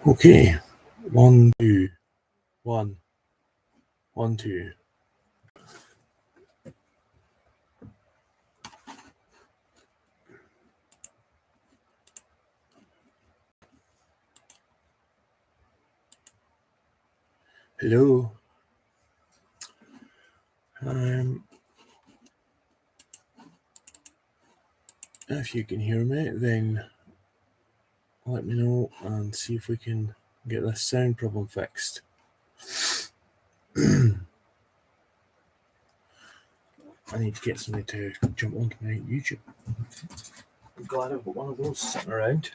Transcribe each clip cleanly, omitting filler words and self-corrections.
Okay, 1, 2, 1, 1, 2. Hello. If you can hear me, then let me know and see if we can get this sound problem fixed. I need to get somebody to jump onto my YouTube. I'm glad I've got one of those sitting around.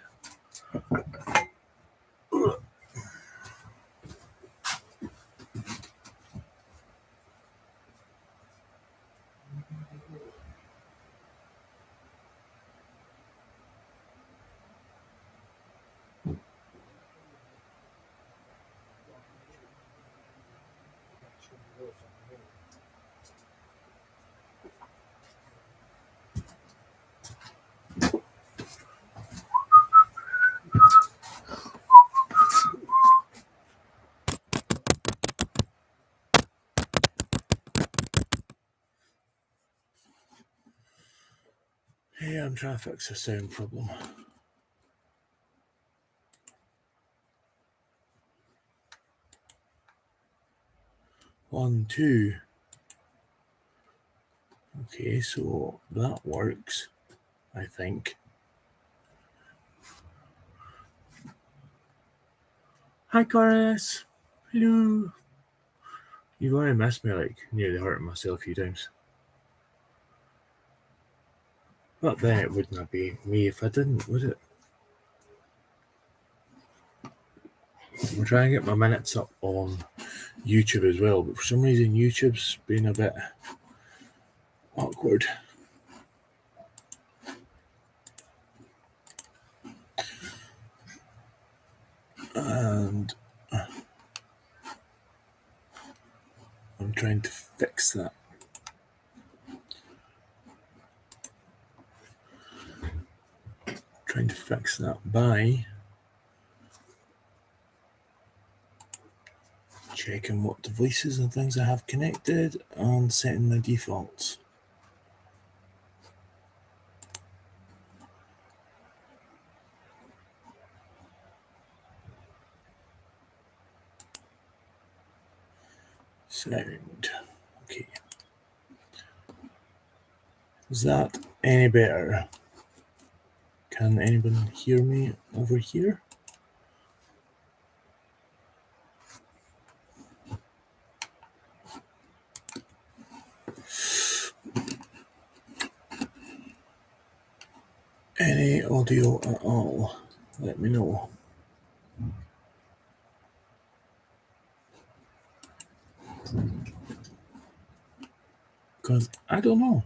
Hey, I'm trying to fix a sound problem. One, two. Okay, so that works, I think. Hi, Chorus. Hello. You've already missed me, like, nearly hurting myself a few times. But then it would not be me if I didn't, would it? I'm trying to get my minutes up on YouTube as well, but for some reason YouTube's been a bit awkward. And I'm trying to fix that. Trying to fix that by checking what devices and things I have connected and setting the defaults. Sound. Okay. Is that any better? Can anyone hear me over here? Any audio at all? Let me know. Because I don't know.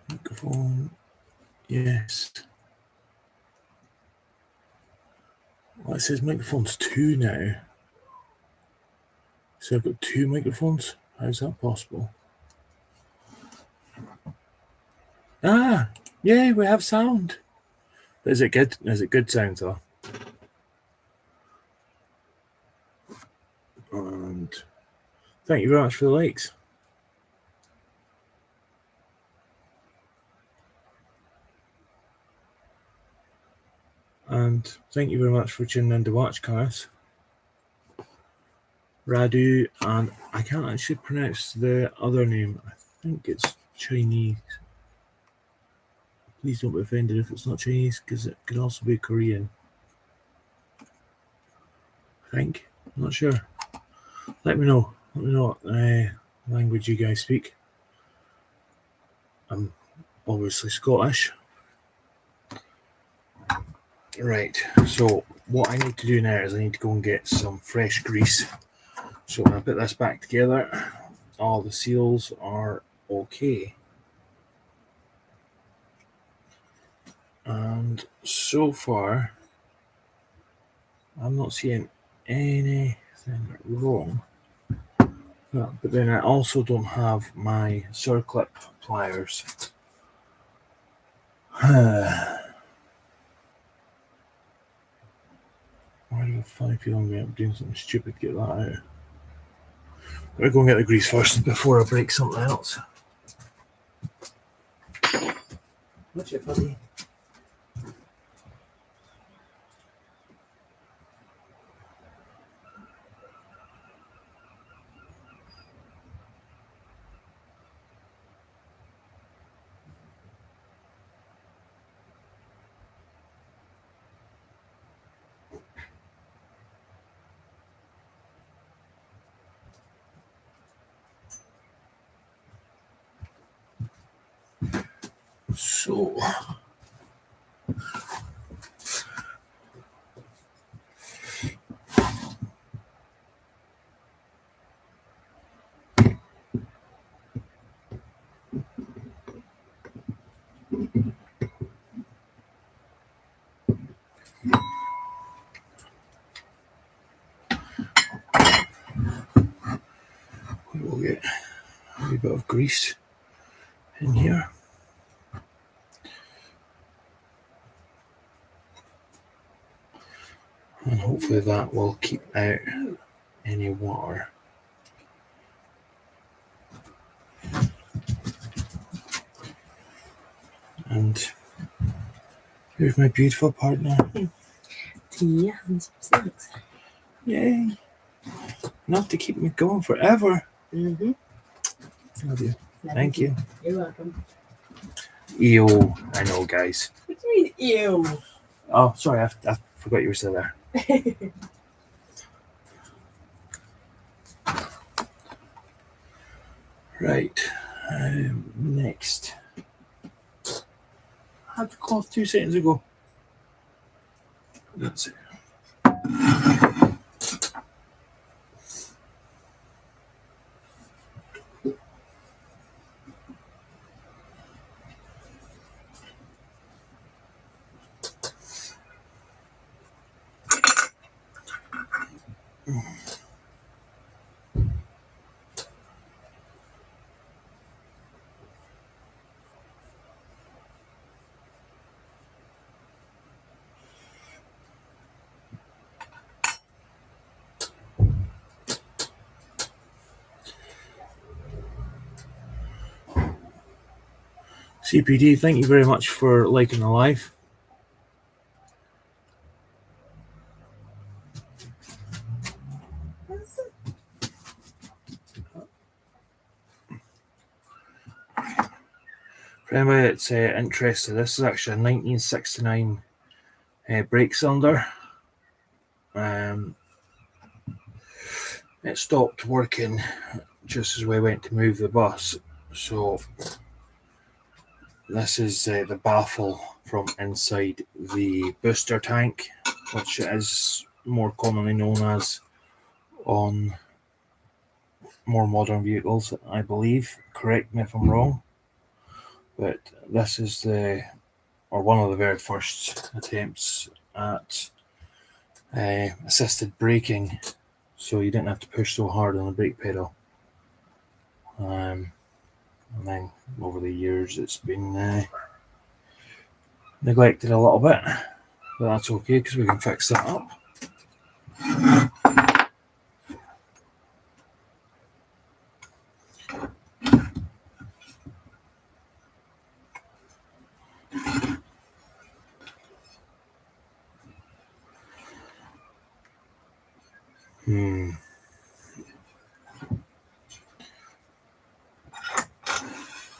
Microphone, yes. Well, it says microphones 2 now. So I've got 2 microphones. How's that possible? Ah, yay, we have sound. Is it good? Is it good sound though? And thank you very much for the likes. And thank you very much for tuning in to watch, Cass. Radu, and I can't actually pronounce the other name. I think it's Chinese. Please don't be offended if it's not Chinese, because it could also be Korean. I think. I'm not sure. Let me know. Let me know what language you guys speak. I'm obviously Scottish. Right, so what I need to do now is I need to go and get some fresh grease. So when I put this back together, all the seals are okay. And so far, I'm not seeing anything wrong. But then I also don't have my circlip pliers. Why do I have a funny feeling I'm doing something stupid to get that out? I'm going to go and get the grease first before I break something else. What's it, buddy? So, we'll get a wee bit of grease in here. And hopefully that will keep out any water. And here's my beautiful partner. Tea and some snacks. Yay! Enough to keep me going forever. Mm-hmm. Love you. Thank you. You're welcome. Ew. I know, guys. What do you mean, ew? Oh, sorry. I forgot you were still there. Right. Next. I had the cloth 2 seconds ago. That's it. CPD, thank you very much for liking the live. For anybody that's interested, this is actually a 1969 brake cylinder. It stopped working just as we went to move the bus. So this is the baffle from inside the booster tank, which is more commonly known as on more modern vehicles, I believe. Correct me if I'm wrong. But this is one of the very first attempts at assisted braking, so you didn't have to push so hard on the brake pedal. And then over the years it's been neglected a little bit, but that's okay because we can fix that up.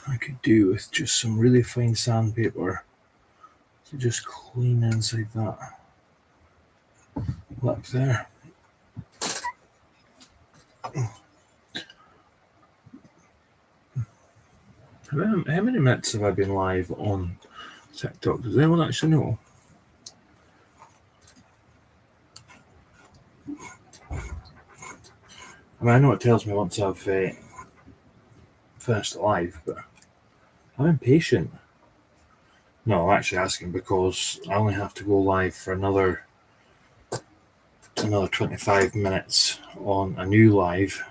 I could do with just some really fine sandpaper to just clean inside that lip there. How many minutes have I been live on TikTok? Does anyone actually know? I mean, I know it tells me once I've finished the live, but I'm impatient. No, I'm actually asking because I only have to go live for another 25 minutes on a new live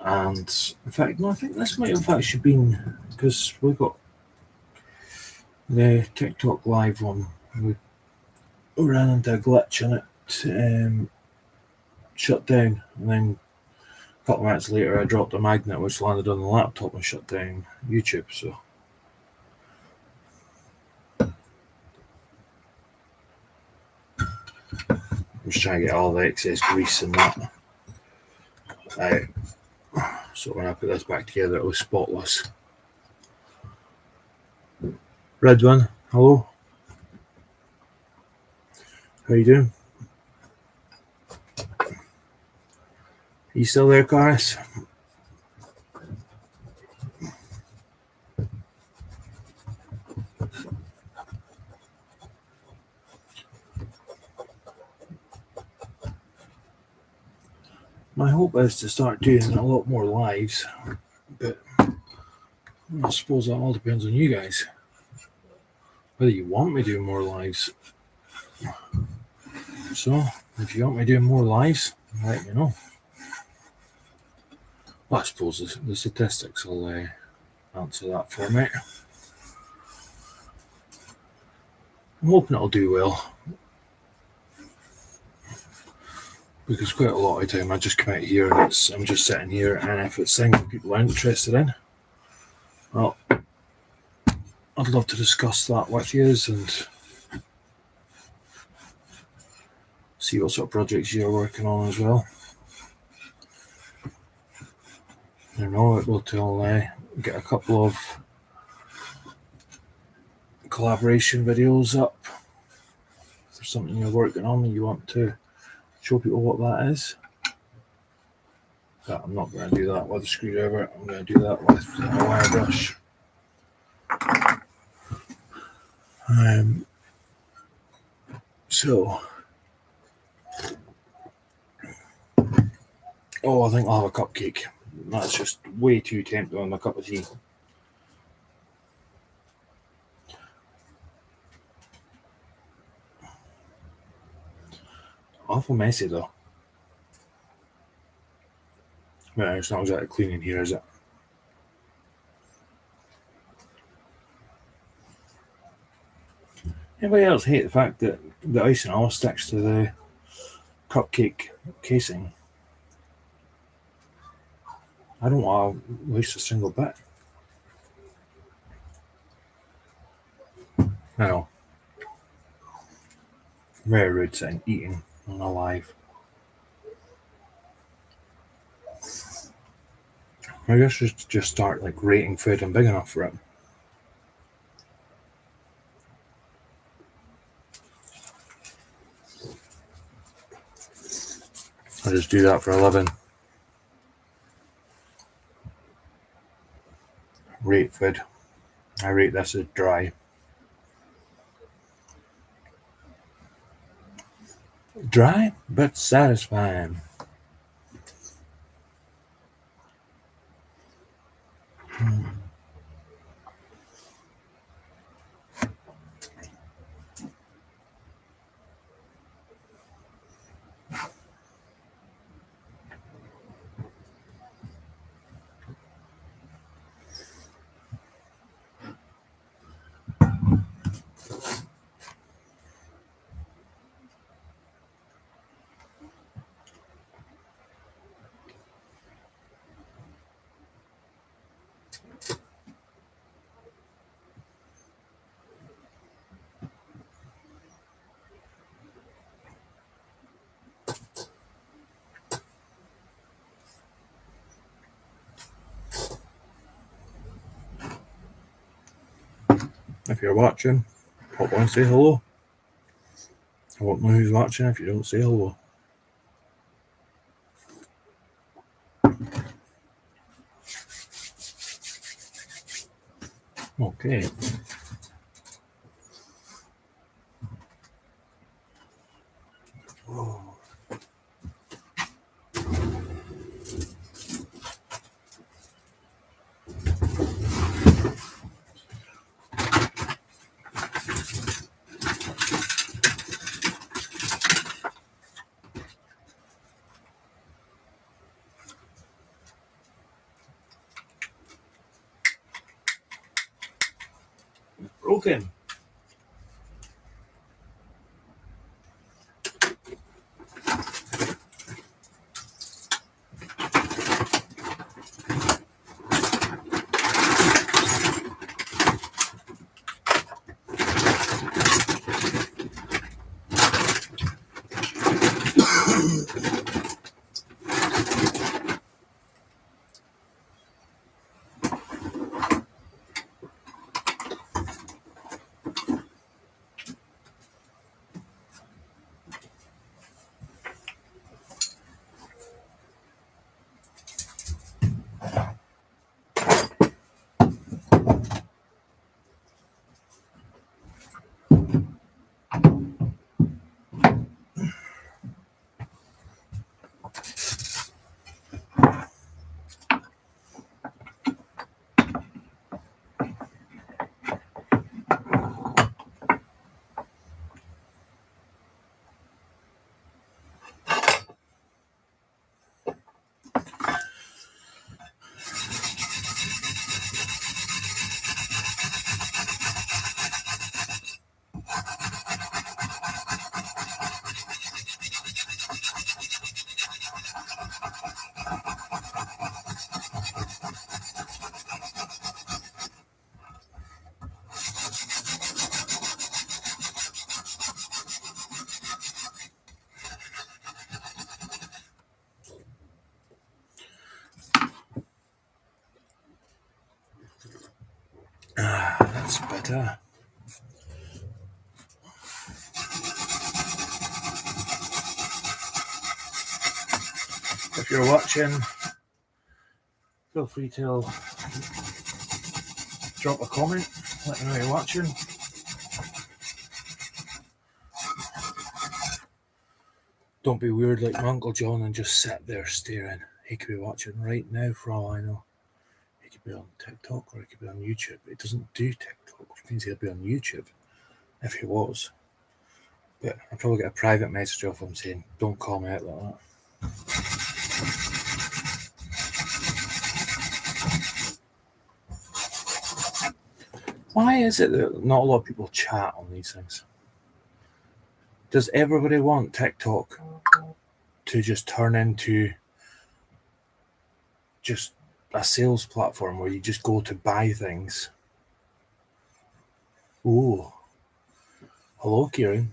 And in fact, no, I think this might have actually been because we got the TikTok live one. We ran into a glitch and it shut down, and then a couple of minutes later I dropped a magnet which landed on the laptop and shut down YouTube. So I'm just trying to get all the excess grease and that out, so when I put this back together it was spotless. Red one, hello. How you doing? Are you still there, Caris? My hope is to start doing a lot more lives, but I suppose that all depends on you guys. Whether you want me doing more lives. So, if you want me doing more lives, let me know. Well, I suppose the statistics will answer that for me. I'm hoping it'll do well, because quite a lot of the time I just come out here and I'm just sitting here, and if it's things that people are interested in, well, I'd love to discuss that with you and see what sort of projects you're working on as well. I know it will get a couple of collaboration videos up. If there's something you're working on and you want to show people what that is. But I'm not going to do that with a screwdriver. I'm going to do that with a wire brush. I think I'll have a cupcake. That's just way too tempting on my cup of tea. Awful messy though. Well, it's not exactly clean in here, is it? Anybody else hate the fact that the icing all sticks to the cupcake casing? I don't want to waste a single bit. I know. Very rude sitting eating on a live. I guess just start like rating food I'm big enough for it. I just do that for a living. Rate food. I rate this as dry. Dry but satisfying. If you're watching, pop on and say hello. I won't know who's watching if you don't say hello. Okay. Oh. broken. That's better. If you're watching, feel free to drop a comment, let me know you're watching. Don't be weird like my Uncle John and just sit there staring. He could be watching right now for all I know. He could be on TikTok or he could be on YouTube. It doesn't do TikTok, which means he'll be on YouTube if he was. But I'll probably get a private message off him saying, don't call me out like that. Why is it that not a lot of people chat on these things? Does everybody want TikTok to just turn into just a sales platform where you just go to buy things? Oh, hello, Kieran.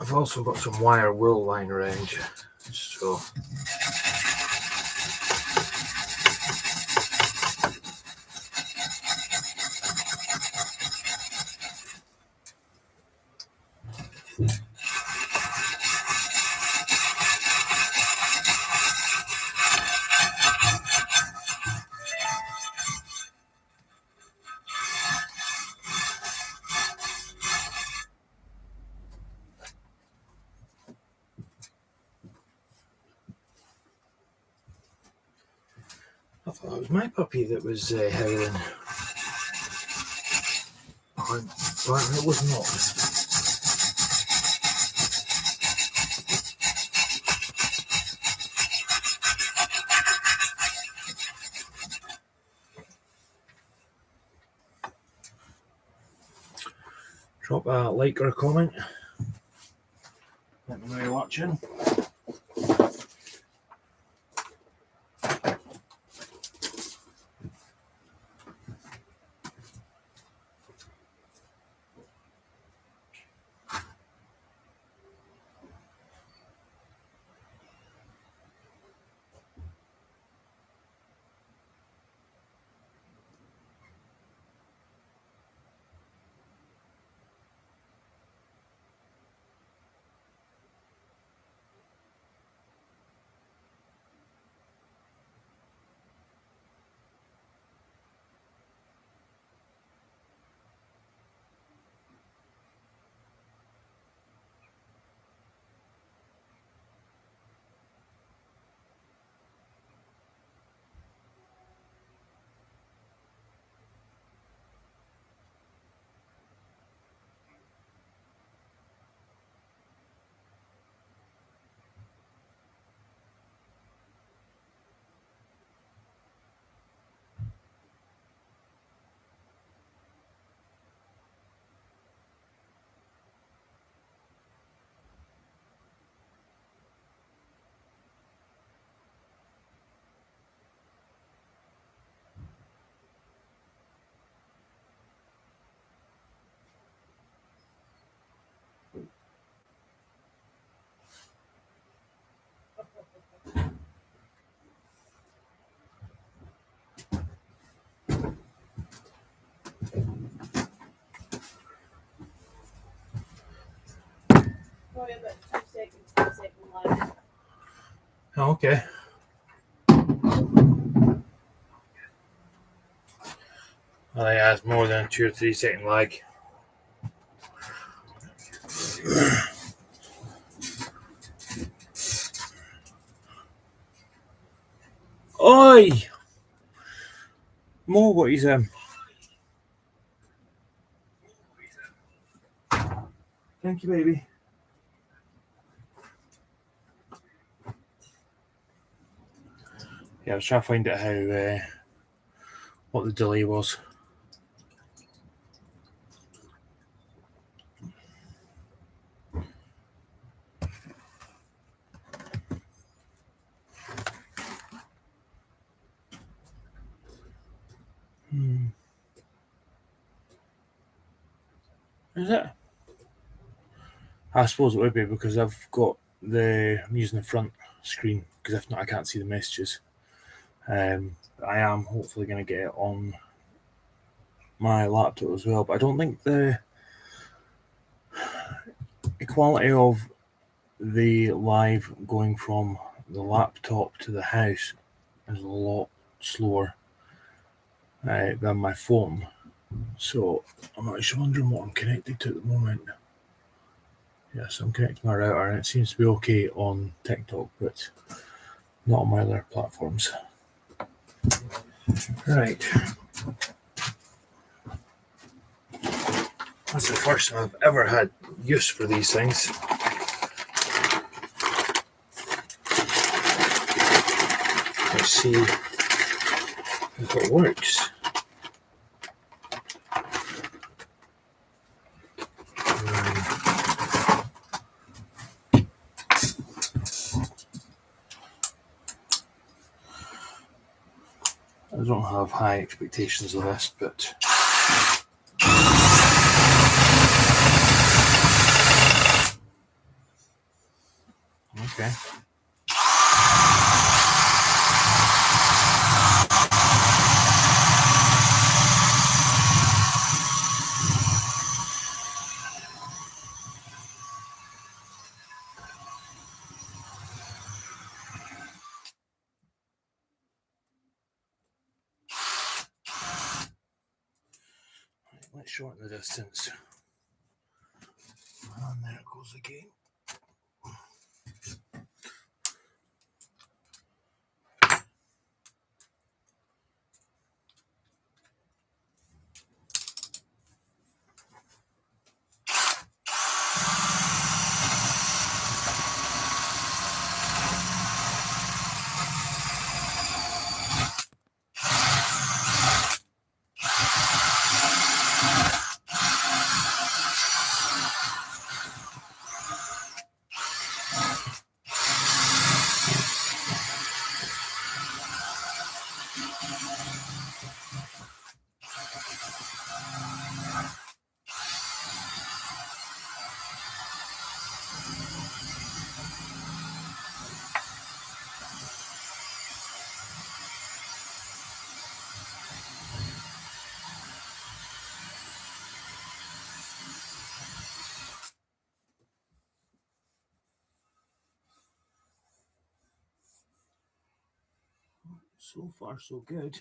I've also got some wire wool lying around, so I thought it was my puppy that was howling. But it was not. Drop a like or a comment. Let me know you're watching. only about 2 seconds, 10-second lag. Oh, okay. Well, it has more than a 2 or 3 second lag. Oi! Mo, what is Thank you, baby. Yeah, I was trying to find out how what the delay was. Is it? I suppose it would be because I'm using the front screen, because if not I can't see the messages. I am hopefully going to get it on my laptop as well, but I don't think the quality of the live going from the laptop to the house is a lot slower than my phone. So I'm actually wondering what I'm connected to at the moment. Yes, I'm connected to my router and it seems to be okay on TikTok, but not on my other platforms. Right. That's the first time I've ever had use for these things. Let's see if it works. I don't have high expectations of this, but okay. Let's shorten the distance. And there it goes again. So far, so good.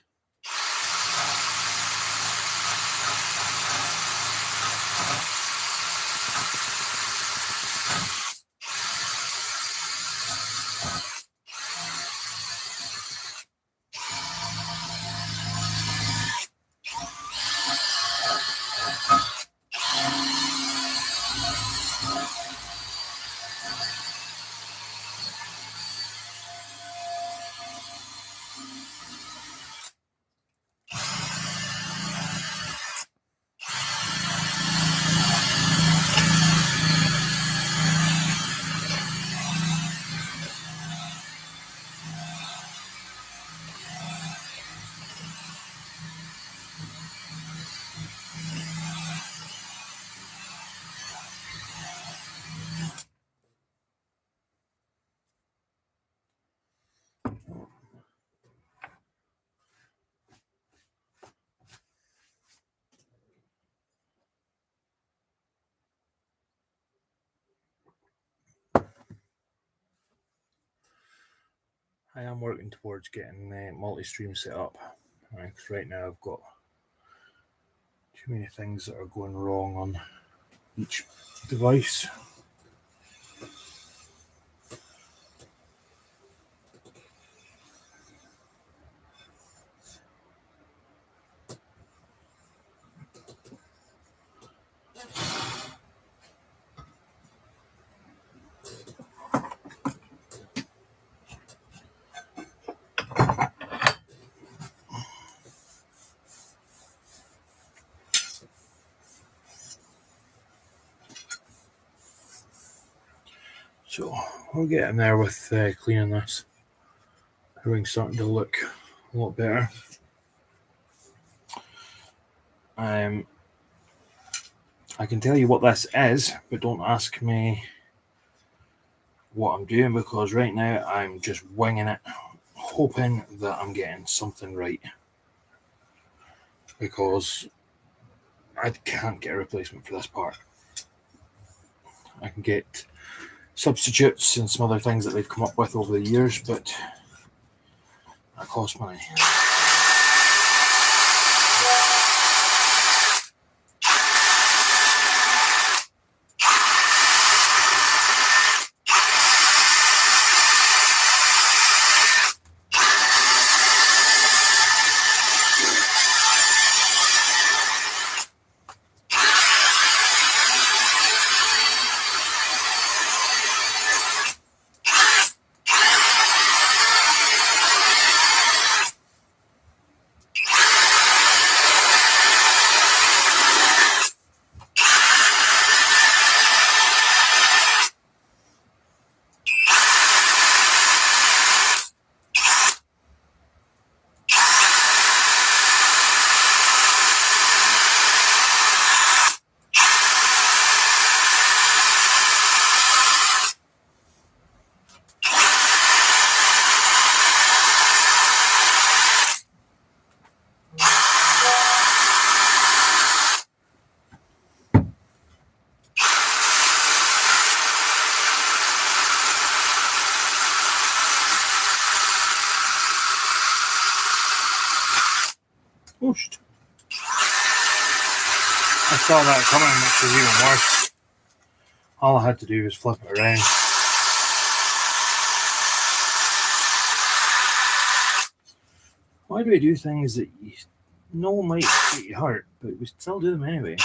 I am working towards getting multi-stream set up. Because right now I've got too many things that are going wrong on each device. So we're getting there with cleaning this. Everything's starting to look a lot better. I can tell you what this is, but don't ask me what I'm doing because right now I'm just winging it, hoping that I'm getting something right. Because I can't get a replacement for this part. I can get substitutes and some other things that they've come up with over the years, but that costs money. Oh, shit. I saw that coming, which was even worse. All I had to do was flip it around. Why do we do things that you know might get you hurt, but we still do them anyway?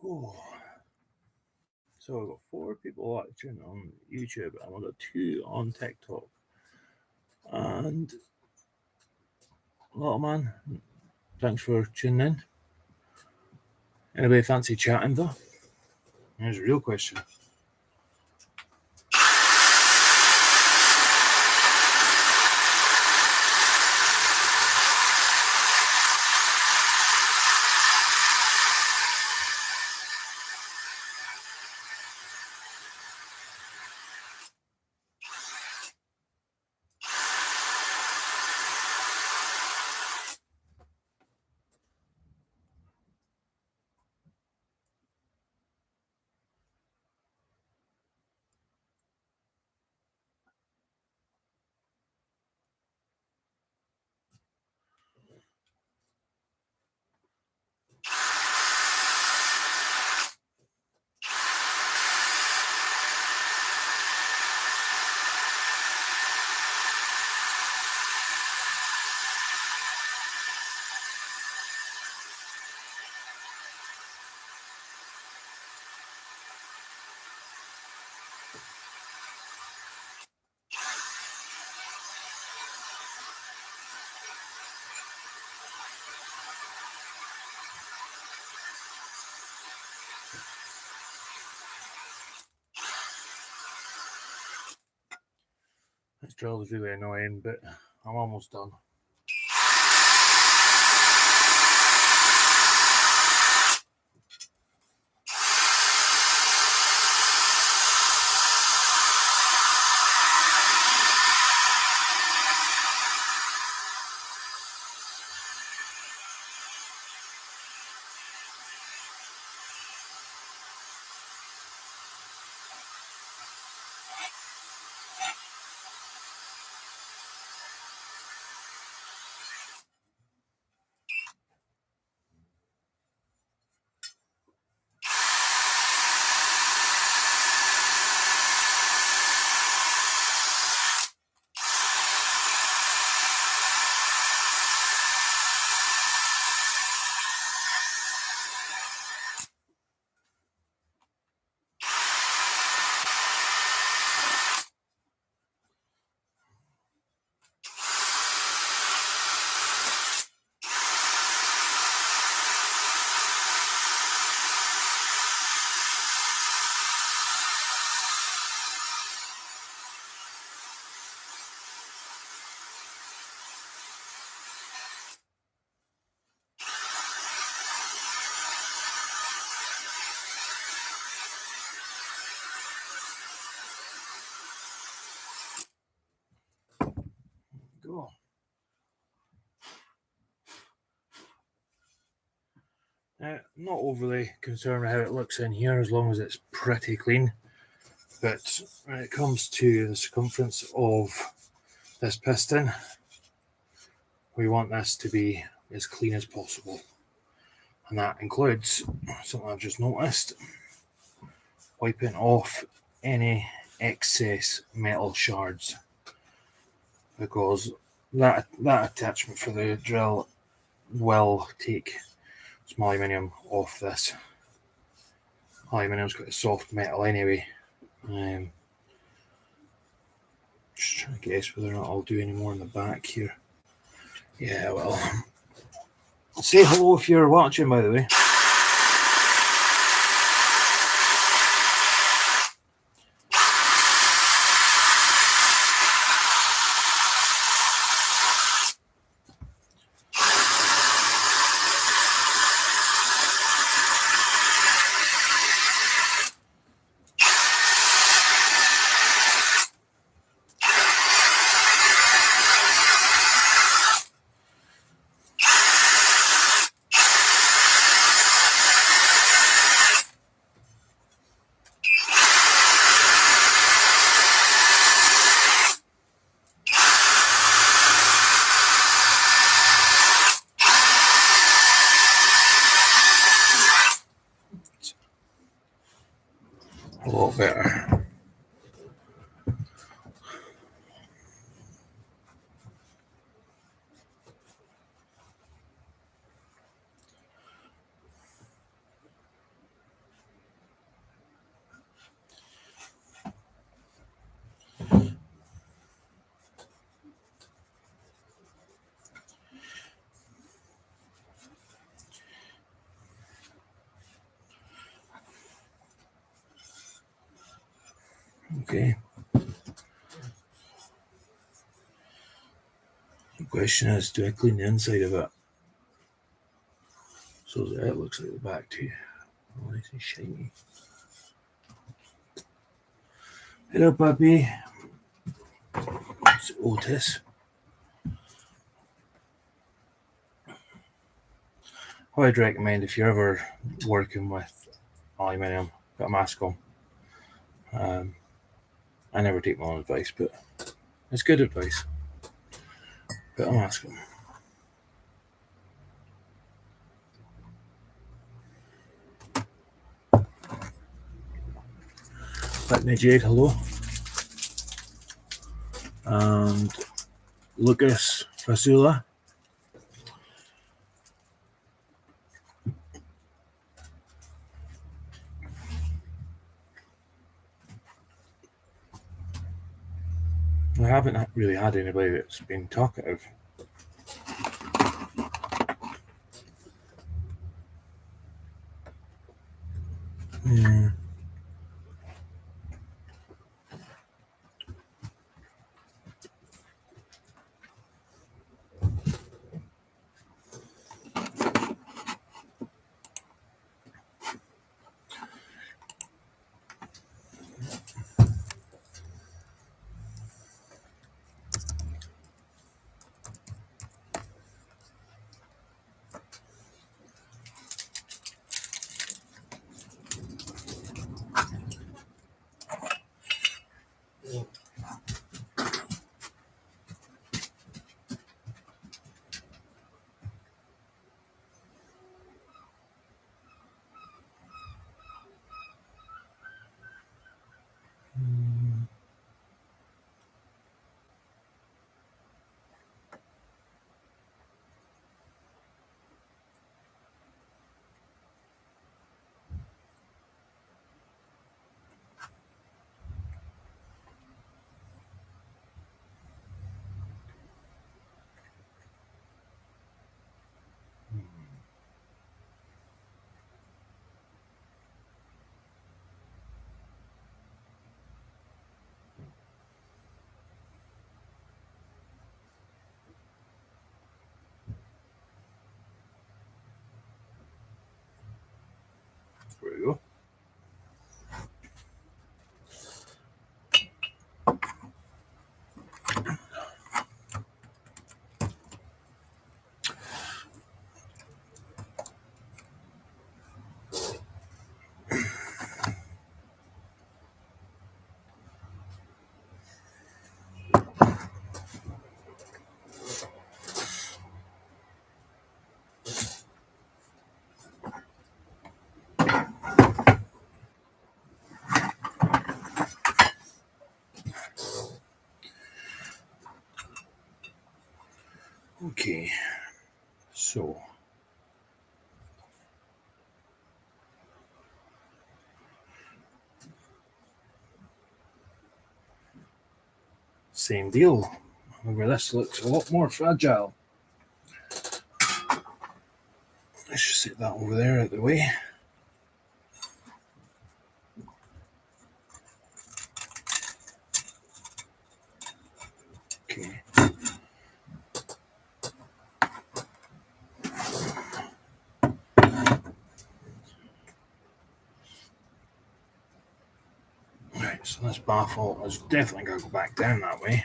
Oh. So I've got 4 people watching on YouTube and I've got 2 on TikTok. And little man, thanks for tuning in. Anybody fancy chatting though? Here's a real question. This drill is really annoying, but I'm almost done. Go. Not overly concerned with how it looks in here as long as it's pretty clean. But when it comes to the circumference of this piston, we want this to be as clean as possible. And that includes something I've just noticed, wiping off any excess metal shards, because that attachment for the drill will take some aluminium off this. Aluminium's got a soft metal anyway. Just trying to guess whether or not I'll do any more in the back here. Yeah, well, say hello if you're watching, by the way. A lot better. Okay. The question is, do I clean the inside of it so that it looks like the back too? Nice and shiny. Hello, puppy. It's Otis. I'd recommend if you're ever working with aluminium, got a mask on. I never take my own advice, but it's good advice. Put a mask on. Whitney Jade, hello. And Lucas Fasula. I haven't really had anybody that's been talkative. There we go. Okay, so same deal. However, this looks a lot more fragile. Let's just set that over there out of the way. Okay. Right, so this baffle is definitely going to go back down that way.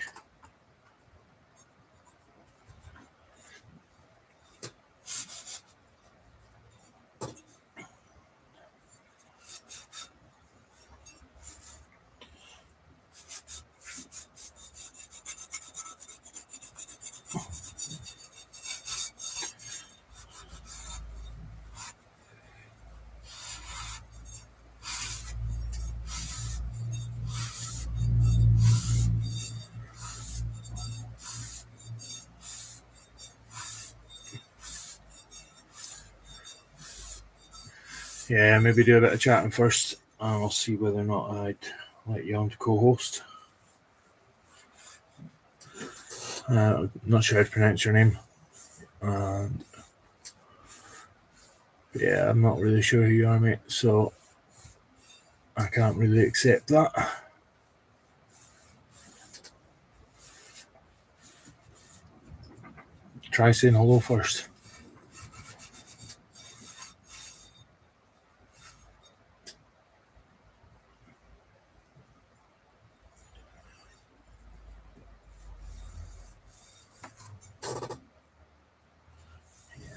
Yeah, maybe do a bit of chatting first, and I'll see whether or not I'd let you on to co-host. Not sure how to pronounce your name. And yeah, I'm not really sure who you are, mate, so I can't really accept that. Try saying hello first.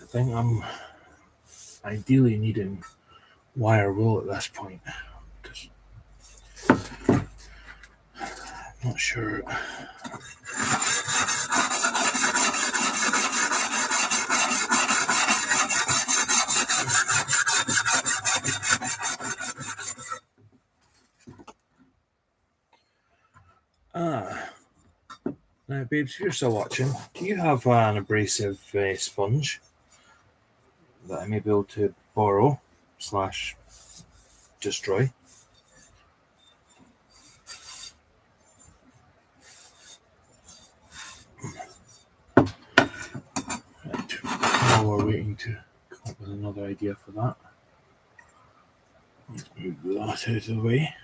I think I'm ideally needing wire wool at this point, because I'm not sure. Now, babes, if you're still watching, do you have an abrasive sponge that I may be able to borrow / destroy? Right. Now we're waiting to come up with another idea for that. Let's move that out of the way.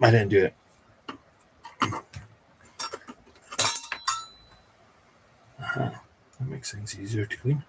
I didn't do it. That makes things easier to clean.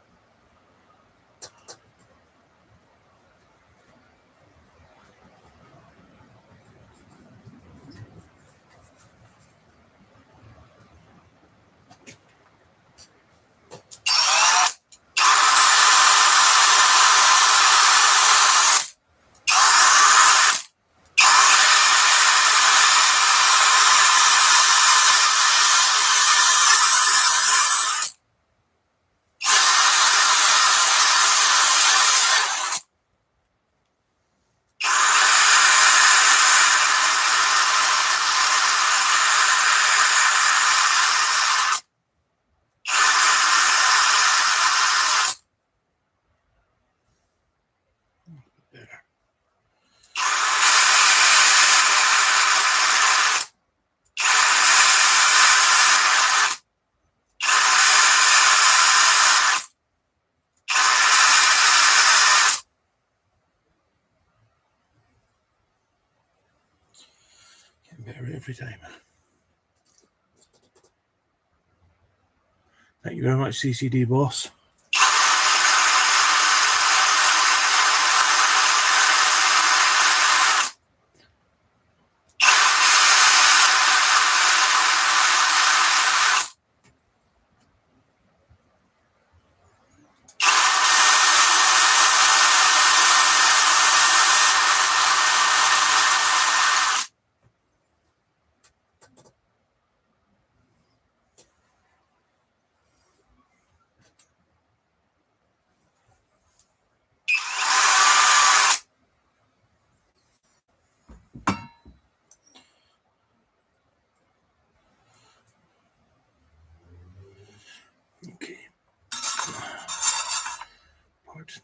There. Getting better every time. Thank you very much, CCD boss.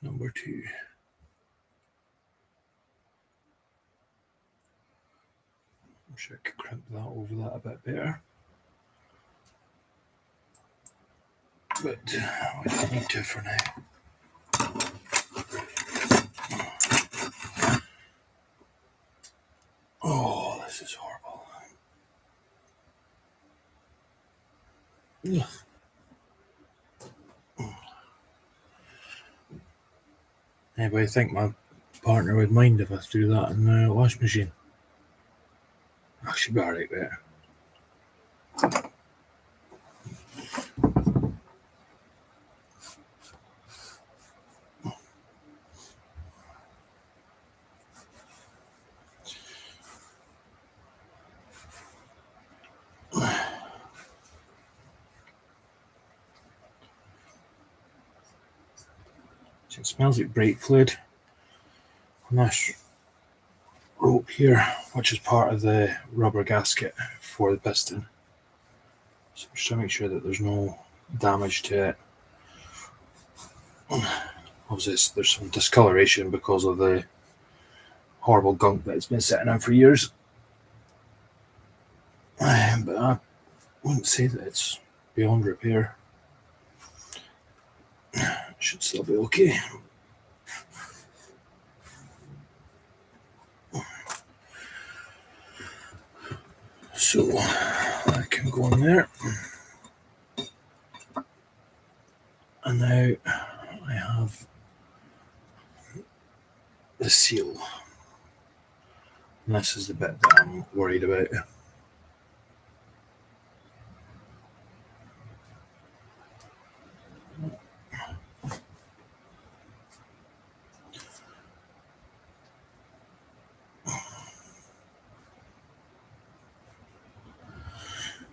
number 2. I'm sure I could crimp that over that a bit better. But I don't need to for now. Oh, this is horrible. Ugh. Anybody think my partner would mind if I threw that in the washing machine? I should be alright there. So it smells like brake fluid on this rope here, which is part of the rubber gasket for the piston. So I'm just trying to make sure that there's no damage to it. Obviously, there's some discoloration because of the horrible gunk that it's been sitting in for years. But I wouldn't say that it's beyond repair. It should still be okay. So I can go in there. And now I have the seal. And this is the bit that I'm worried about.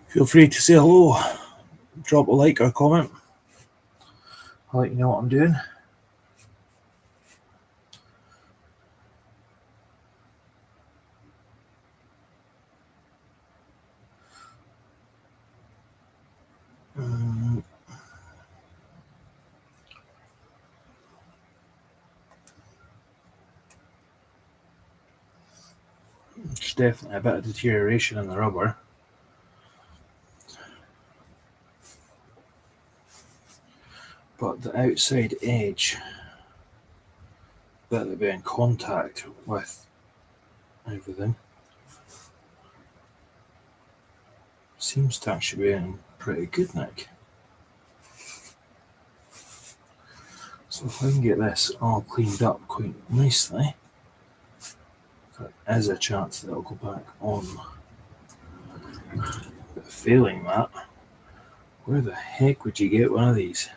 Feel free to say hello, drop a like or a comment. I'll let you know what I'm doing. There's definitely a bit of deterioration in the rubber. But the outside edge that will be in contact with everything seems to actually be in pretty good nick. So if I can get this all cleaned up quite nicely, there is a chance that it'll go back on. But failing that, where the heck would you get one of these?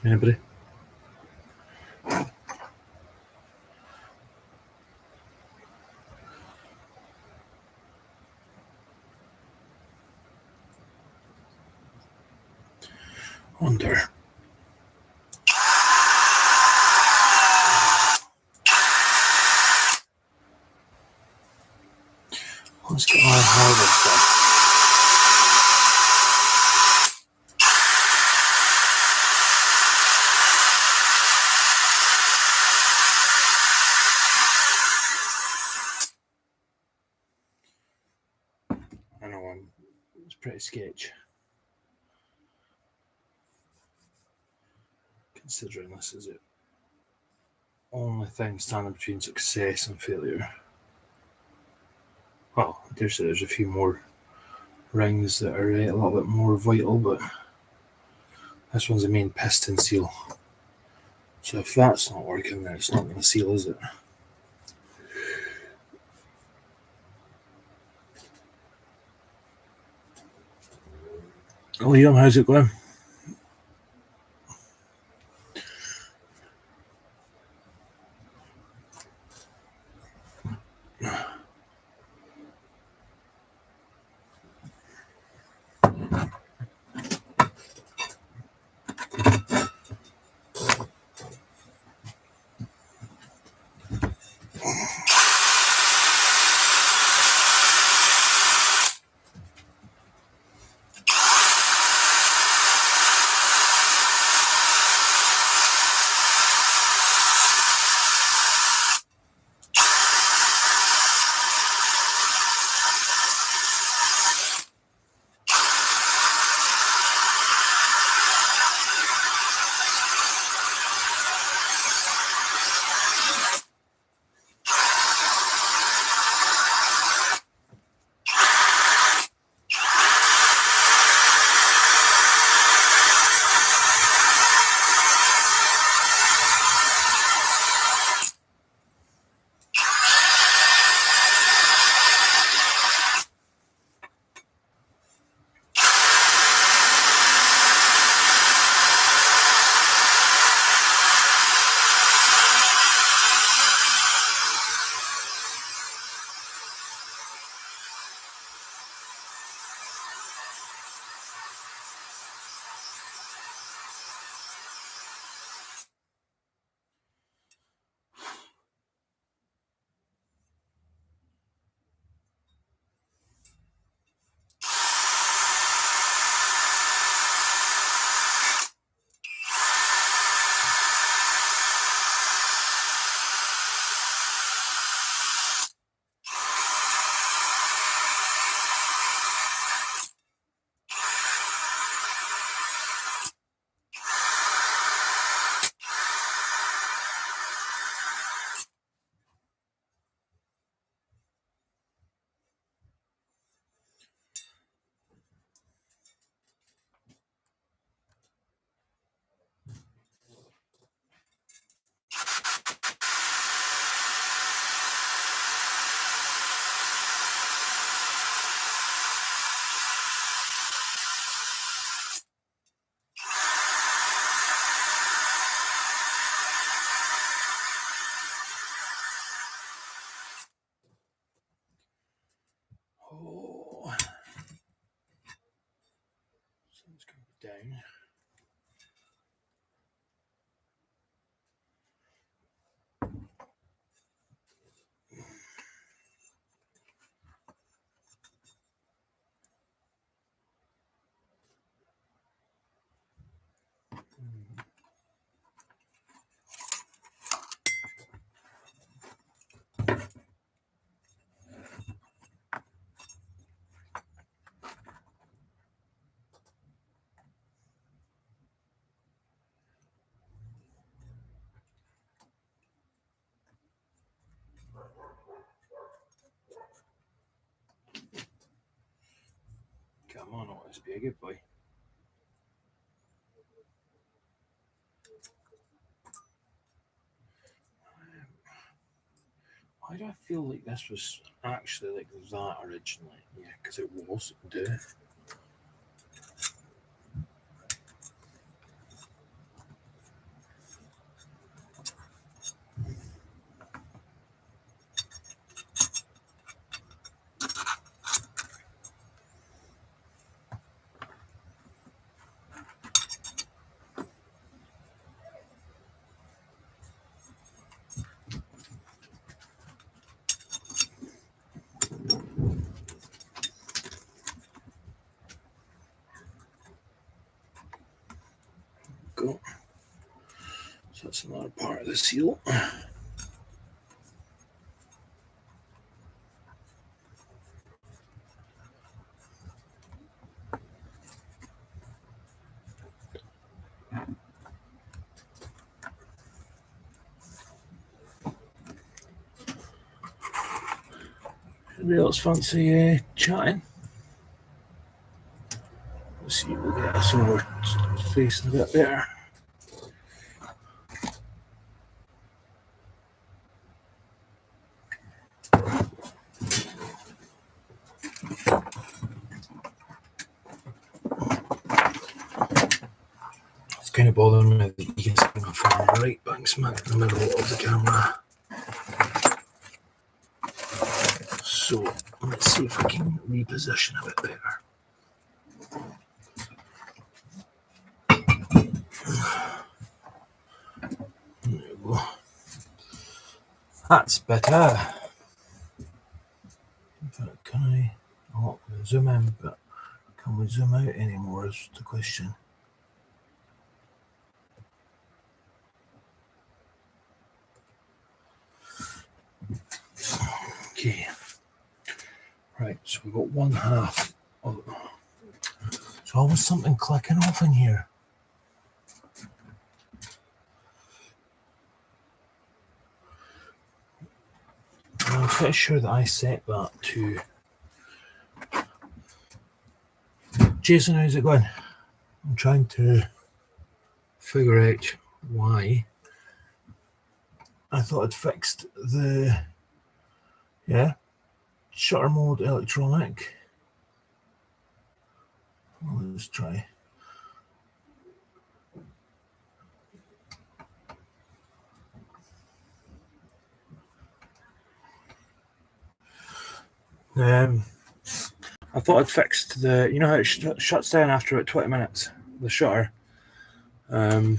Anybody? Wonder. Let's get our harvest done. I know it's pretty sketch. Considering this is the only thing standing between success and failure. Well, there's a few more rings that are a little bit more vital, but this one's the main piston seal. So if that's not working, then it's not going to seal, is it? Oh, Liam, how's it going? down. Come on, Otis, be a good boy. Why do I feel like this was actually like that originally? Yeah, because it was. Duh. Go. So that's another part of the seal. Anybody else fancy chatting? Let's see, we'll get us over facing a bit better. It's kind of bothering me that you can see my phone right bang smack in the middle of the camera. So let's see if I can reposition a bit better. There we go. That's better. But can I? Oh, zoom in, but can we zoom out anymore? Is the question. Okay. Right, so we've got one half. Oh, there's always something clicking off in here. I'm pretty sure that I set that to. Jason, how's it going? I'm trying to figure out why I thought I'd fixed the shutter mode electronic. Let's try. I thought I'd fixed the, you know how it shuts down after about 20 minutes, the shutter. But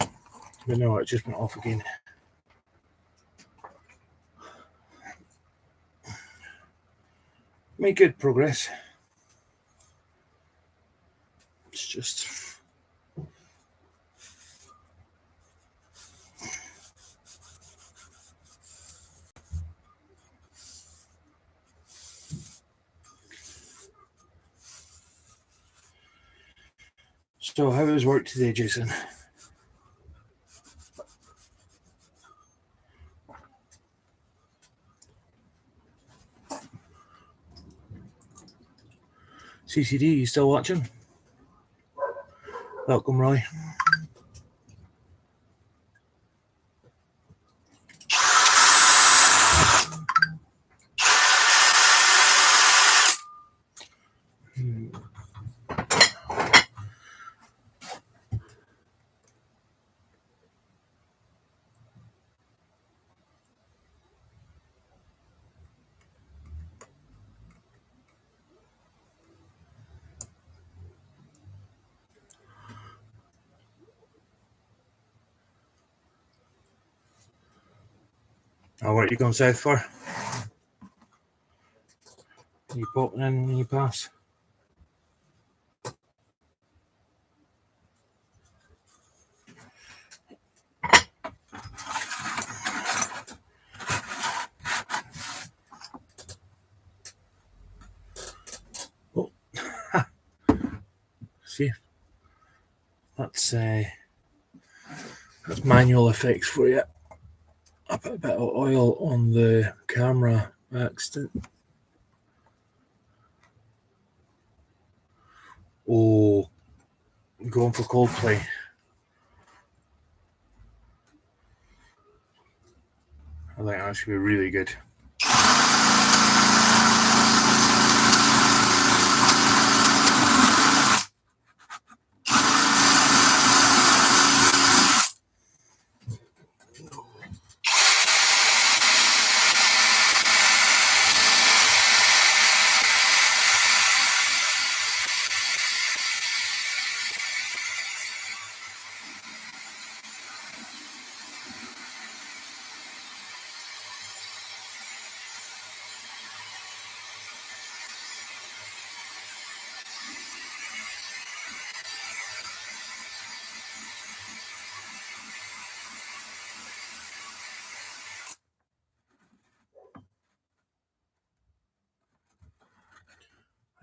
no, it just went off again. Made good progress. It's just. So, how was work today, Jason? CCD, you still watching? Welcome, Roy. Oh, what are you going south for? You popping in when you pass? Oh, see, that's manual effects for you. I put a bit of oil on the camera by accident. Oh, going for Coldplay. I think that should be really good.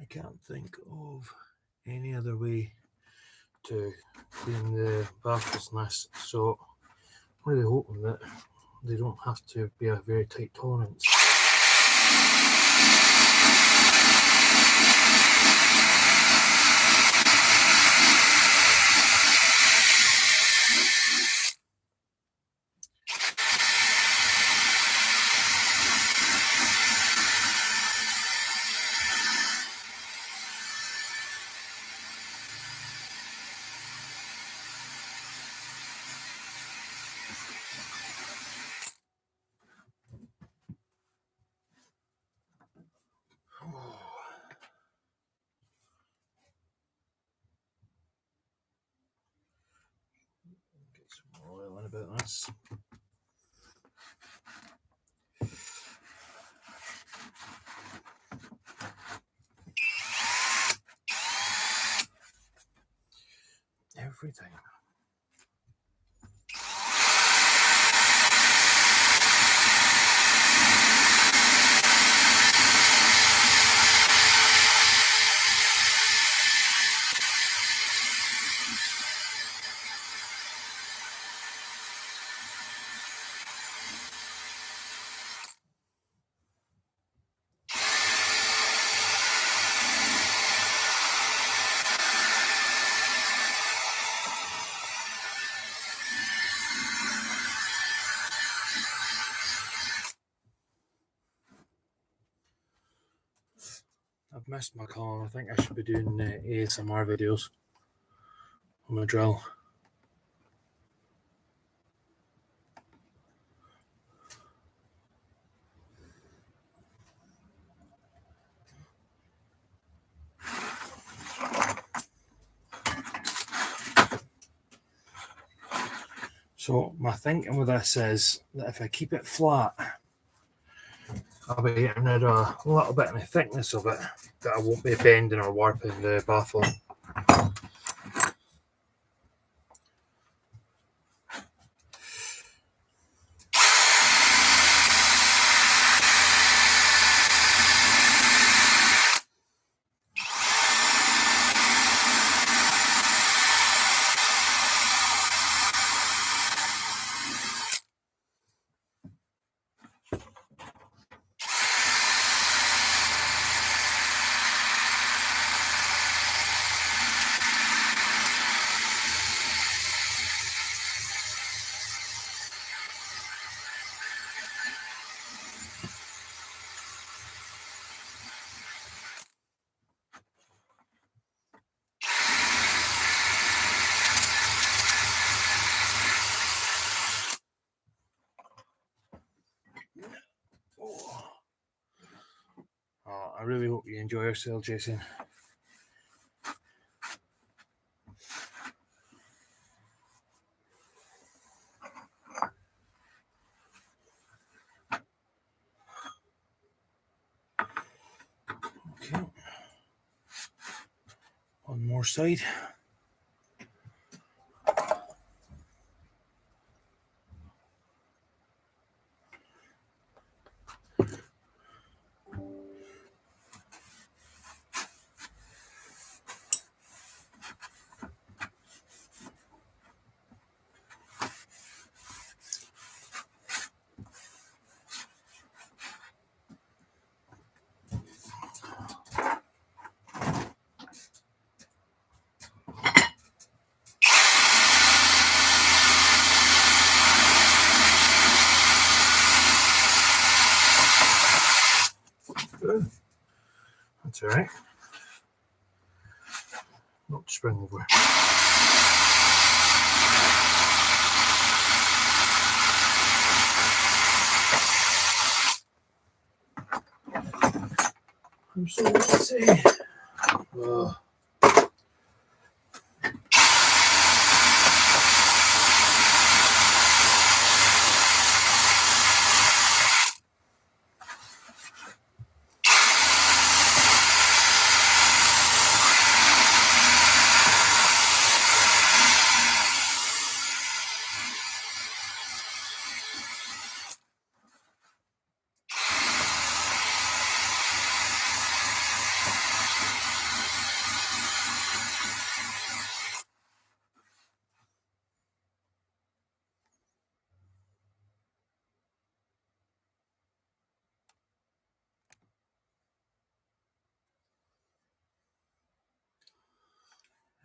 I can't think of any other way to clean the baffles in this, so I'm really hoping that they don't have to be a very tight tolerance. Get some more oil in about this. Everything. I've missed my call. I think I should be doing ASMR videos on my drill. So my thinking with this is that if I keep it flat, I'll be getting rid of a little bit of the thickness of it, that I won't be bending or warping the baffle. I really hope you enjoy yourself, Jason. One more side. That's all right. Not spring over. I'm so lazy.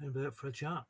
A bit for a chat.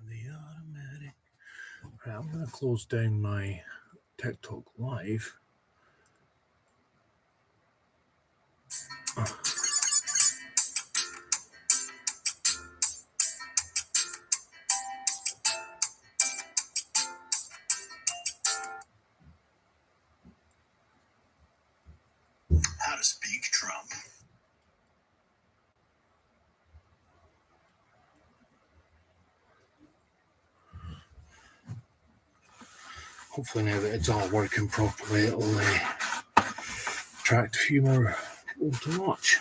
The automatic. Right, I'm going to close down my TikTok live. How to speak Trump. Hopefully now that it's all working properly, it'll attract a few more people to watch.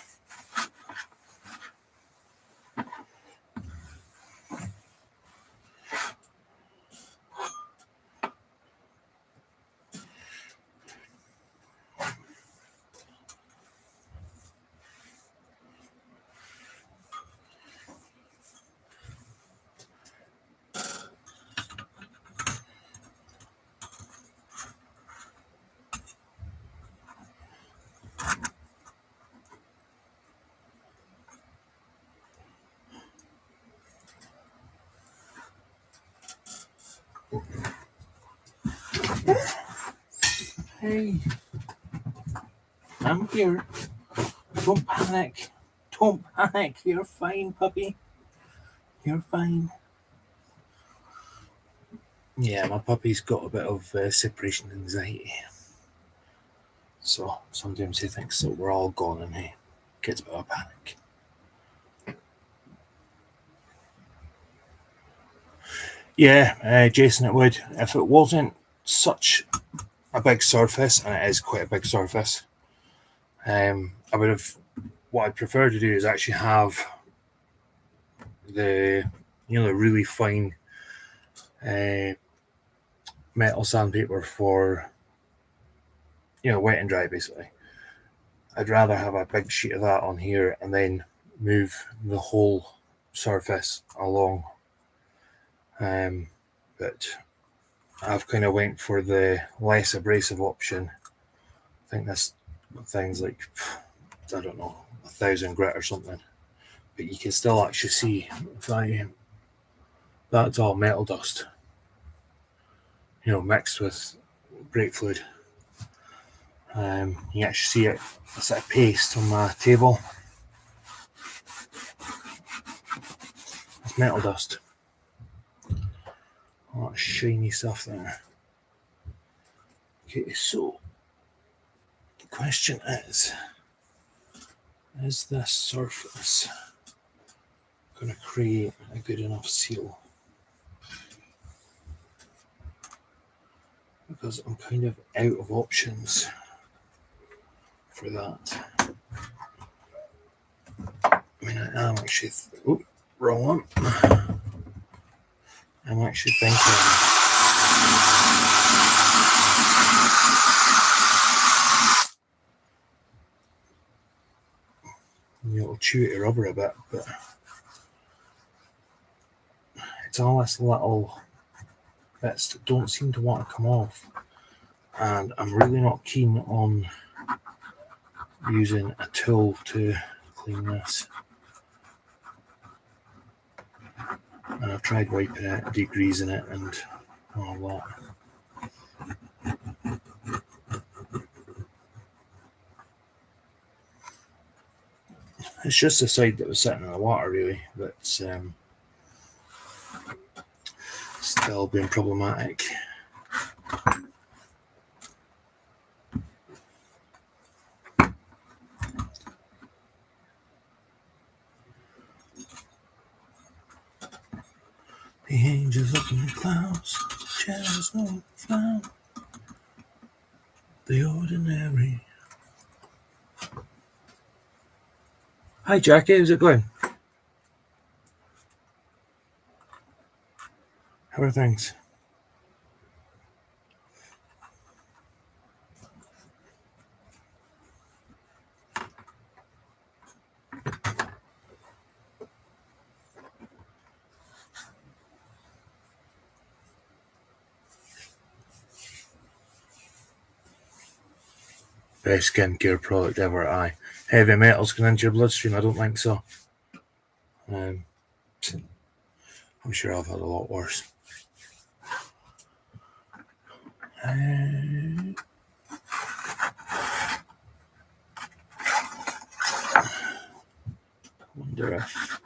Hey, I'm here. Don't panic. Don't panic. You're fine, puppy. You're fine. Yeah, my puppy's got a bit of separation anxiety. So sometimes he thinks that we're all gone and he gets a bit of a panic. Yeah, Jason, it would. If it wasn't such a big surface, and it is quite a big surface, I would have. What I'd prefer to do is actually have the really fine metal sandpaper for wet and dry, basically. I'd rather have a big sheet of that on here and then move the whole surface along. But I've kind of went for the less abrasive option. I think this thing's like, I don't know, 1,000 grit or something. But you can still actually see that's all metal dust, mixed with brake fluid. You can actually see it, a sort of paste on my table. It's metal dust. All that shiny stuff there. Okay, so the question is this surface going to create a good enough seal? Because I'm kind of out of options for that. I mean, I am actually... wrong one. I'm actually thinking... It'll chew at your rubber a bit, but it's all this little bits that don't seem to want to come off, and I'm really not keen on using a tool to clean this. And I've tried wiping it, degreasing it, and all that. It's just the side that was sitting in the water, really, that's still being problematic. The angels up in the clouds, shadows no found, the ordinary. Hi Jackie, how's it going? How are things? Best skincare product ever, aye. Heavy metals going into your bloodstream? I don't think so. I'm sure I've had a lot worse. Wonder if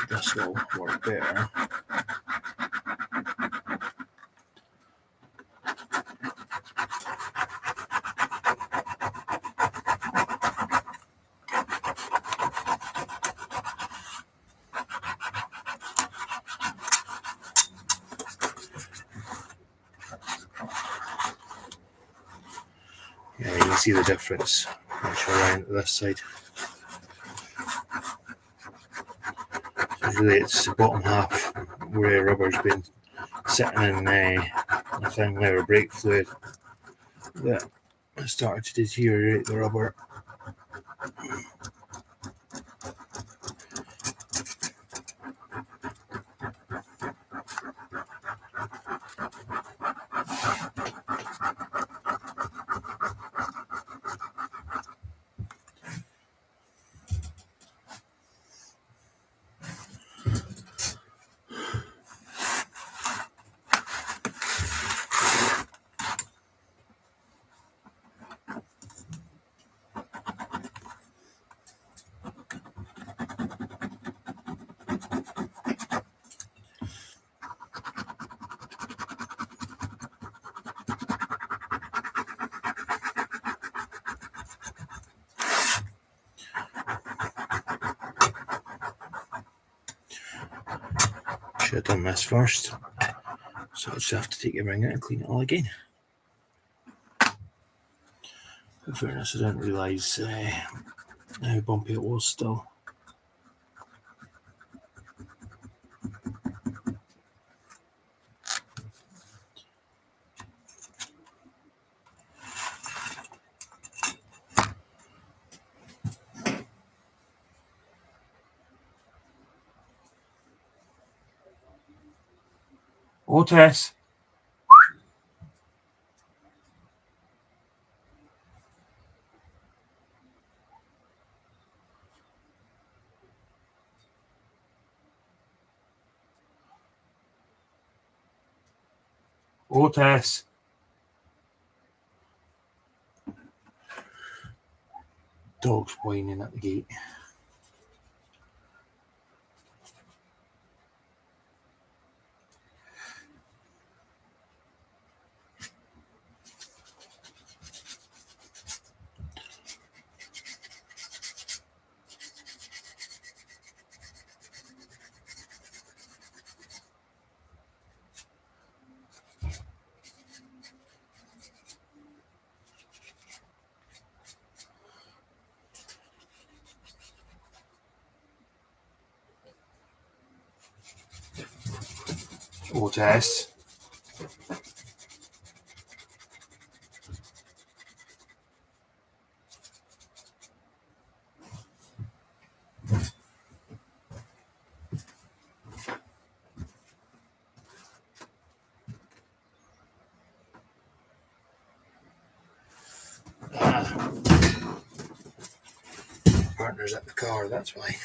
this will work better. Yeah, you can see the difference. Actually, around to this side. So really, it's the bottom half where rubber's been sitting in a thin layer of brake fluid that started to deteriorate the rubber. Should have done this first. So I just have to take a ring out and clean it all again. In fairness, I didn't realise how bumpy it was still. Otis! Otis! Dog's whining at the gate. Otis. Partner's at the car, that's why.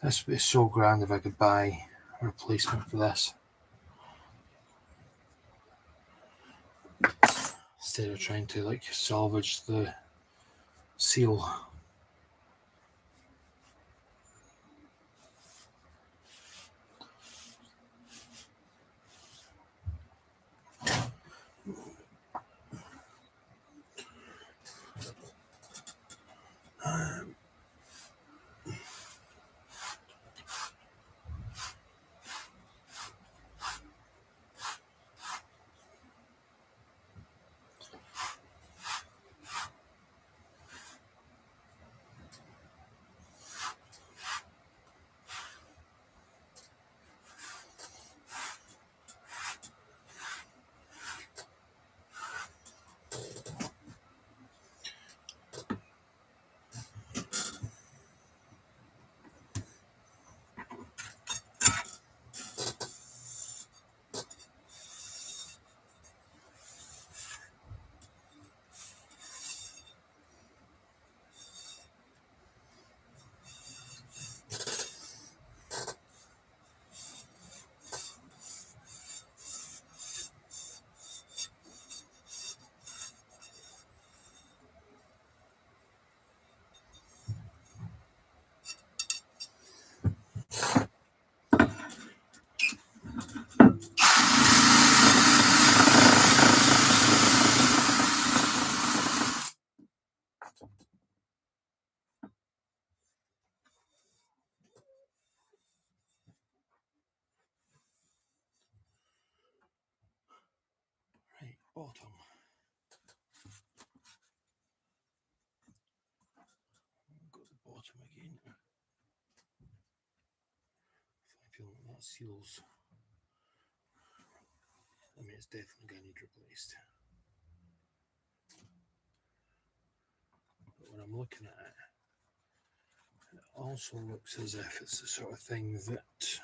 This would be so grand if I could buy a replacement for this. Instead of trying to like salvage the seal. Right, bottom. Got the bottom again. I feel like that seals. I mean, it's definitely going to need replaced. But when I'm looking at it, it also looks as if it's the sort of thing that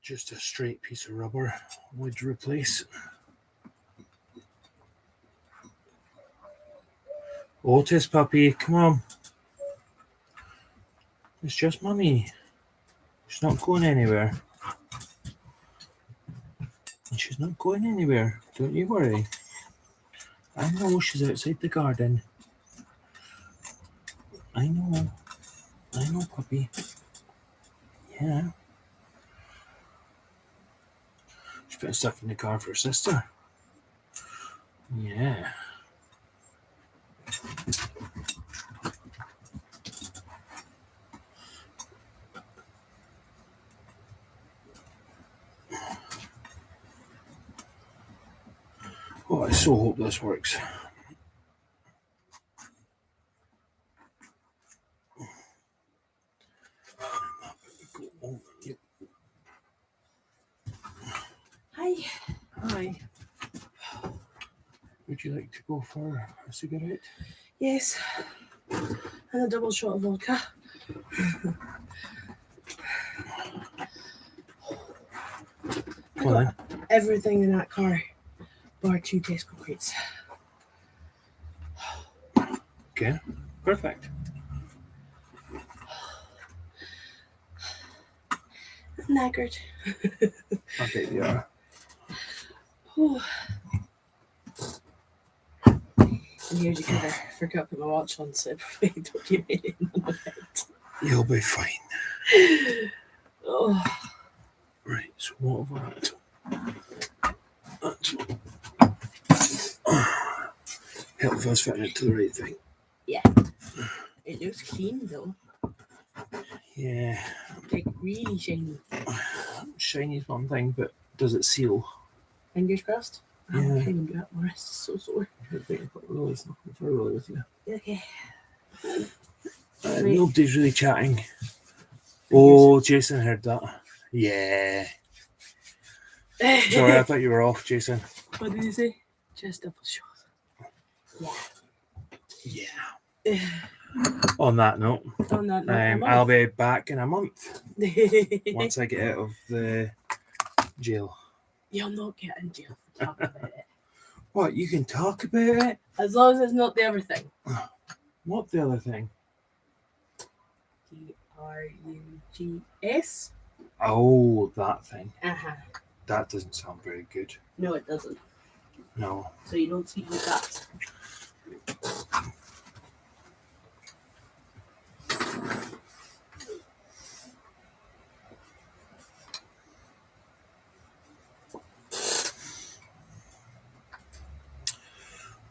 just a straight piece of rubber would replace. Otis, puppy, come on. It's just mummy. She's not going anywhere. And she's not going anywhere. Don't you worry. I know she's outside the garden. I know, puppy. Yeah. She's putting stuff in the car for her sister. Yeah. Oh, I so hope this works. Hi. Hi. Would you like to go for a cigarette? Yes. And a double shot of vodka. Come on then. Everything in that car, bar 2 Tesco crates. Okay, perfect. Knackered. I bet you are. Oh. And here's you could have forgot to put my watch on, so probably don't give me none of it. You'll be fine. Oh. Right, so what have I That's help us fitting it to the right thing. Yeah. It looks clean though. Yeah. Like really shiny. Shiny's one thing, but does it seal? Fingers crossed. Yeah. I can't even do that. My wrist is so sore. It's not going to with you. Okay. Nobody's really chatting. Oh, Jason heard that. Yeah. Sorry, I thought you were off, Jason. What did you say? Just double shot. Yeah. Yeah. On that note, On that note, I'll be back in a month once I get out of the jail. You'll not get in jail for talking about it. What? You can talk about it? As long as it's not the other thing. What the other thing? DRUGS? Oh, that thing. Uh-huh. That doesn't sound very good. No, it doesn't. No. So you don't speak like that.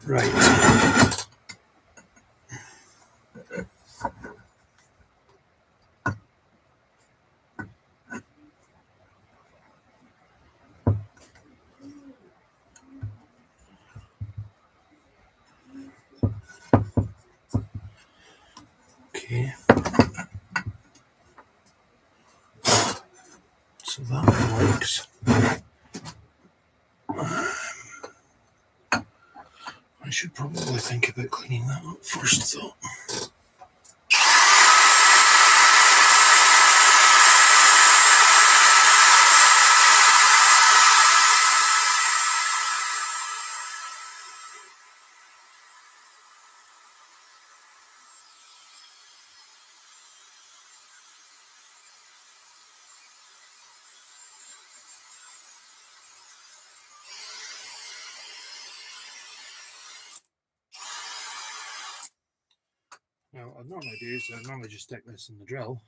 Right. Okay. So that works. I should probably think about cleaning that up first, though. Now, what I'd normally do is I'd normally just stick this in the drill,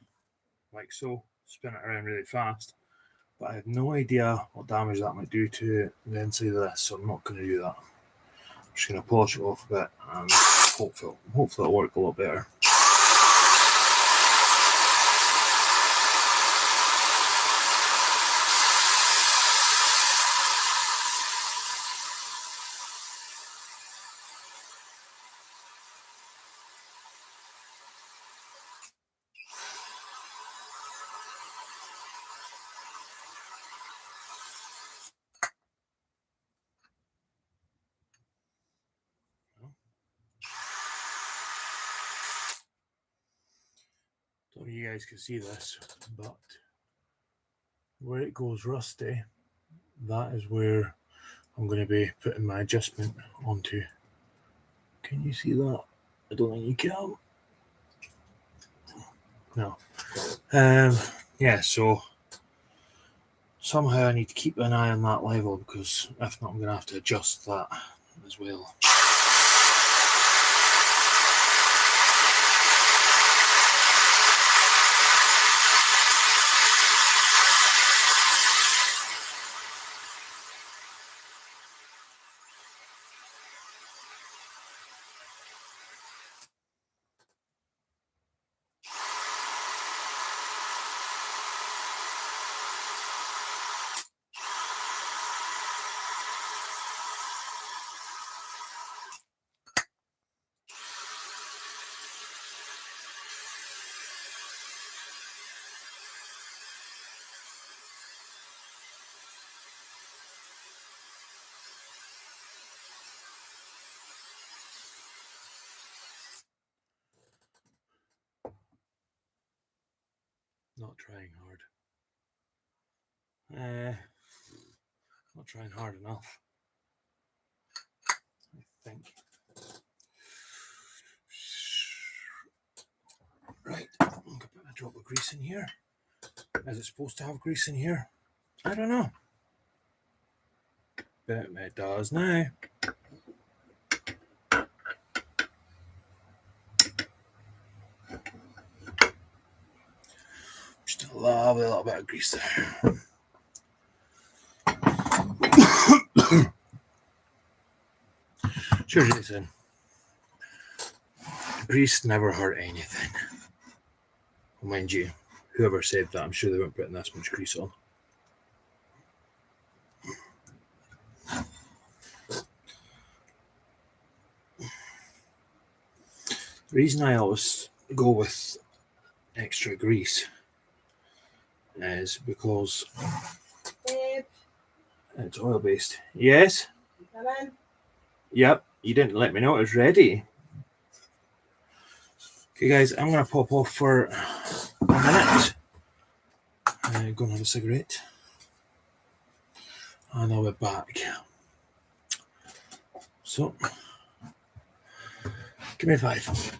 like so, spin it around really fast. But I have no idea what damage that might do to the inside of this, so I'm not going to do that. I'm just going to polish it off a bit and hopefully it'll work a lot better. Don't know if you guys can see this, but where it goes rusty, that is where I'm going to be putting my adjustment onto. Can you see that? I don't think you can. No. Yeah, so somehow I need to keep an eye on that level, because if not, I'm going to have to adjust that as well. Not trying hard. Not trying hard enough, I think. Right, I'm going to put a drop of grease in here. Is it supposed to have grease in here? I don't know. But it does now. Just a lovely little bit of grease there. Sure, Jason. Grease never hurt anything. Mind you, whoever said that, I'm sure they weren't putting this much grease on. The reason I always go with extra grease is because Babe, it's oil based. Yes? come in. Yep, you didn't let me know it was ready. Okay, guys, I'm going to pop off for a minute. Go and have a cigarette. And I'll be back. So, give me 5.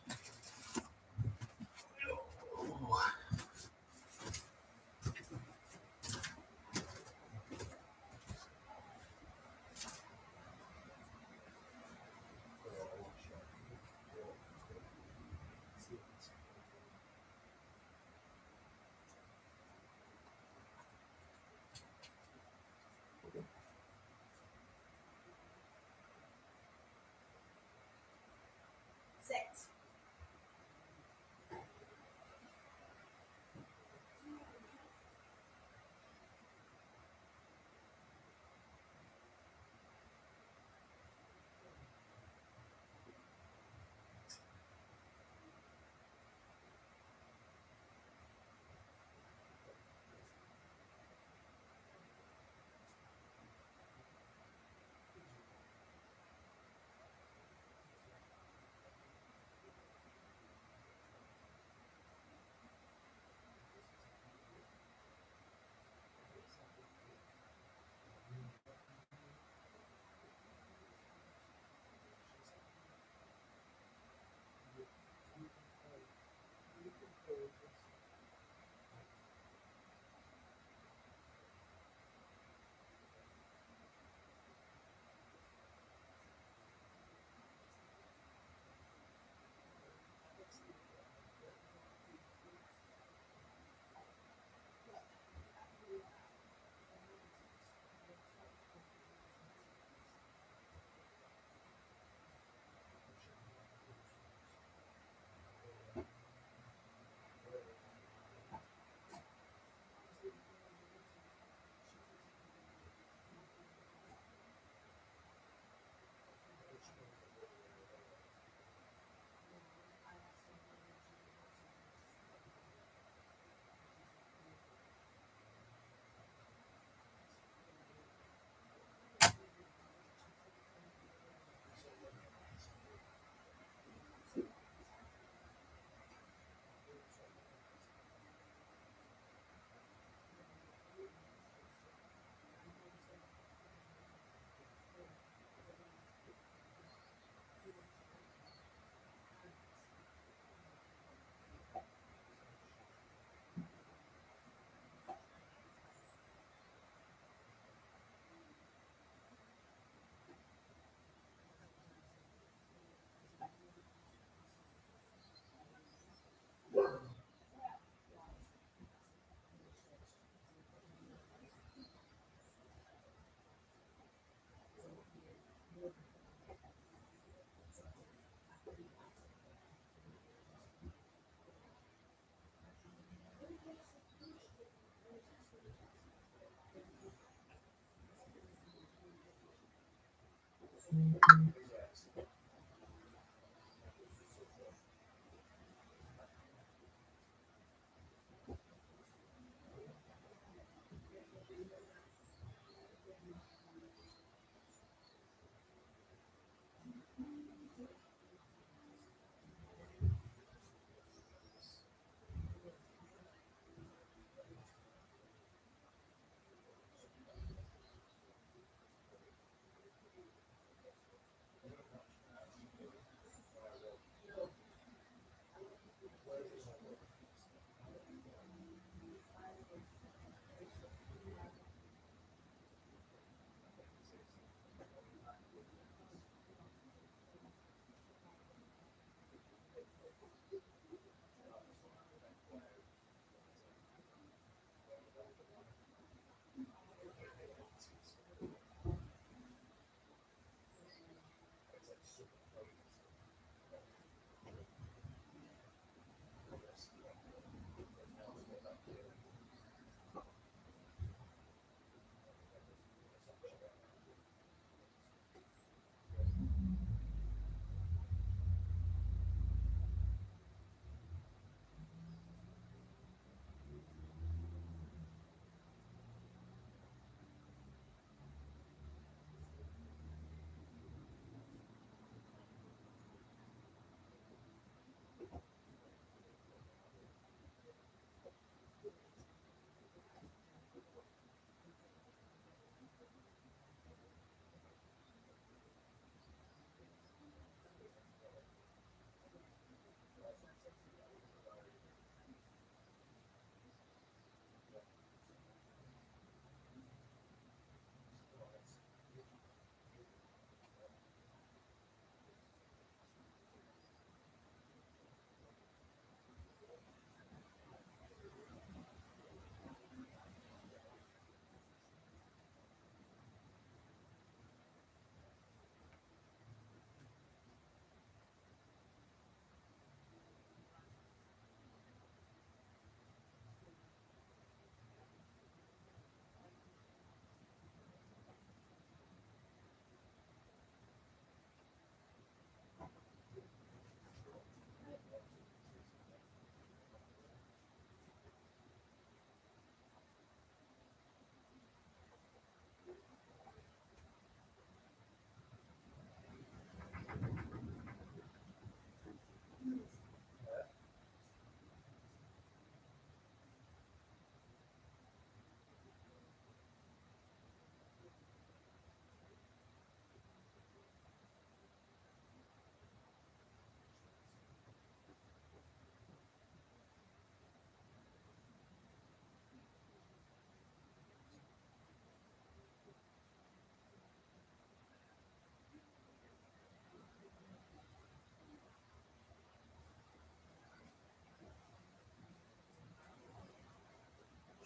Sit.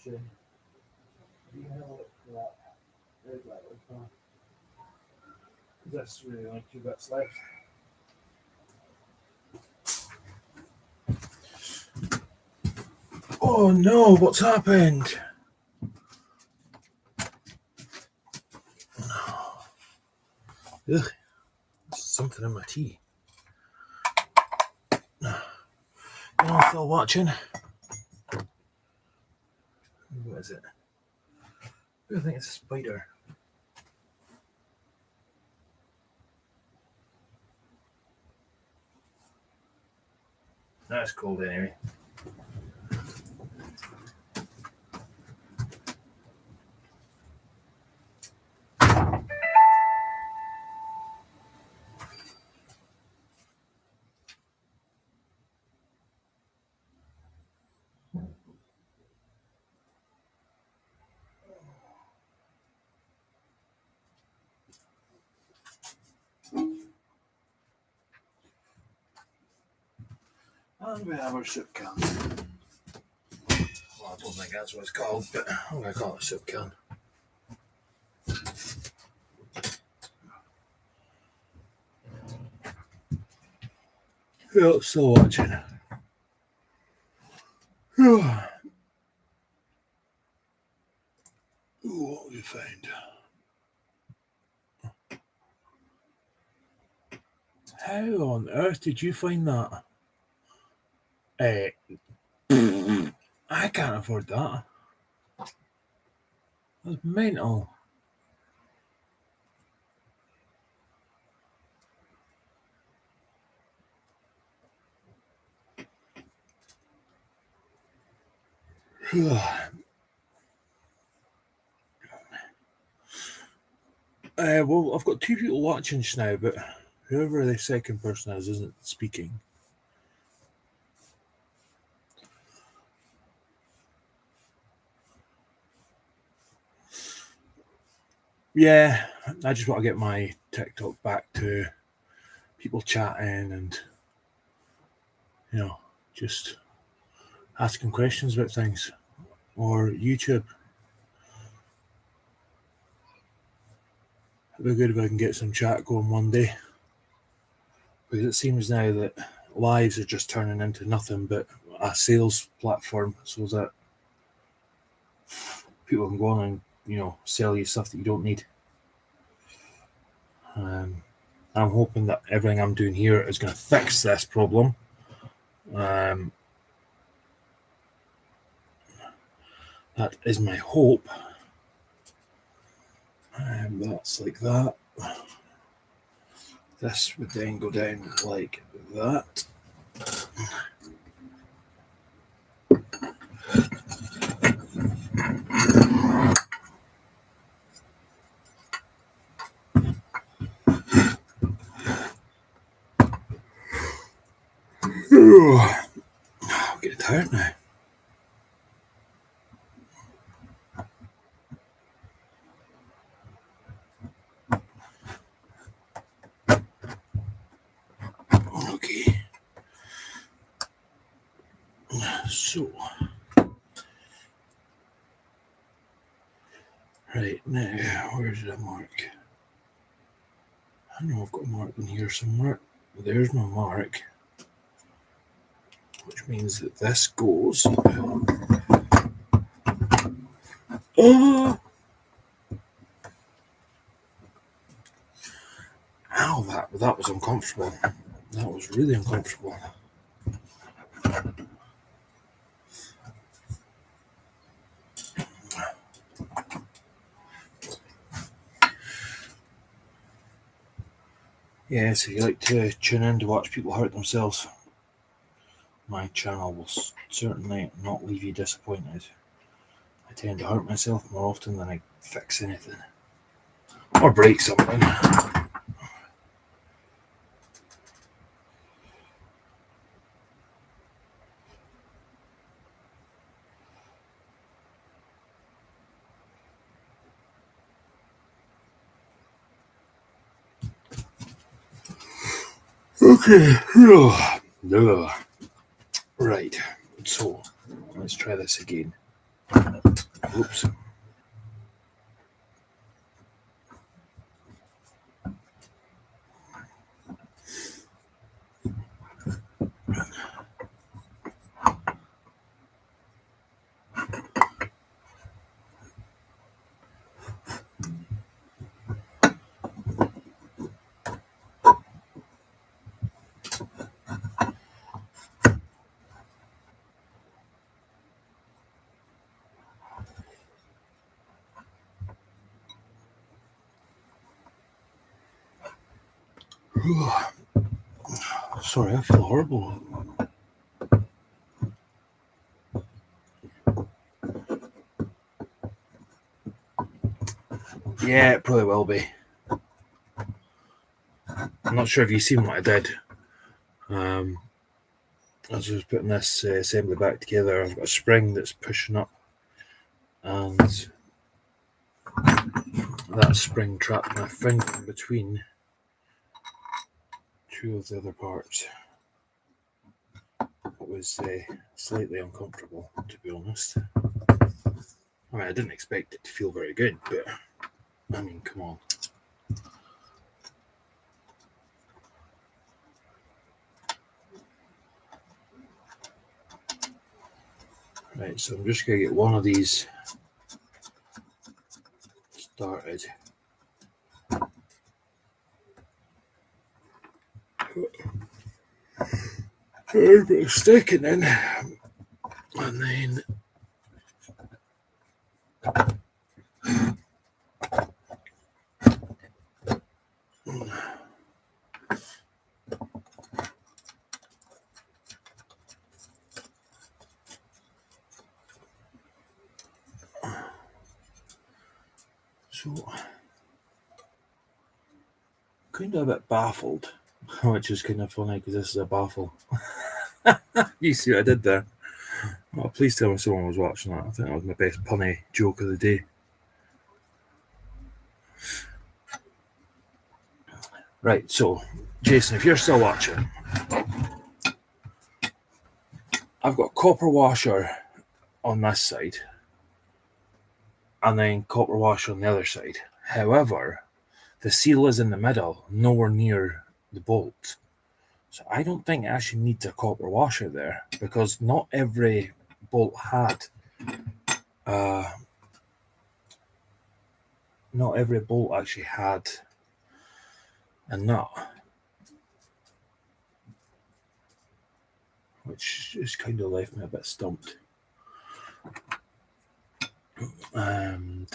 watching. You can have a look for that. There's that one. That's really only 2 bits left. Oh no, what's happened? Ugh, there's something in my tea. You're still watching? What is it? I think it's a spider. That's cold anyway. And we have our soup can. Well, I don't think that's what it's called, but I'm going to call it a soup can. Who still watching? Ooh, what have we found? How on earth did you find that? I can't afford that. That's mental. Well, I've got 2 people watching just now, but whoever the second person is isn't speaking. Yeah, I just want to get my TikTok back to people chatting and, just asking questions about things. Or YouTube. It'd be good if I can get some chat going one day. Because it seems now that lives are just turning into nothing but a sales platform so that people can go on and, sell you stuff that you don't need. I'm hoping that everything I'm doing here is going to fix this problem. That is my hope. That's like that. This would then go down like that. I'm getting tired now. Okay. So, right now, where's the mark? I know I've got a mark in here somewhere. There's my mark, which means that this goes. Oh! Ow, that was uncomfortable. That was really uncomfortable. Yeah, so you like to tune in to watch people hurt themselves. My channel will certainly not leave you disappointed. I tend to hurt myself more often than I fix anything. Or break something. Okay. Right. So let's try this again. Oops. Sorry, I feel horrible. Yeah, it probably will be. I'm not sure if you've seen what I did. As I was putting this assembly back together, I've got a spring that's pushing up, and that spring trapped my finger in between two of the other parts. It was slightly uncomfortable, to be honest. I mean, I didn't expect it to feel very good, but I mean, come on. Right, so I'm just going to get one of these started. A bit of sticking in, and then so kind of a bit baffled, which is kind of funny because this is a baffle. You see what I did there? Oh, please tell me someone was watching that. I think that was my best punny joke of the day. Right, so Jason, if you're still watching, I've got copper washer on this side and then copper washer on the other side. However, the seal is in the middle, nowhere near the bolt. So I don't think it actually needs a copper washer there because not every bolt had not every bolt actually had a nut, which just kind of left me a bit stumped. And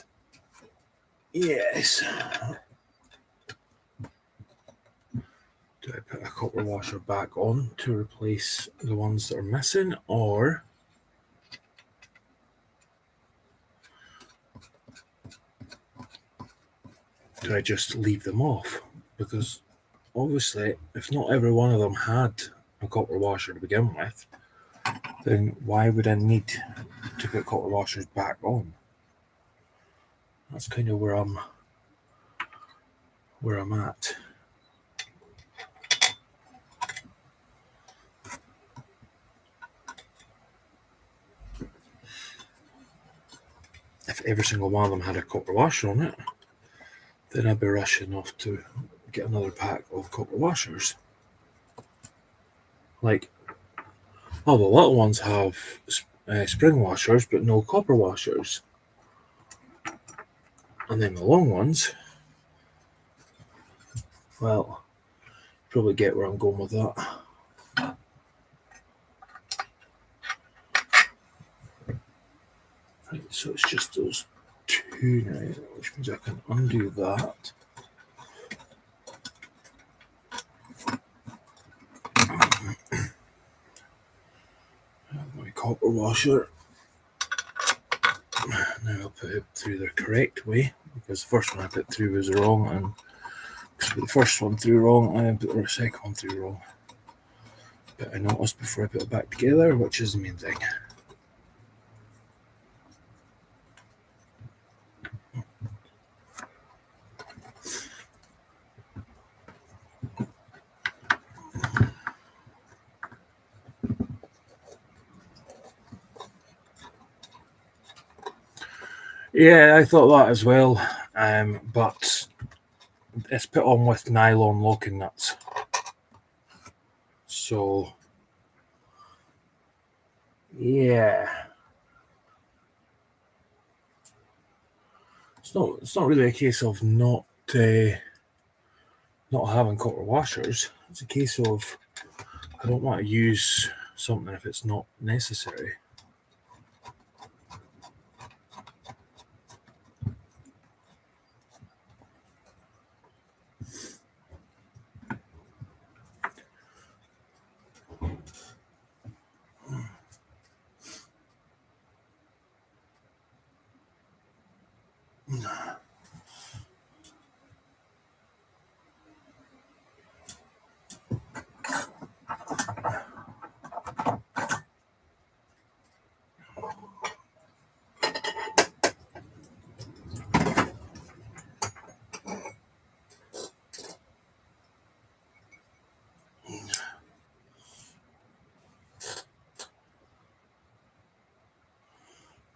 yes, do I put a copper washer back on to replace the ones that are missing, or do I just leave them off? Because obviously, if not every one of them had a copper washer to begin with, then why would I need to put copper washers back on? That's kind of where I'm at. If every single one of them had a copper washer on it, then I'd be rushing off to get another pack of copper washers. Like, oh, the little ones have spring washers, but no copper washers. And then the long ones, well, probably get where I'm going with that. Right, so it's just those two now, which means I can undo that. My copper washer. Now I'll put it through the correct way because the first one I put through was wrong, and I put the first one through wrong and then put the second one through wrong. But I noticed before I put it back together, which is the main thing. Yeah, I thought that as well. But it's put on with nylon locking nuts. So yeah. It's not really a case of not having copper washers. It's a case of I don't want to use something if it's not necessary.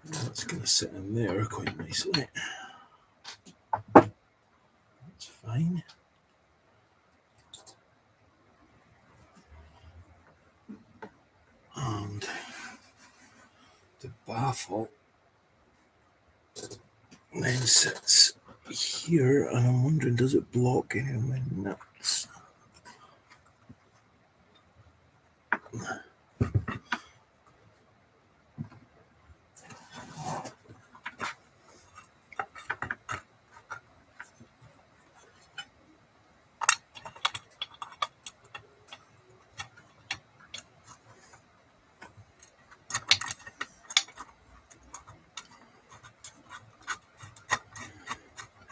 That's going to sit in there quite nicely. That's fine. And the baffle then sits here, and I'm wondering, does it block any of my nuts?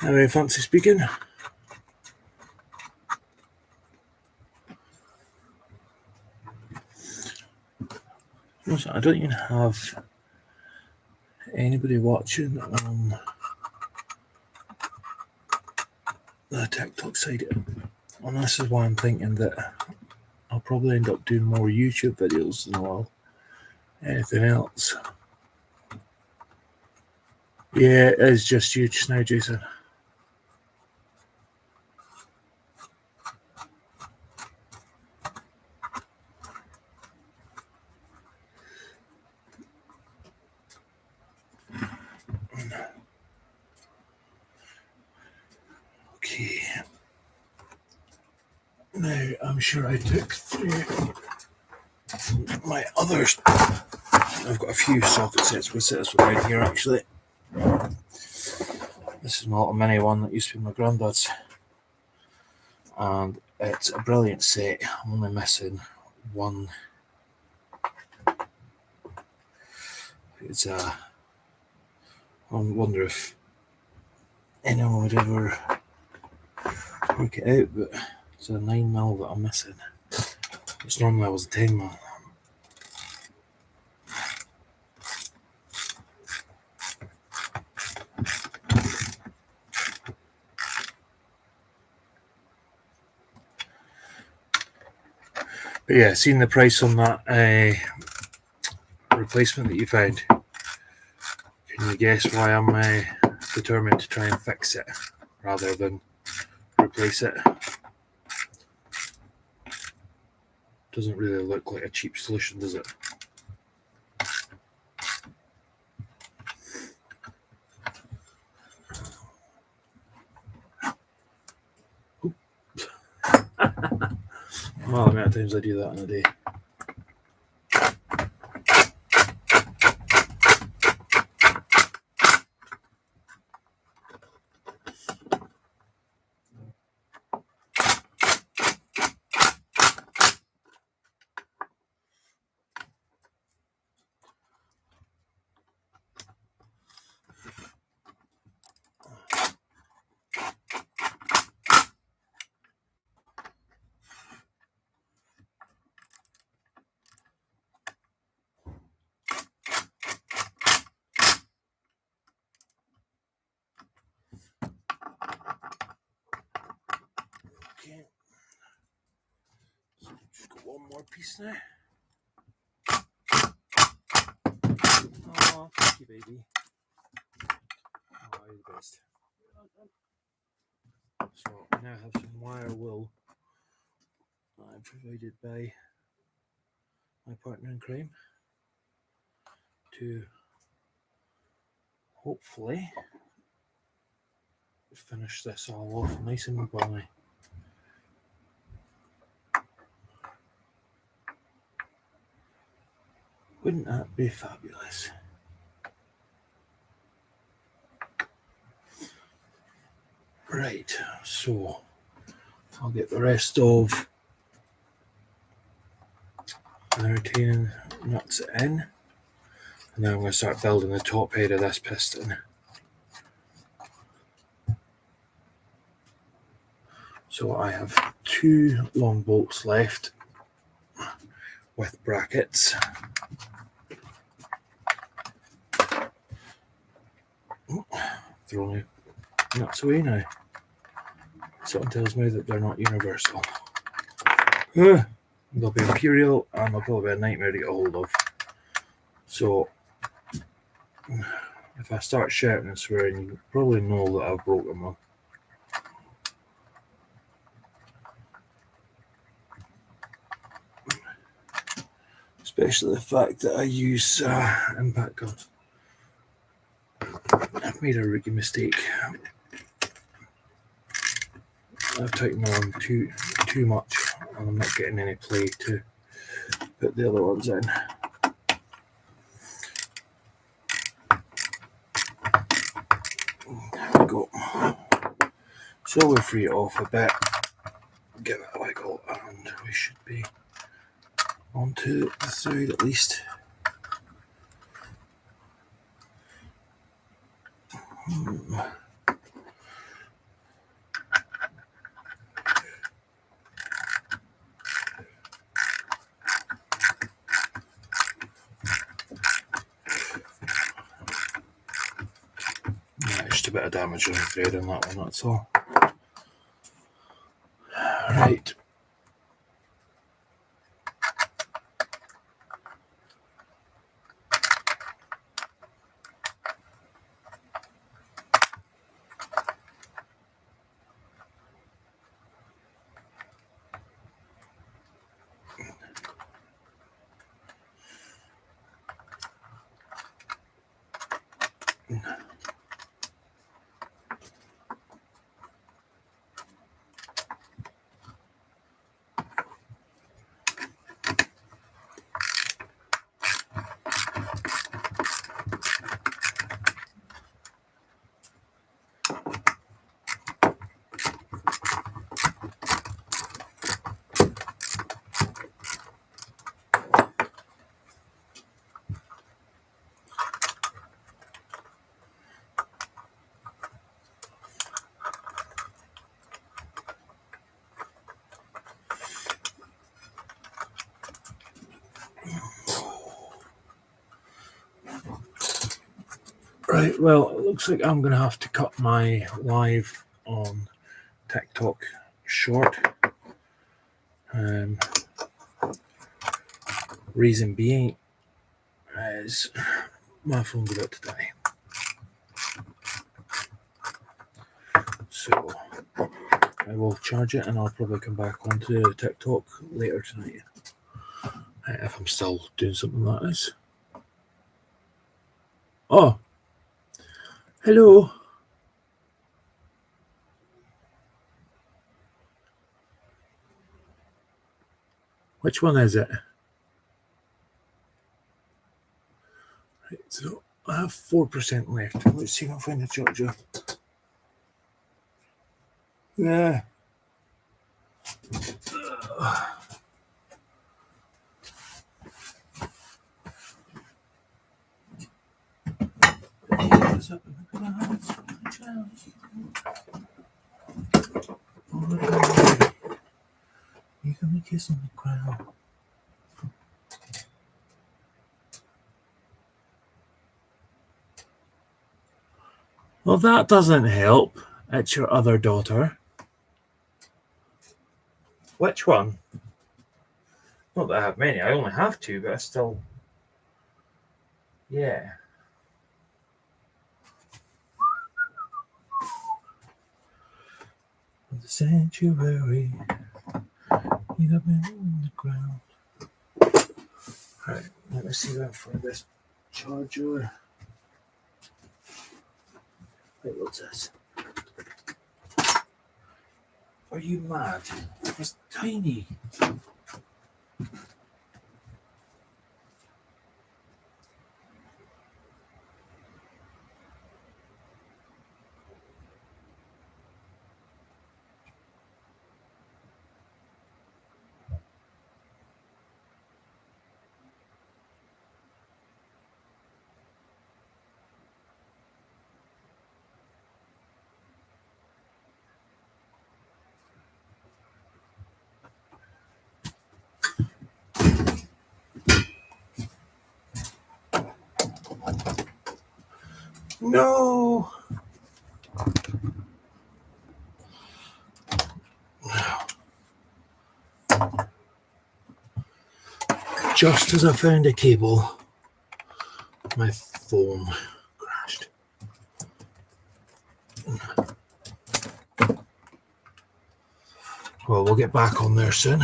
Anyway, fancy speaking. I don't even have anybody watching on the TikTok side, and this is why I'm thinking that I'll probably end up doing more YouTube videos than I will anything else. Yeah, it is just you just now, Jason. Okay. Now, I'm sure I took through my others. I've got a few socket sets. We'll set this one right here, actually. This is my little mini one that used to be my granddad's. And it's a brilliant set. I'm only missing one. It's a... I wonder if anyone would ever work it out, but it's a 9mm that I'm missing. It's normally was a 10mm. But yeah, seeing the price on that replacement that you found, can you guess why I'm determined to try and fix it rather than replace it? Doesn't really look like a cheap solution, does it? Well, the amount of times I do that in a day. Okay. So just got one more piece now. Oh, thank you, baby. the best. So I now have some wire wool provided by my partner in crime to hopefully finish this all off nice and bonny. Wouldn't that be fabulous? Right, so I'll get the rest of the retaining nuts in, and then I'm going to start building the top head of this piston. So I have 2 long bolts left with brackets. Throwing nuts away now. Something tells me that they're not universal. They'll be imperial and they'll probably be a nightmare to get a hold of. So if I start shouting and swearing, you probably know that I've broken them. Especially the fact that I use impact guns. I've made a rookie mistake. I've tightened on too much, and I'm not getting any play to put the other ones in. There we go. So we'll free it off a bit, give it a wiggle, and we should be onto the thread at least. Yeah, just a bit of damage on the thread on that one, that's all. Right. Right, well, it looks like I'm going to have to cut my live on TikTok short. Reason being is my phone's about to die. So I will charge it and I'll probably come back onto TikTok later tonight. If I'm still doing something like this. Oh, hello. Which one is it? Right, so I have 4% left. Let's see if I can find the charger. Yeah. You can be kissing the crown. Well, that doesn't help. It's your other daughter. Which one? Not that I have many. I only have 2, but I still... Yeah. sanctuary. He's up in the ground. Right, let me see if I can find this charger. Wait, what's this? Are you mad? It's tiny. No! Just as I found a cable, my phone crashed. Well, we'll get back on there soon.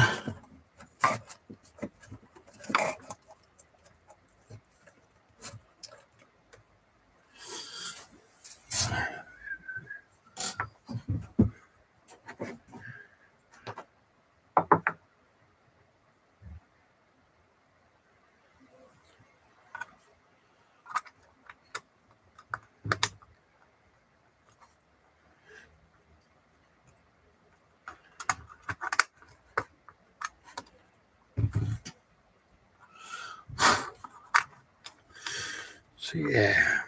So yeah.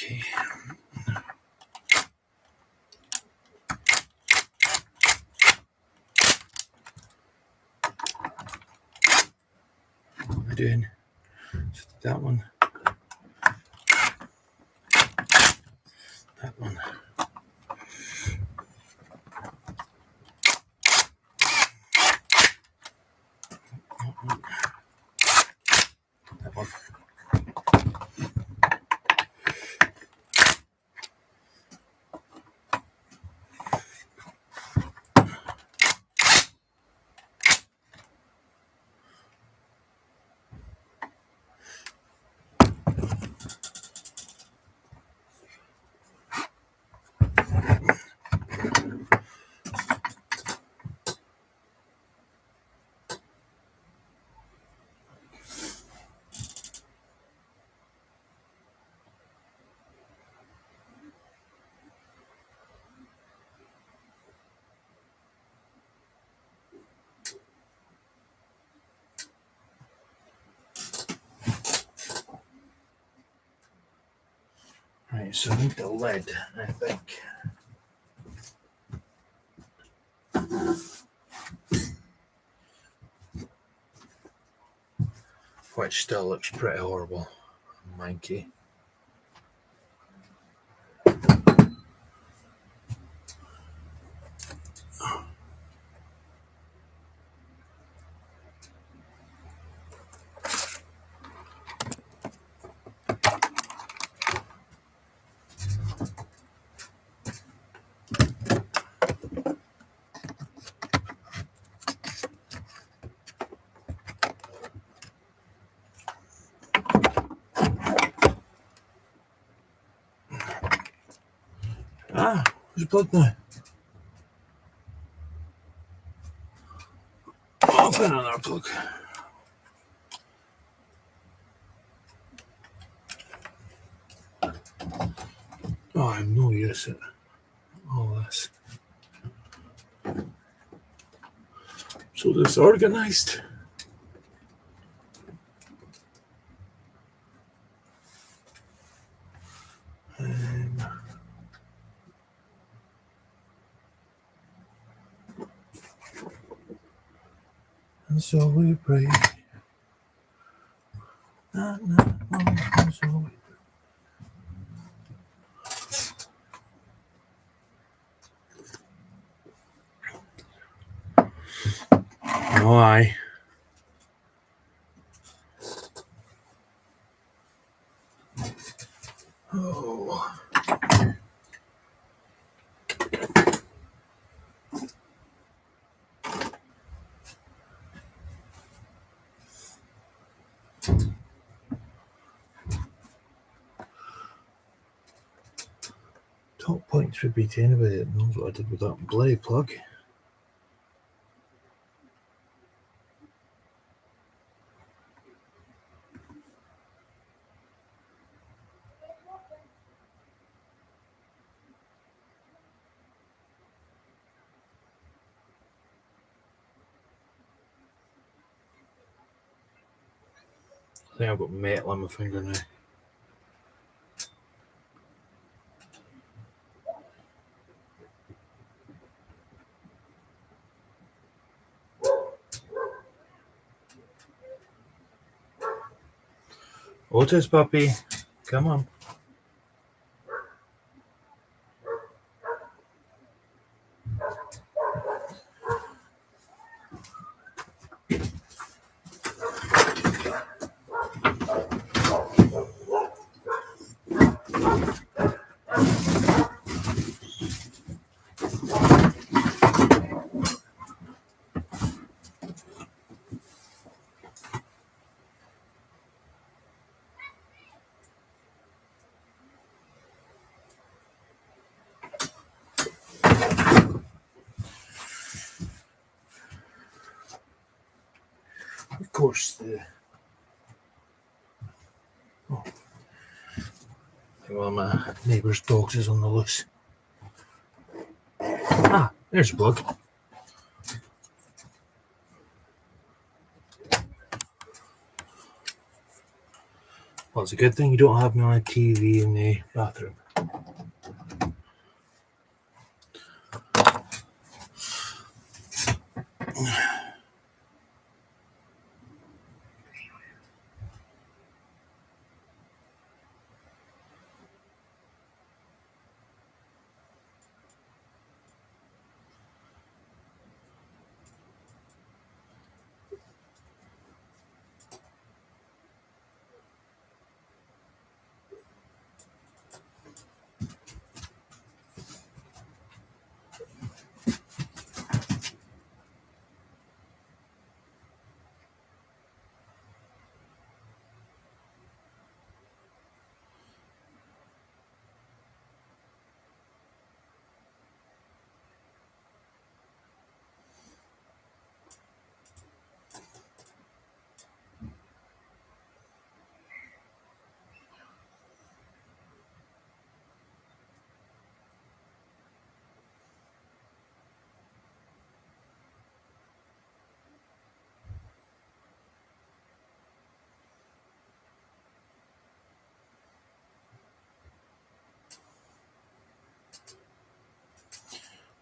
Okay. What am I doing? Just that one. That one. That one. Right, so I need the lead, I think. Which still looks pretty horrible. Manky. Ah, there's a plug now. Oh, I'll find another plug. Oh, I'm no use at all this. So disorganized. And so we pray. And so we no, aye. Oh. Top points would be to anybody that knows what I did with that bloody plug. I think I've got metal on my finger now. Otis, puppy, come on. Of course, one of my neighbour's dogs is on the loose. Ah, there's a plug. Well, it's a good thing you don't have me on a TV in the bathroom.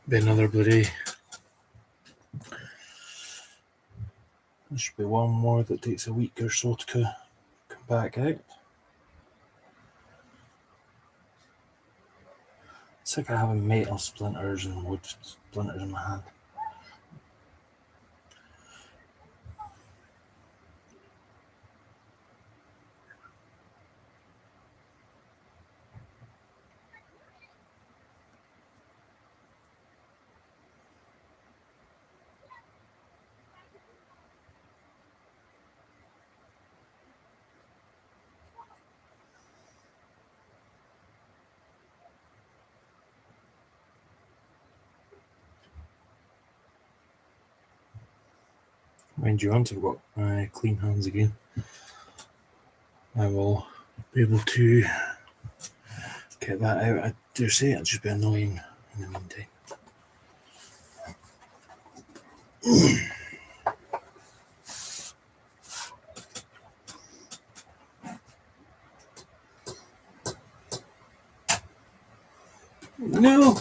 Be another bloody. There should be one more that takes a week or so to come back out. It's like I have metal splinters and wood splinters in my hand. Mind you, once I've got clean hands again, I will be able to get that out. I dare say it'll just be annoying in the meantime. No.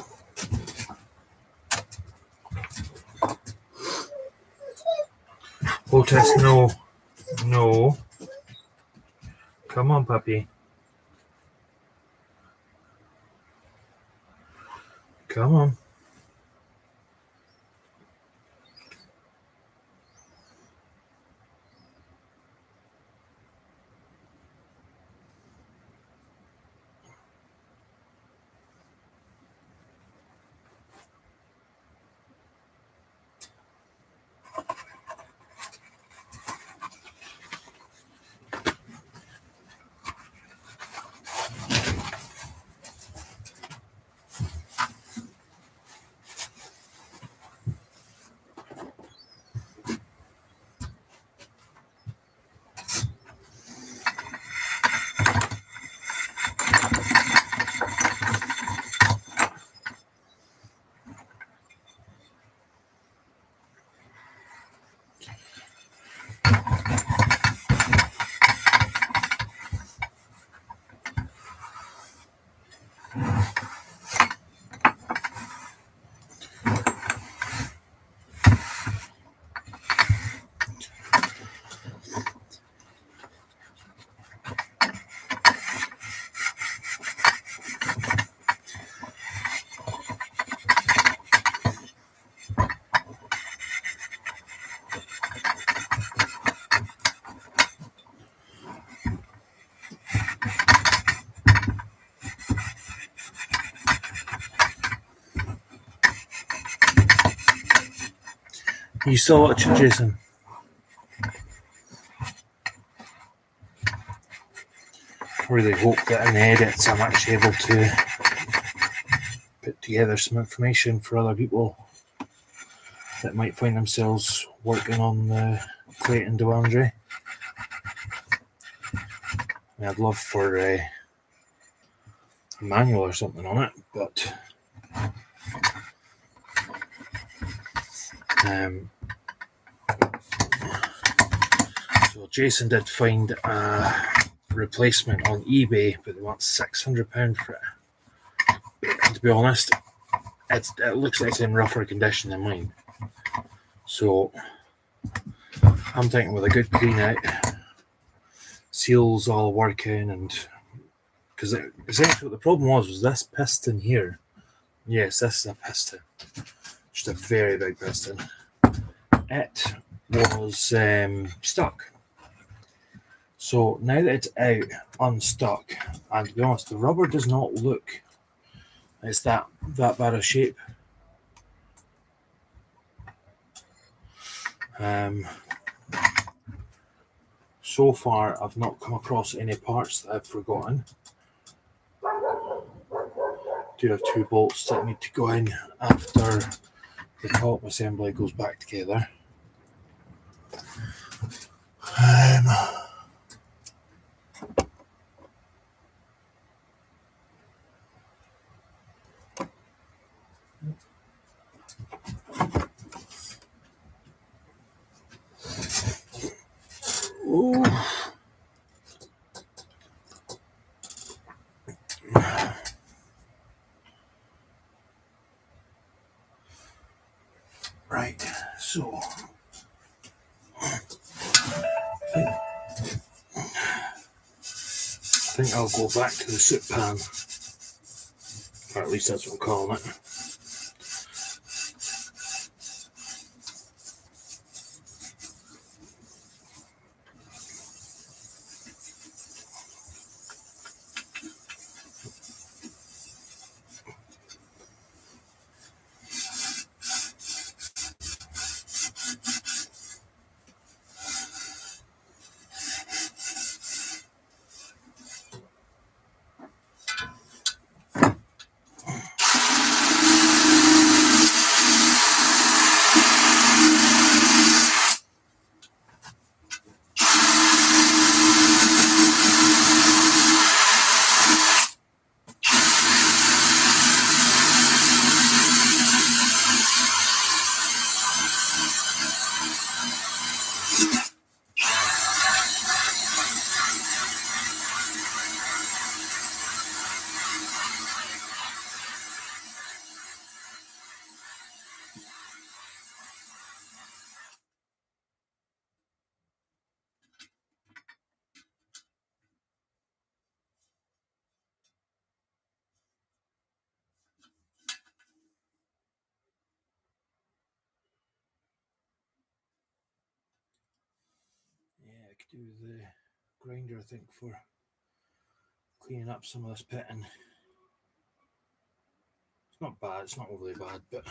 Otis, no. No. Come on, puppy. Come on. You saw it, Jason. I really hope that in the edits I'm actually able to put together some information for other people that might find themselves working on the Clayton dewandre. I'd love for a manual or something on it, but so Jason did find a replacement on eBay, but they want £600 for it. And to be honest, it looks like it's in rougher condition than mine. So I'm thinking with a good clean out, seals all working, and because essentially what the problem was this piston here. Yes, this is a piston, just a very big piston. It was stuck. So now that it's out, unstuck, and to be honest, the rubber does not look it's that bad of shape. So far, I've not come across any parts that I've forgotten. I do have 2 bolts that need to go in after the top assembly goes back together. Right, so I think I'll go back to the soup pan, or at least that's what I'm calling it. do the grinder, I think, for cleaning up some of this pitting. It's not bad, it's not overly bad, but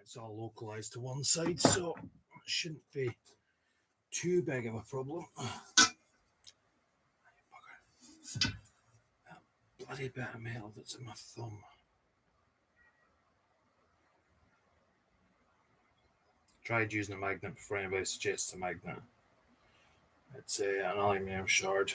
it's all localized to one side, so it shouldn't be too big of a problem. That bloody bit of metal that's in my thumb. Tried using a magnet before anybody suggests a magnet. It's an aluminium shard.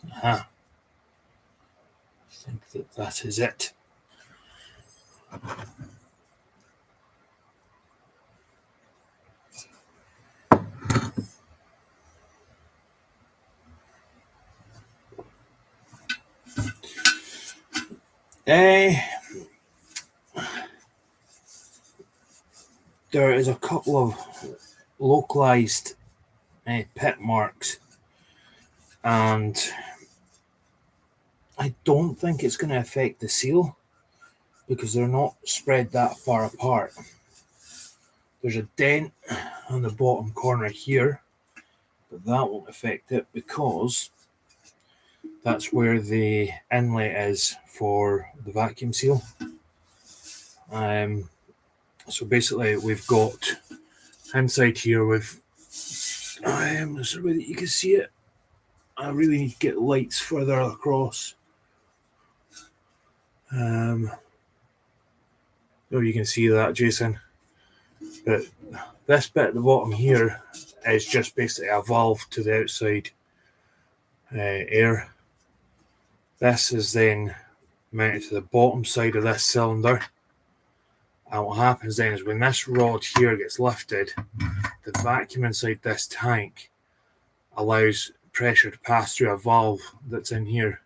Aha. I think that is it. There is a couple of localized pit marks, and I don't think it's going to affect the seal because they're not spread that far apart. There's a dent on the bottom corner here, but that won't affect it because that's where the inlet is for the vacuum seal. So basically we've got inside here with there's a way that you can see it. I really need to get lights further across. Oh, you can see that, Jason. But this bit at the bottom here is just basically a valve to the outside air. This is then mounted to the bottom side of this cylinder. And what happens then is when this rod here gets lifted, the vacuum inside this tank allows pressure to pass through a valve that's in here.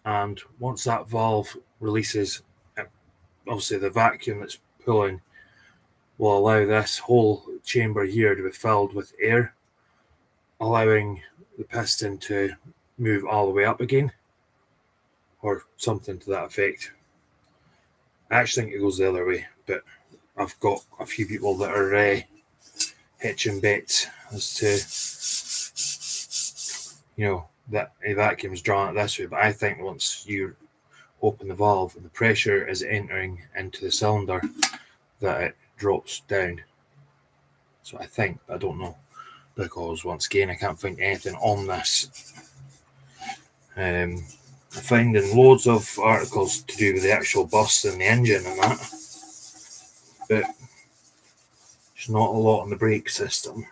And once that valve releases, obviously the vacuum that's pulling will allow this whole chamber here to be filled with air, allowing the piston to move all the way up again, or something to that effect. I actually think it goes the other way, but I've got a few people that are hitching bets as to, that a vacuum's drawn it this way. But I think once you open the valve and the pressure is entering into the cylinder, that it drops down. So I think, but I don't know, because once again I can't find anything on this. I'm finding loads of articles to do with the actual bus and the engine and that, but there's not a lot on the brake system.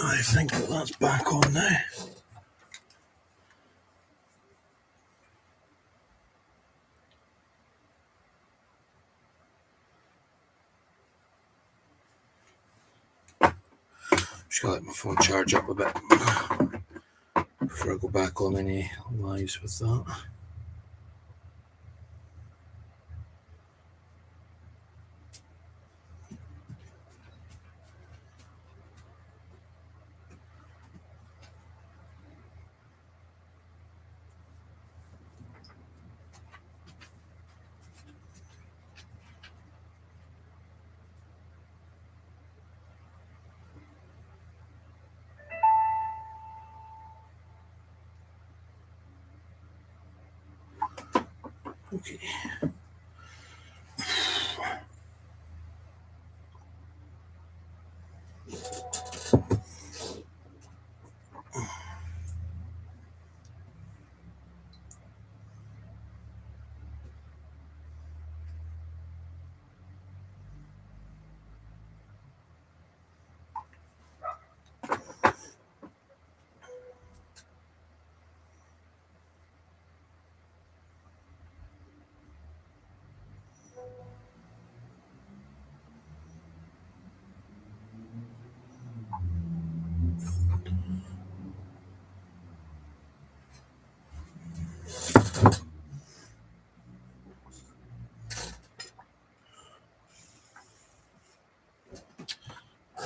I think that's back on now. Just gotta let my phone charge up a bit before I go back on any lives with that. Okay.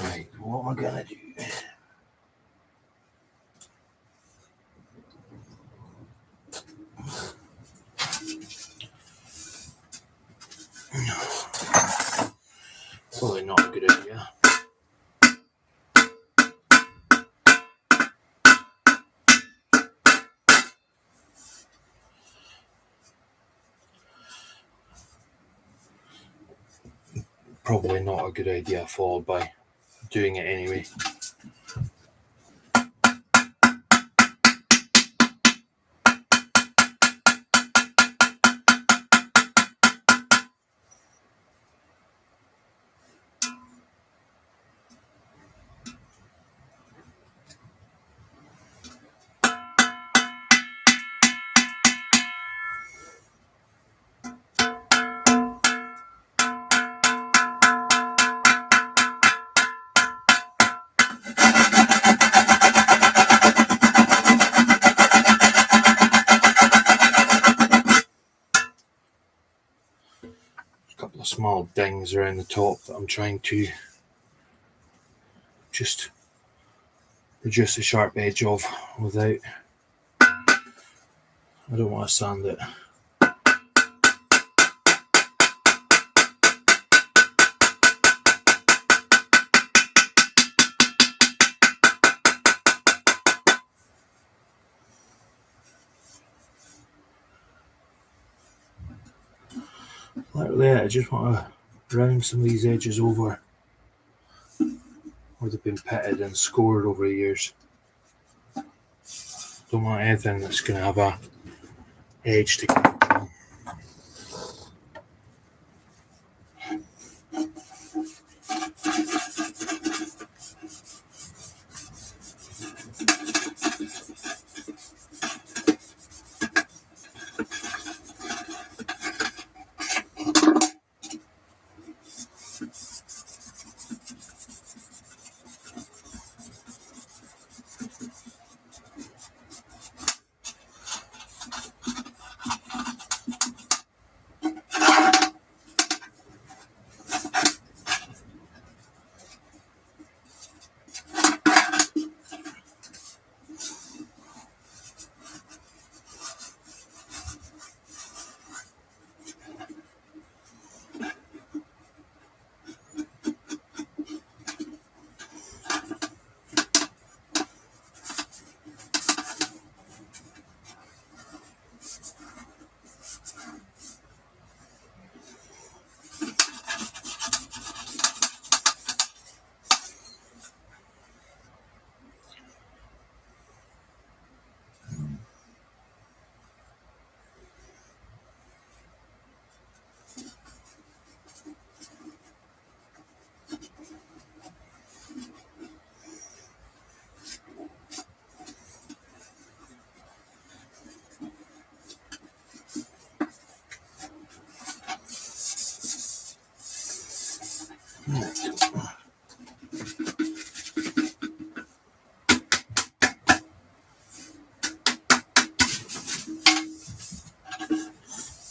Right, what am I gonna do? Probably not a good idea. Probably not a good idea, followed by doing it anyway. A couple of small dings around the top that I'm trying to just reduce the sharp edge of without. I don't want to sand it. Like that, I just want to round some of these edges over where they've been pitted and scored over the years. Don't want anything that's going to have a edge to come from.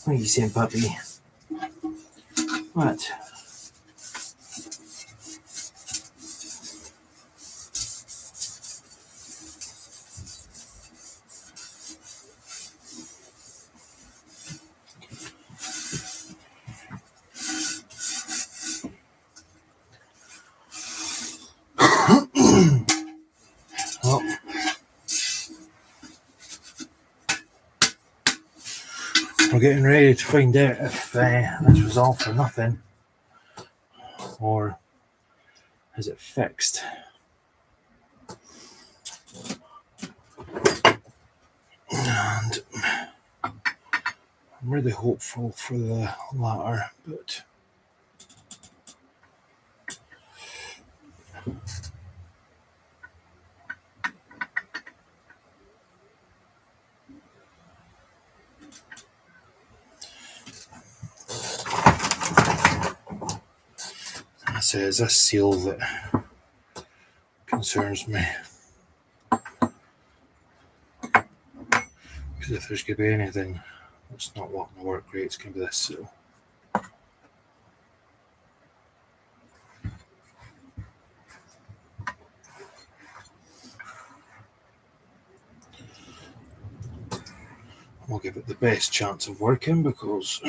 What are you saying, puppy? What? Well, we're getting ready to find out if this was all for nothing, or is it fixed? And I'm really hopeful for the latter, but this is a seal that concerns me. Because if there's going to be anything that's not wanting to work great, it's going to be this seal. We'll give it the best chance of working, because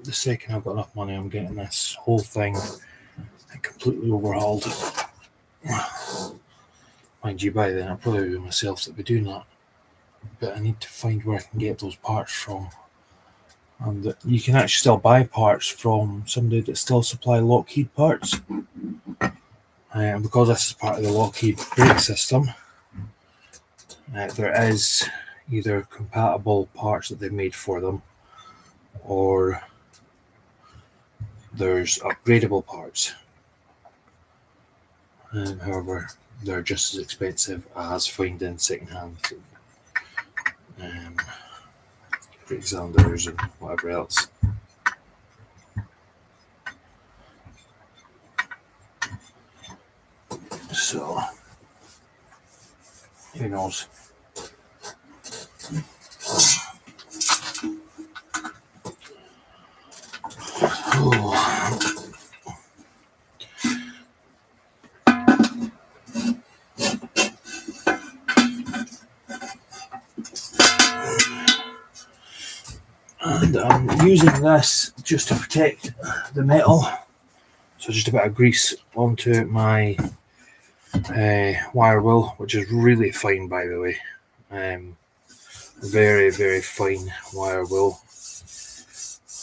the second I've got enough money, I'm getting this whole thing completely overhauled. Mind you, by then I'll probably be myself that be doing that, but I need to find where I can get those parts from. And you can actually still buy parts from somebody that still supply Lockheed parts. And because this is part of the Lockheed brake system, there is either compatible parts that they've made for them, or there's upgradable parts. However, they're just as expensive as finding second-hand brake cylinders and whatever else. So, who knows? Oh. And I'm using this just to protect the metal. So just a bit of grease onto my wire wheel, which is really fine, by the way. Very, very fine wire wheel.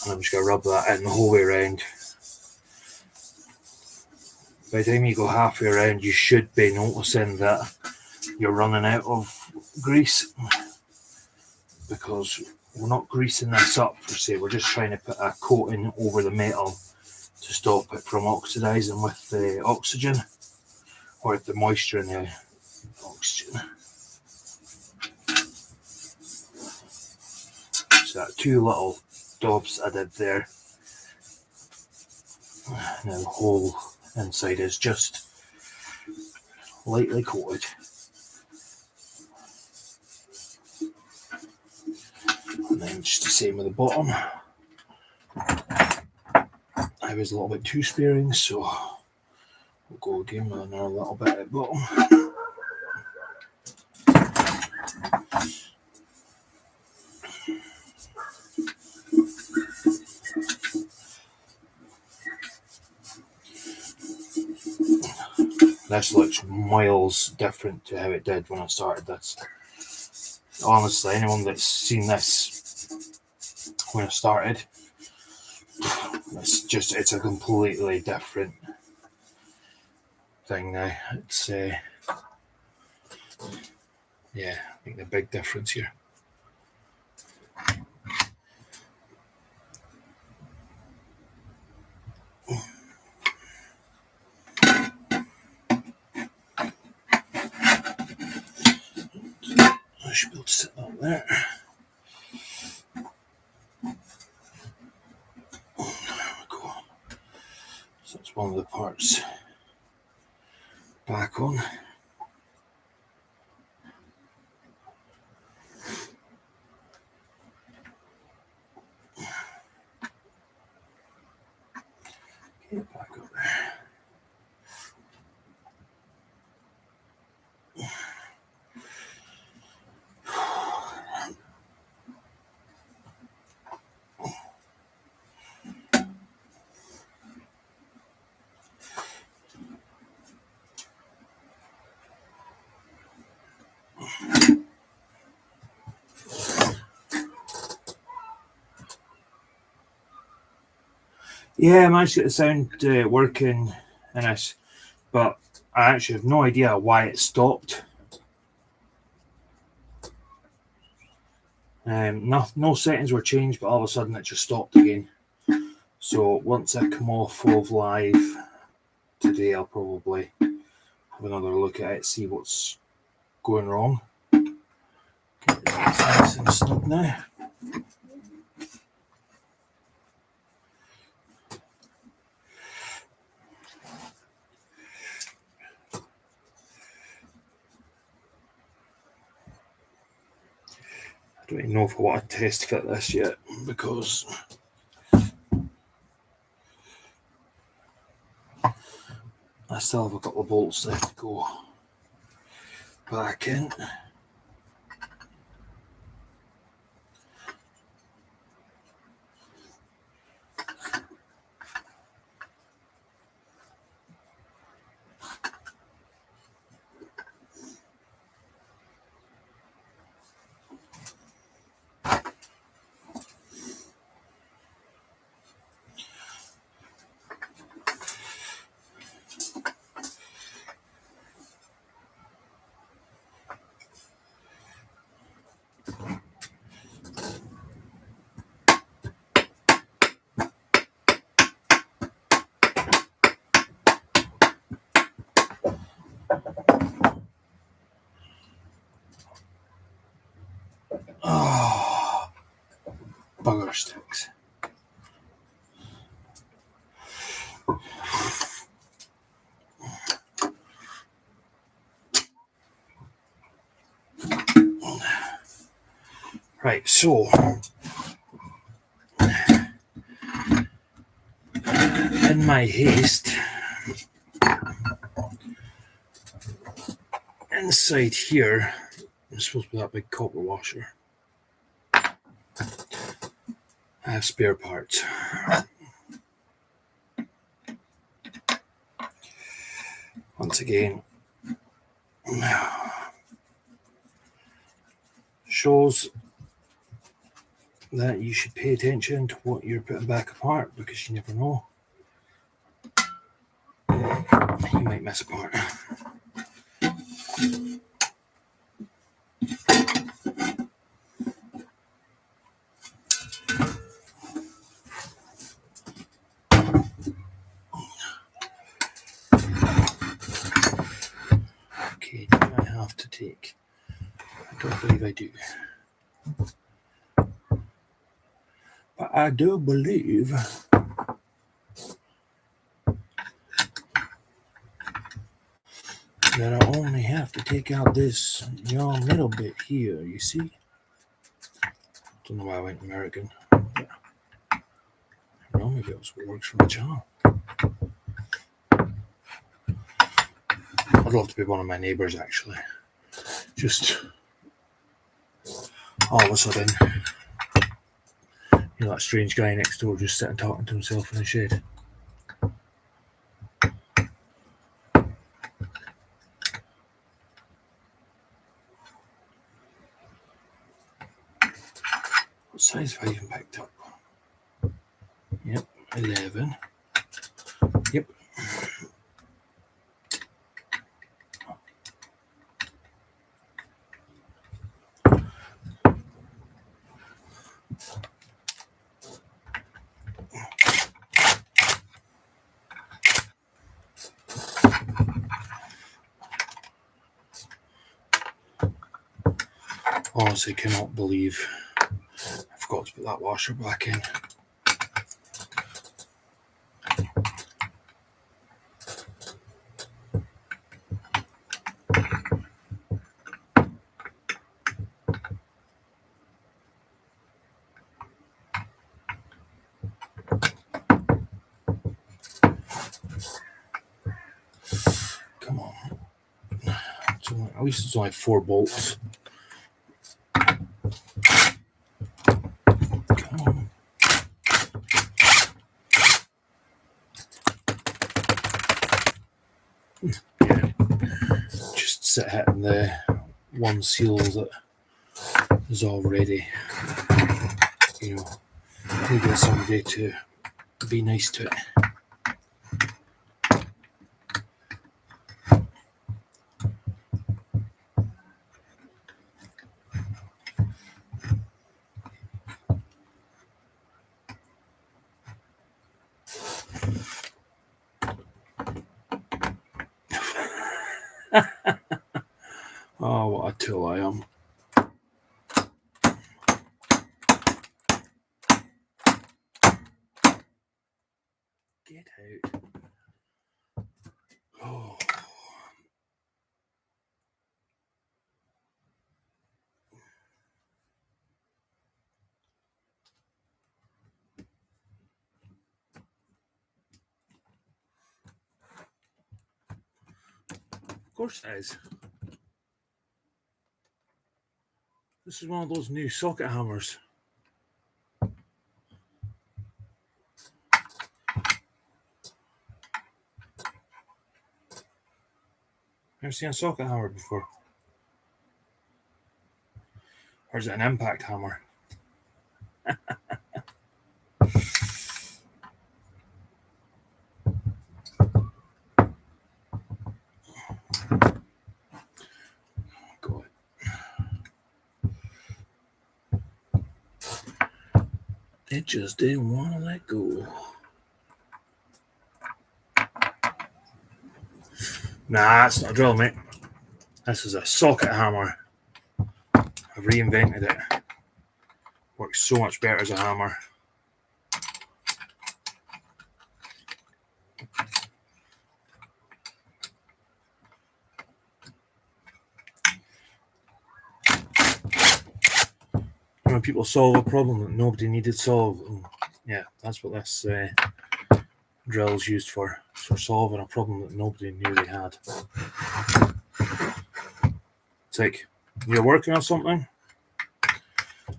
And I'm just going to rub that in the whole way around. By the time you go halfway around, you should be noticing that you're running out of grease, because we're not greasing this up per se, we're just trying to put a coating over the metal to stop it from oxidizing with the oxygen, or with the moisture in the oxygen. So that 2 little daubs I did there. Now the whole inside is just lightly coated. And then just the same with the bottom. I was a little bit too sparing, so we'll go again with another little bit at the bottom. This looks miles different to how it did when I started this. Honestly, anyone that's seen this when I started, it's a completely different thing now. It's yeah, I think the big difference here. I should be able to sit that there. There we go. So it's one of the parts back on. Yeah, I managed to get the sound working in this, but I actually have no idea why it stopped. No settings were changed, but all of a sudden it just stopped again. So once I come off of live today, I'll probably have another look at it, see what's going wrong. Get this nice and snug now. I don't even know if I want to test fit this yet because I still have a couple of bolts left to go back in. Oh, bugger sticks. Right, so in my haste, inside here is supposed to be that big copper washer. I have spare parts. Once again, shows that you should pay attention to what you're putting back apart because you never know. You might miss a part. Okay, do I have to take? I don't believe I do. But I do believe that I only have to take out this young little bit here, you see? Don't know why I went American. Yeah. I don't know, maybe that's what works for my channel. I'd love to be one of my neighbours, actually. Just all of a sudden, you know, that strange guy next door just sitting talking to himself in the shed. What size have I even picked up? Yep, 11. Yep. Honestly, cannot believe I forgot to put that washer back in. Come on. At least it's only 4 bolts. Come on. Yeah. Just sit hitting the one seal that is already, you know, needing somebody to be nice to it. Oh, what a tool I am. Get out. Oh. Of course it is. This is one of those new socket hammers. Never seen a socket hammer before. Or is it an impact hammer? God. It just didn't want to let go. Nah, that's not a drill, mate. This is a socket hammer. I've reinvented it. Works so much better as a hammer. When people solve a problem that nobody needed solved, yeah, that's what this drill's used for. It's for solving a problem that nobody knew they had. It's like you're working on something,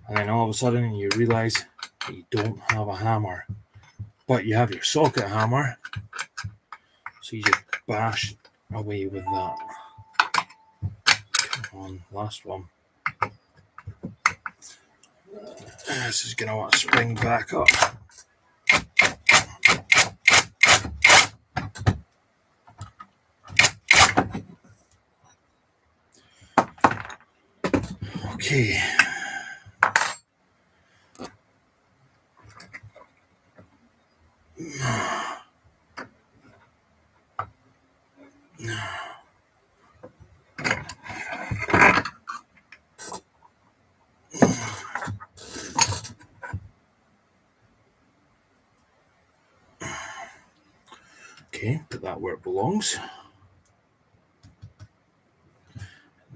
and then all of a sudden you realize that you don't have a hammer, but you have your socket hammer, so you just bash away with that. Come on, last one. This is going to want to spring back up. Okay. Okay, put that where it belongs.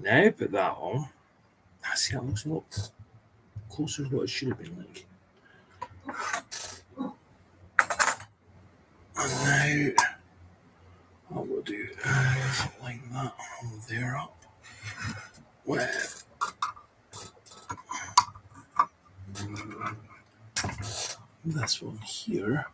Now put that on. See, that looks a lot closer to what it should have been like. And now, what we'll do is line that on there up with this one here.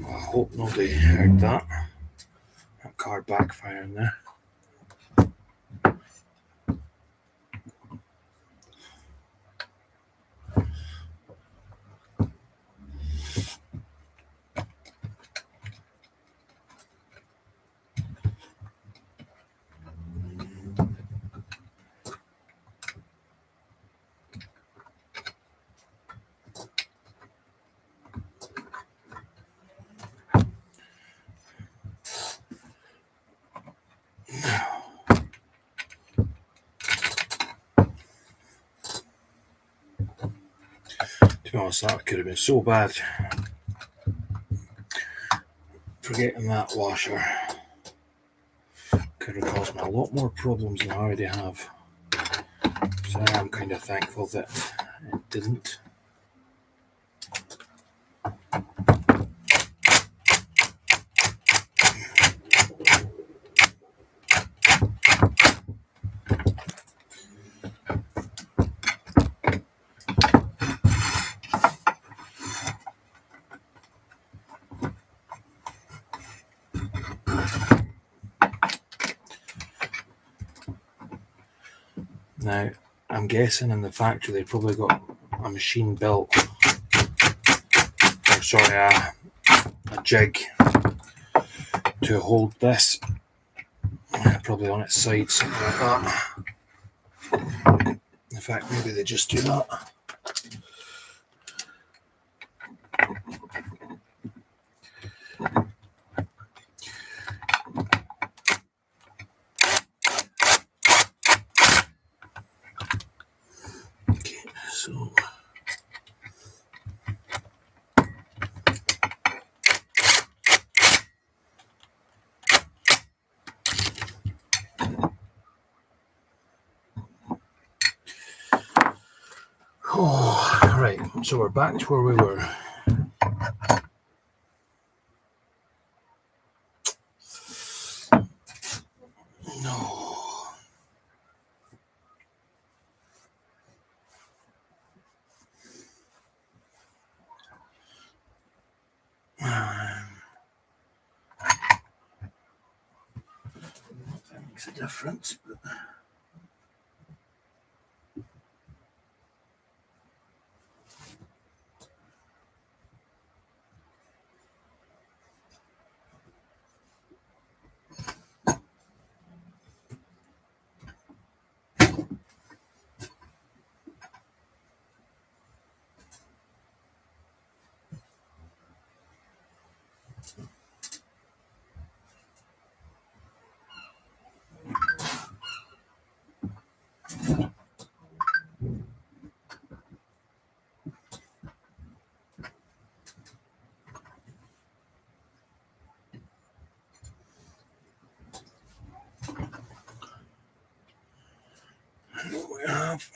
I hope nobody heard that. That car backfiring there. To be honest, that could have been so bad. Forgetting that washer could have caused me a lot more problems than I already have. So I am kind of thankful that it didn't. Now, I'm guessing in the factory they probably got a machine built, or sorry, a jig to hold this, probably on its side, something like that. In fact, maybe they just do that. Okay, so right, so we're back to where we were. No. That makes a difference, but we have.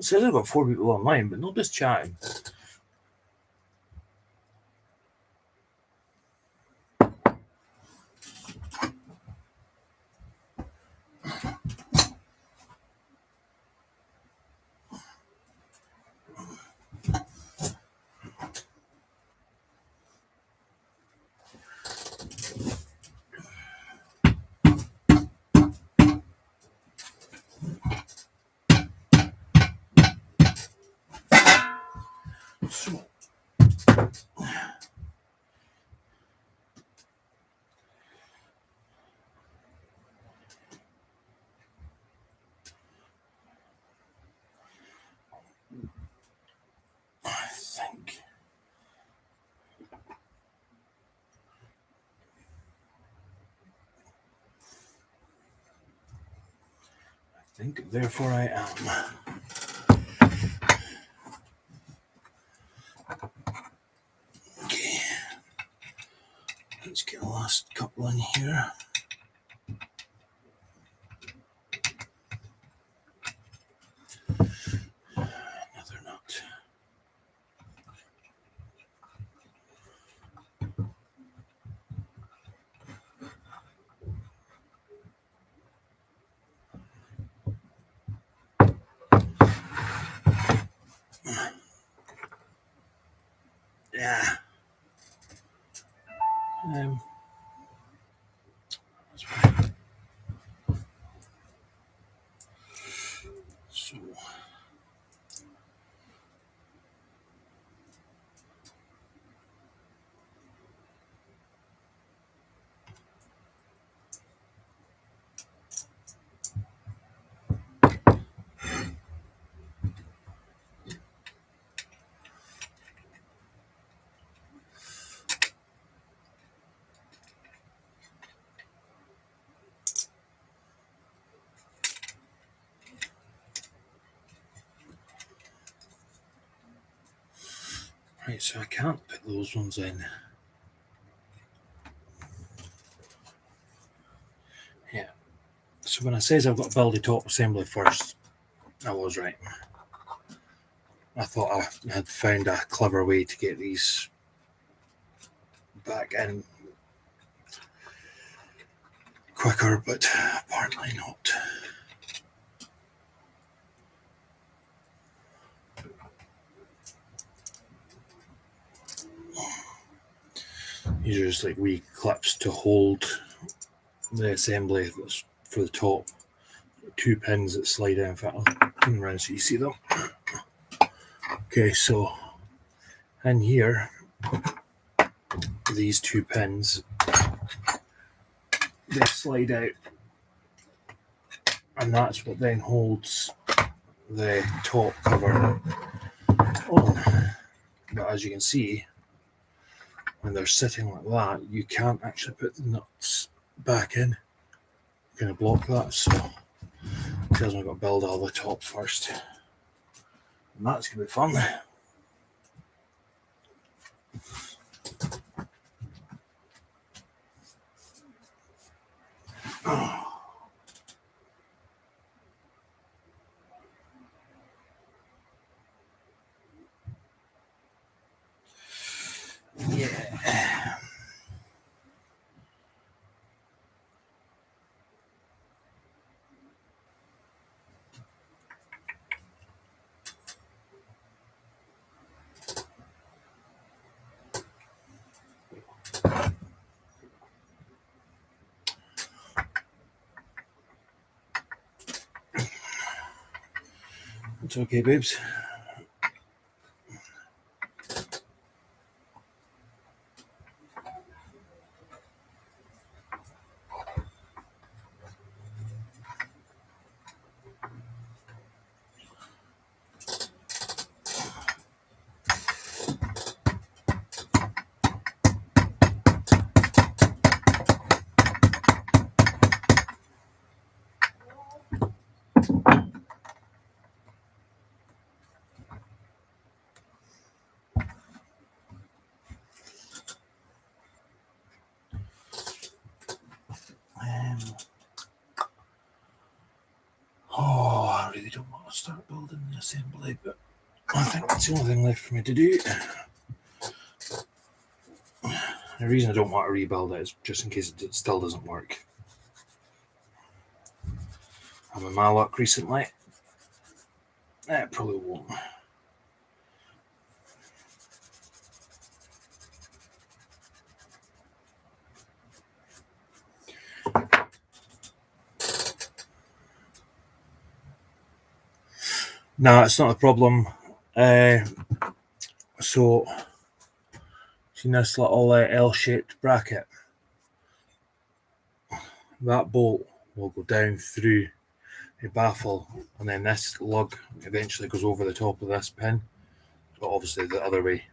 It says I've got 4 people online, but nobody's chatting. So, I think therefore I am. Okay. Let's get the last couple in here. Another nut. Yeah. That's right. So. Right, so I can't put those ones in. Yeah. So when I says I've got to build the top assembly first, I was right. I thought I had found a clever way to get these back in quicker, but apparently not. These are just like wee clips to hold the assembly for the top. 2 pins that slide in. In fact, I'll turn around so you see them. Okay, so in here, these 2 pins, they slide out, and that's what then holds the top cover on. But as you can see, when they're sitting like that, you can't actually put the nuts back in. You're going to block that, so it tells me I've got to build all the top first. And that's going to be fun. Yeah. It's okay, babes. start building the assembly, but I think that's the only thing left for me to do. The reason I don't want to rebuild it is just in case it still doesn't work. And with my luck recently, it probably won't. No, it's not a problem. So, see this little L-shaped bracket? That bolt will go down through a baffle, and then this lug eventually goes over the top of this pin, but obviously the other way.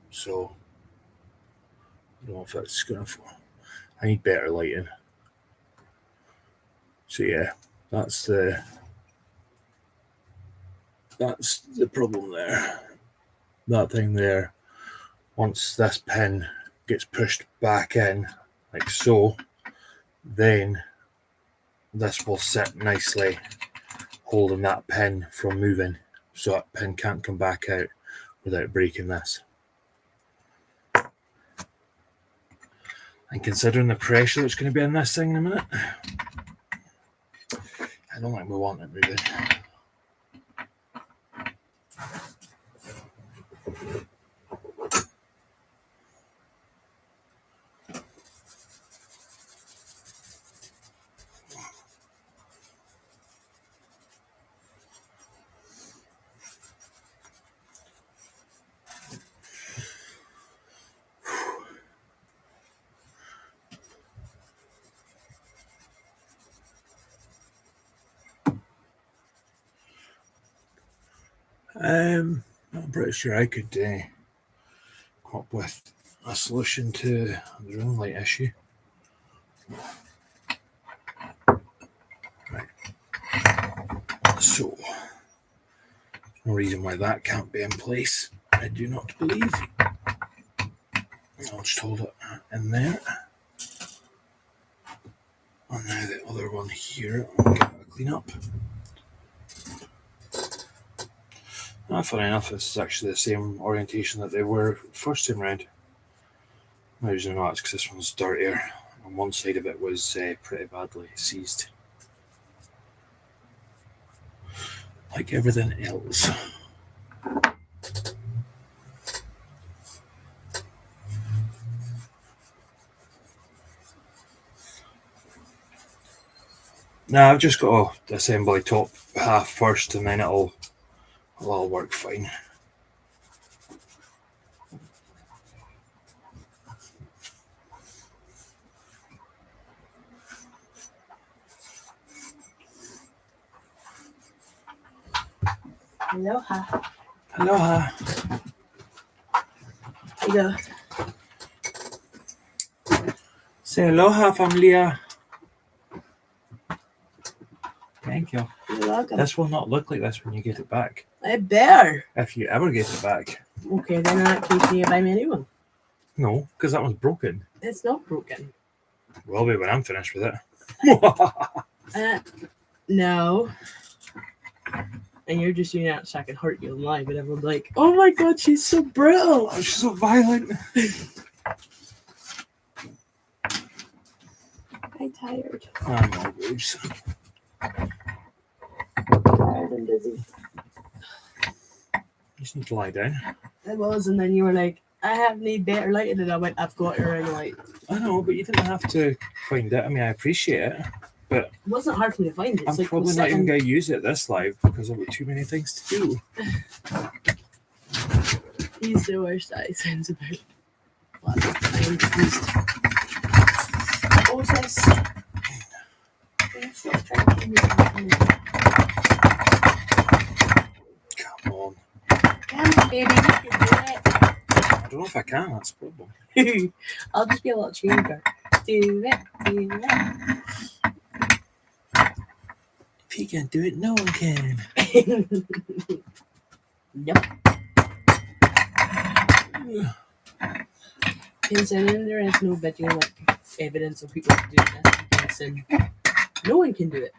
So, I don't know if it's going to... I need better lighting. So yeah, that's the problem there. That thing there, once this pin gets pushed back in, like so, then this will sit nicely holding that pin from moving, so that pin can't come back out without breaking this. And considering the pressure that's going to be in this thing in a minute, I don't think we want it moving. I'm pretty sure I could come up with a solution to the ring light issue. Right. So, no reason why that can't be in place. I do not believe. I'll just hold it in there. And now the other one here, I'll give it a clean up. Funny enough, this is actually the same orientation that they were first time round. The reason not is because this one's dirtier. And one side of it was pretty badly seized. Like everything else. Now I've just got to assemble the top half first, and then it'll all work fine. Aloha. Aloha. There you go. Say aloha, familia. Thank you. You're welcome. This will not look like this when you get it back. I better. If you ever get it back. Okay, then in that case, you buy me a new one. No, because that one's broken. It's not broken. Will be when I'm finished with it. No. And you're just doing that so I can hurt you live, and everyone's like, "Oh my god, she's so brutal! Oh, she's so violent." I'm tired. I know, babes. Tired and busy. You just need to lie down. I was, and then you were like, "I need better lighting," and I went, "I've got a ring light." I know, but you didn't have to find it. I mean, I appreciate it, but It wasn't hard for me to find it. It's I'm like probably not even going to use it this live because I've got too many things to do. He's the worst that he sounds about. Otis. Come on. Come on, baby, you can do it. I don't know if I can, that's the problem. I'll just be a little cheerleader. Do it, do it. If he can't do it, no one can. Yep. Considering there is no video like evidence of people doing this, I'm guessing no one can do it.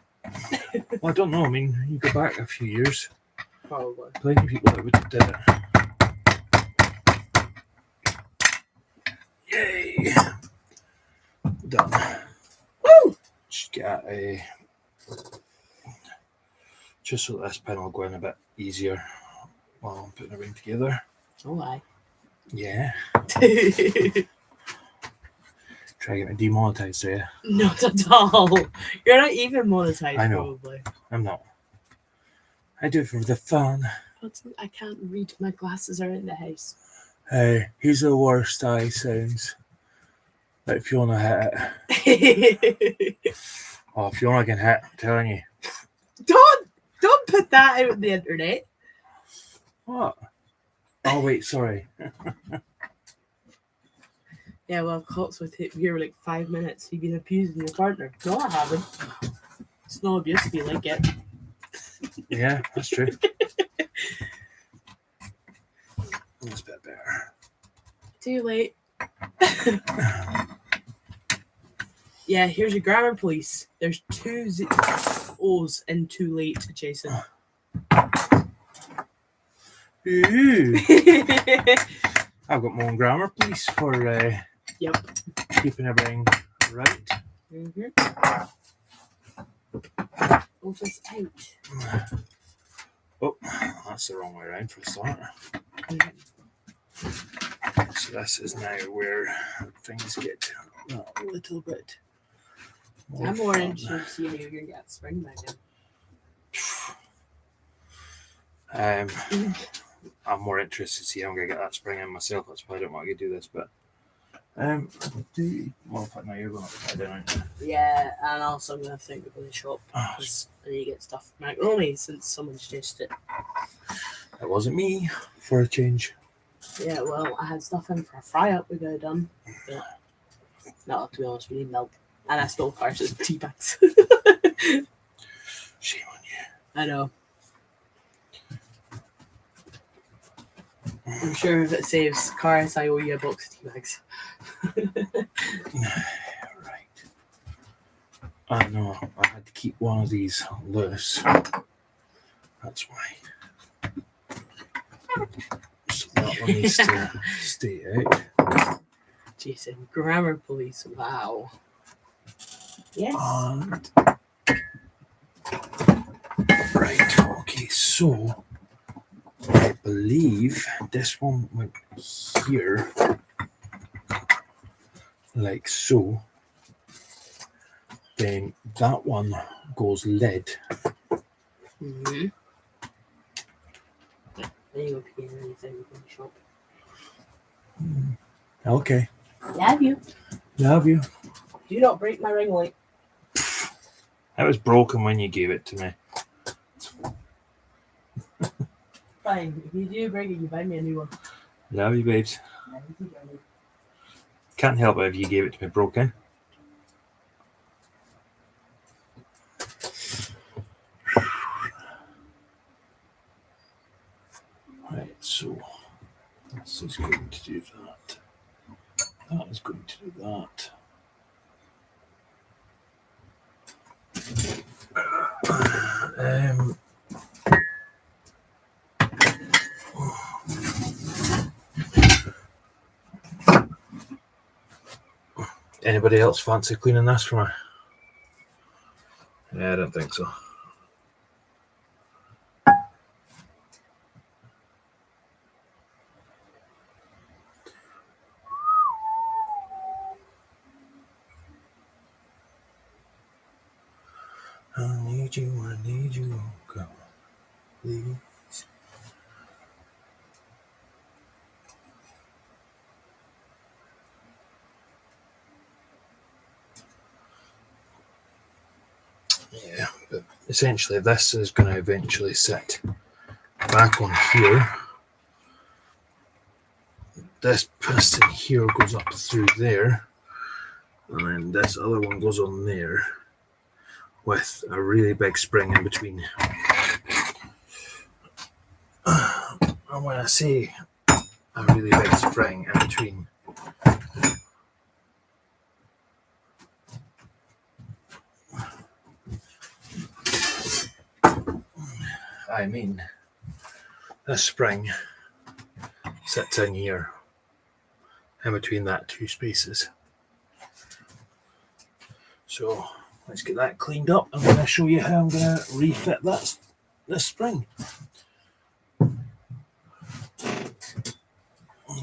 Well, I don't know. I mean, you go back a few years, Probably. plenty of people that would have did it. Yay! Done. Woo! Just get a. Just so this pin will go in a bit easier while I'm putting everything together. Oh, aye. Yeah. Try to get me demonetized there. Not at all. You're not even monetized, I know. probably. I'm not. I do it for the fun. But I can't read. My glasses are in the house. Hey, he's the worst eye sounds. Like Fiona hit it. Oh, Fiona can hit, I'm telling you. Don't put that out on the internet. What? Oh, wait, sorry. Yeah, well, cops would take here like 5 minutes. You've been abusing your partner. No, I haven't. It's no abuse if you like it. Yeah, that's true. That's a bit better. Too late. Yeah, here's your grammar police. There's two O's in too late, Jason. Ooh. I've got my own grammar police for Yep. keeping everything right. Mm-hmm. Oh, just ouch. Oh, that's the wrong way around for a start. So this is now where things get a little bit more I'm more fun. interested to see if you're gonna get spring back I'm more interested to see how I'm gonna get that spring in myself. That's why I don't want to do this, but well, now you're going upside down, aren't you? Yeah, and also I'm gonna think about the shop Oh, because I need to get stuff from macaroni since someone's changed it. it wasn't me for a change. Yeah, well, I had stuff in for a fry up we got done. But no, to be honest, we need milk. And I stole Carson's tea bags. Shame on you. I know. I'm sure if it saves Cars, I owe you a box of tea bags. Right. I know. I had to keep one of these loose. That's why. So that one needs to stay out. Jason, grammar police, wow. Yes. And right, okay, so I believe this one went here, like so. Then that one goes lead. Mm-hmm. There you go, picking anything from the shop. Okay, Love you. love you. Do not break my ring light. It was broken when you gave it to me. Fine. If you do break it, you buy me a new one. Love you, babes. Can't help it if you gave it to me broken. Right, so this is going to do that. That is going to do that. Anybody else fancy cleaning this for me? Yeah, I don't think so. I need you, come, please. Yeah, but essentially this is going to eventually sit back on here. This piston here goes up through there, and then this other one goes on there with a really big spring in between. And when I say a really big spring in between, I mean, this spring sits in here, in between that two spaces. So let's get that cleaned up. I'm going to show you how I'm going to refit this spring. I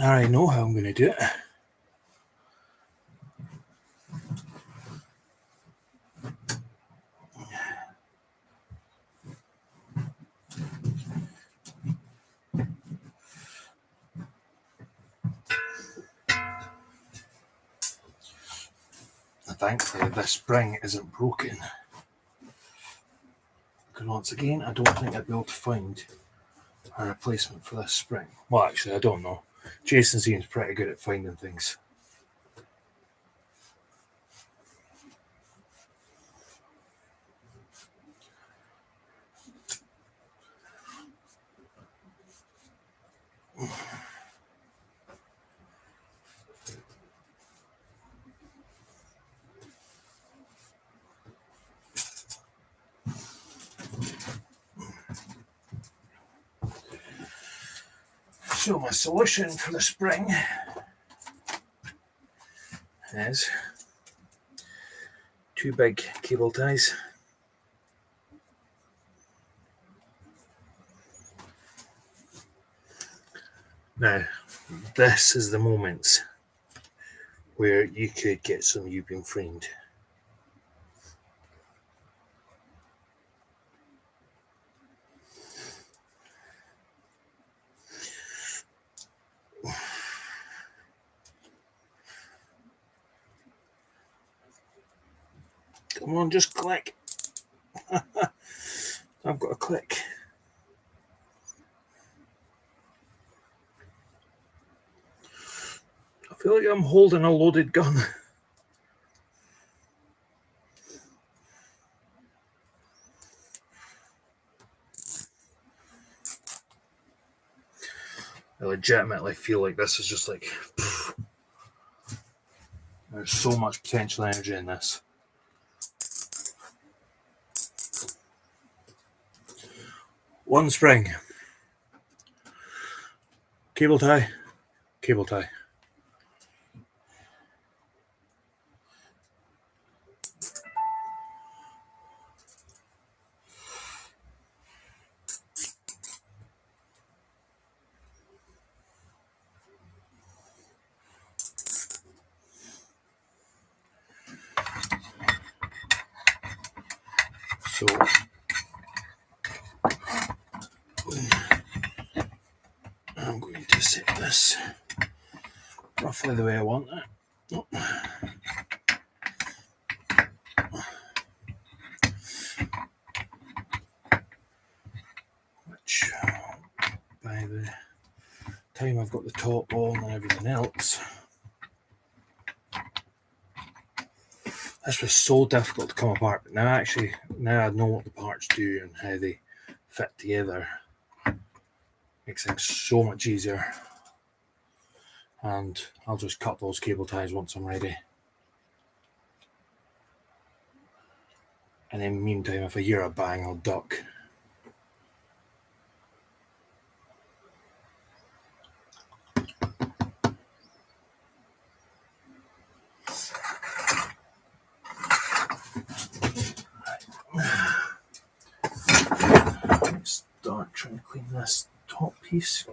already know how I'm going to do it. Thankfully, this spring isn't broken. Because once again, I don't think I'd be able to find a replacement for this spring. Well, actually, I don't know. Jason seems pretty good at finding things. So my solution for the spring is 2 big cable ties. Now, this is the moment where you could get some U-beam framed. Come on, just click. I've got to click. I feel like I'm holding a loaded gun. I legitimately feel like this is just like, pff. There's so much potential energy in this. One spring. Cable tie. Cable tie. So I'm going to set this roughly the way I want it. Oh. Which, by the time I've got the top on and everything else, this was so difficult to come apart. But now I know what the parts do and how they fit together. Makes things so much easier. And I'll just cut those cable ties once I'm ready. And in the meantime, if I hear a bang, I'll duck. Start trying to clean this top piece.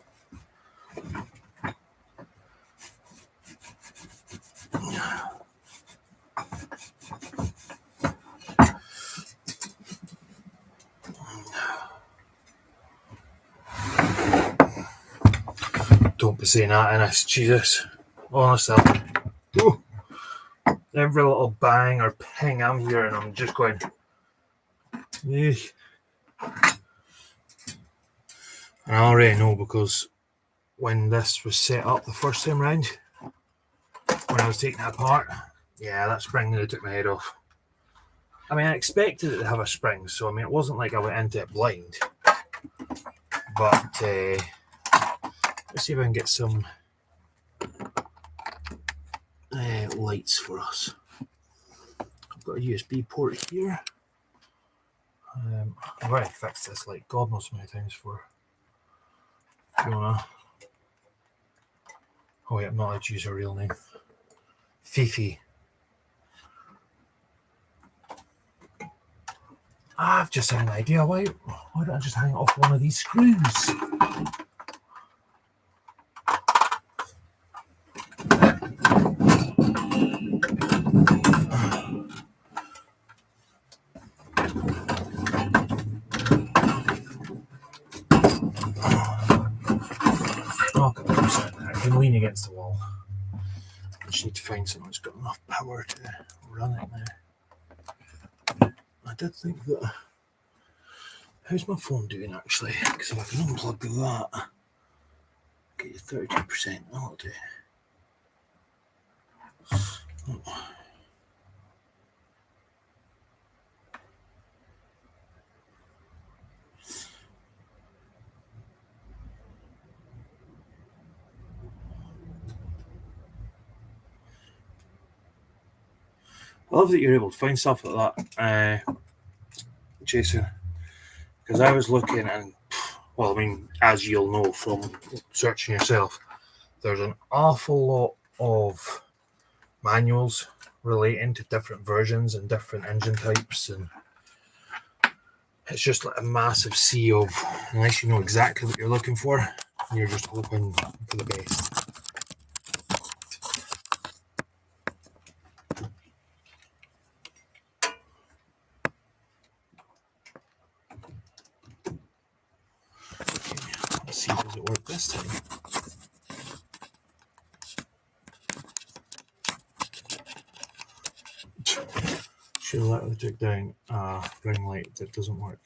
Don't be saying that in this, Jesus. Honestly, ooh, every little bang or ping I'm hearing, I'm just going, eesh. And I already know because when this was set up the first time round, when I was taking it apart, yeah, that spring nearly took my head off. I mean, I expected it to have a spring, so I mean, it wasn't like I went into it blind. But let's see if I can get some lights for us. I've got a USB port here, I've already fixed this like God knows how many times for Fiona. Oh wait, I'm not allowed to use her real name. Fifi. I've just had an idea. Why don't I just hang it off one of these screws? I can lean against the wall. I just need to find something that's got enough power to run it now. I did think that. How's my phone doing actually? Because if I can unplug that, get you 32%. That'll do. Oh. I love that you're able to find stuff like that, Jason. Because I was looking and, well, I mean, as you'll know from searching yourself, there's an awful lot of manuals relating to different versions and different engine types, and it's just like a massive sea of, unless you know exactly what you're looking for, you're just hoping for the best. Let's see, does it work this time? Should have literally took down a ring light that doesn't work.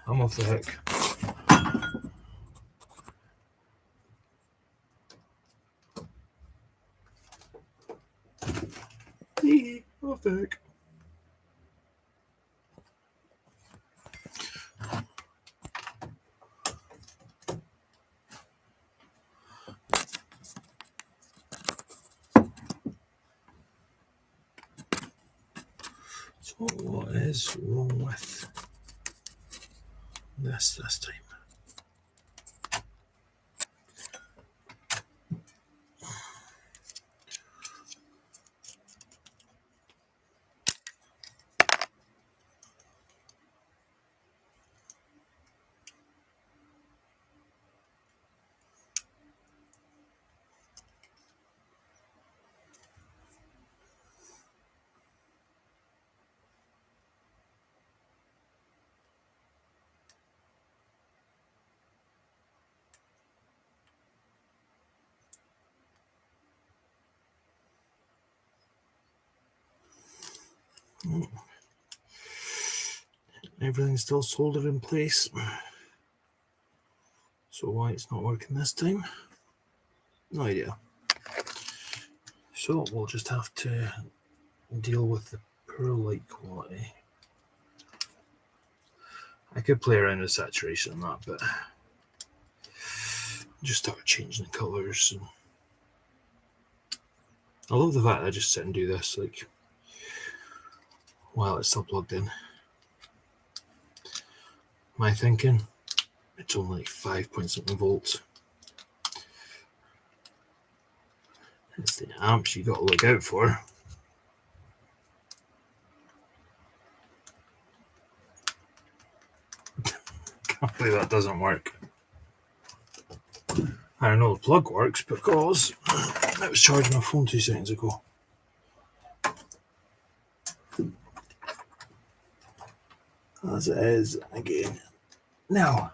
I'm off the hook. Off the hook. So what is wrong with this time? Everything's still soldered in place. So why it's not working this time? No idea. So we'll just have to deal with the poor light quality. I could play around with saturation on that, but just start changing the colours. And I love the fact that I just sit and do this like while it's still plugged in. My thinking, it's only like 5-point-something volts. It's the amps you got to look out for. Can't believe that doesn't work. I know the plug works because I was charging my phone 2 seconds ago. As it is again. Now,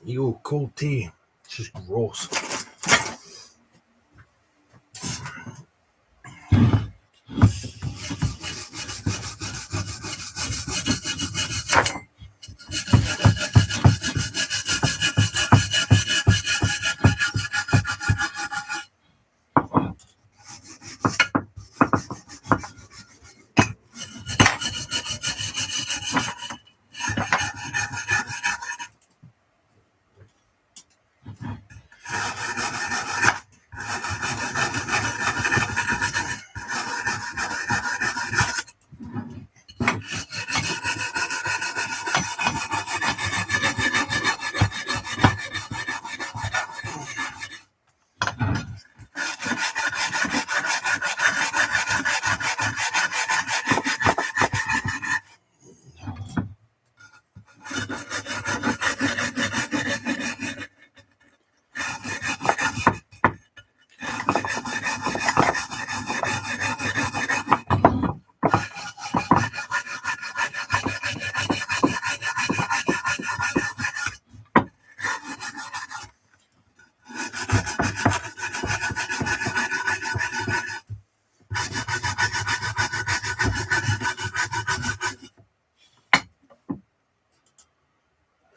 yo, cold tea. It's just gross.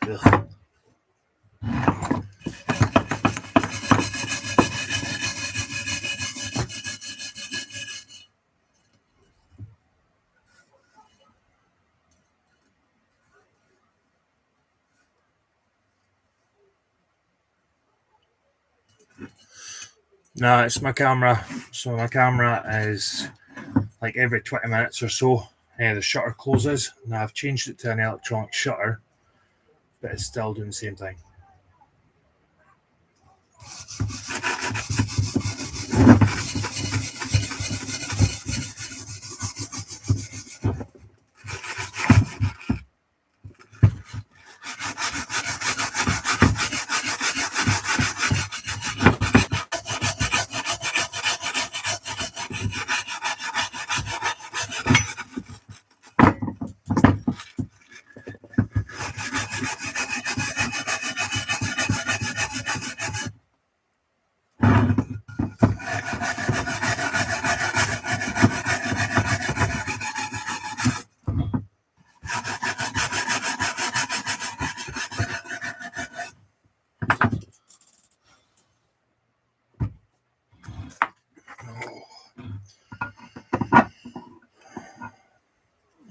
Ugh. No, it's my camera. So my camera is like every 20 minutes or so, the shutter closes. Now I've changed it to an electronic shutter, but it's still doing the same thing.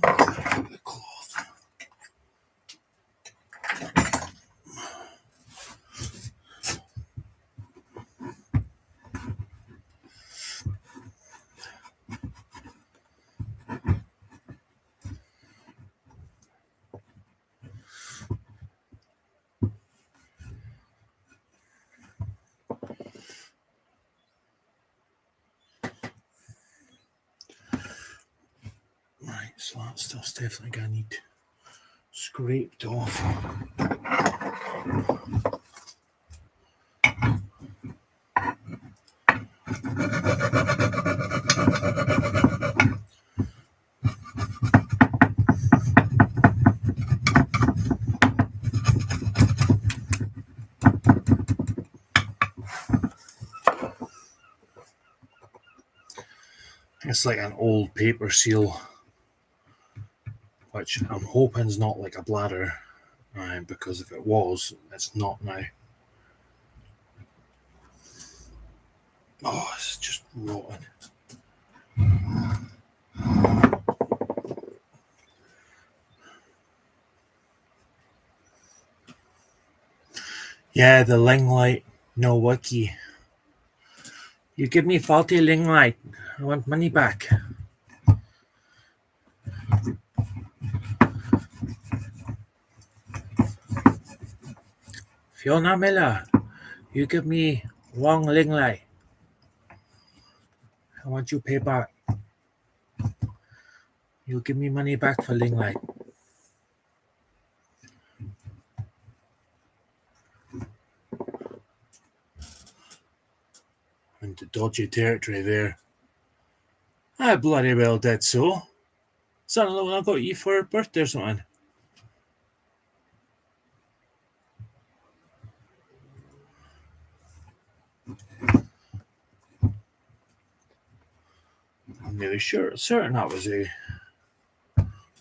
The cloth. Right, so that stuff's definitely going to need scraped off. It's like an old paper seal, which I'm hoping is not like a bladder, because if it was, it's not now. Oh, it's just rotten. Yeah, the ling light, no wiki. You give me faulty ling light. I want money back. Fiona Miller, you give me wrong ling light. I want you pay back. You'll give me money back for ling light. Into dodgy territory there. I bloody well did so. Something like when I got you for a birthday or something. I'm nearly certain that was a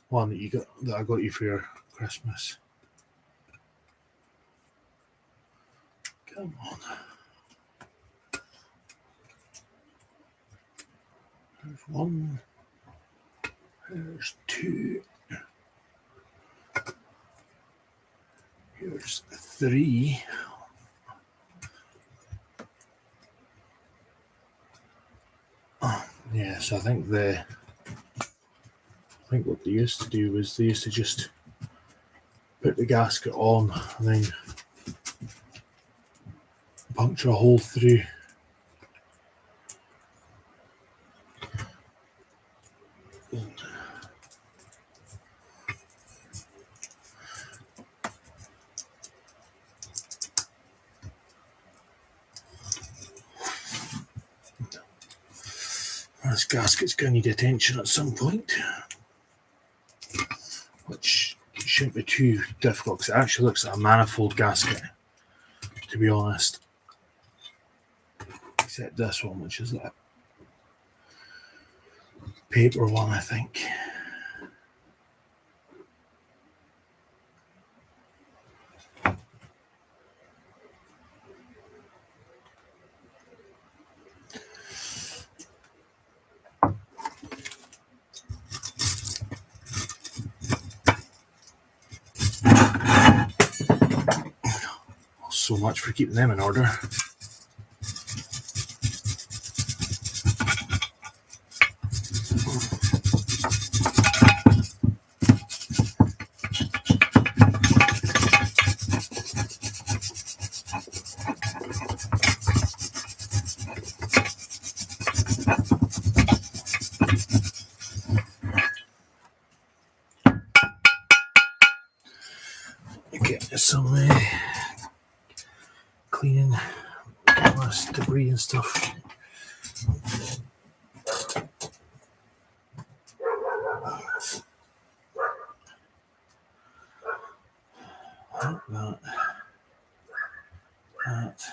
one that I got you for your Christmas. Come on. There's one. There's two. Here's three. Oh, yeah, so I think what they used to do was they used to just put the gasket on and then puncture a hole through. This gasket's going to need attention at some point, which shouldn't be too difficult because it actually looks like a manifold gasket, to be honest. Except this one, which is that paper one, I think. so much for keeping them in order. Okay, some cleaning last debris and stuff. That.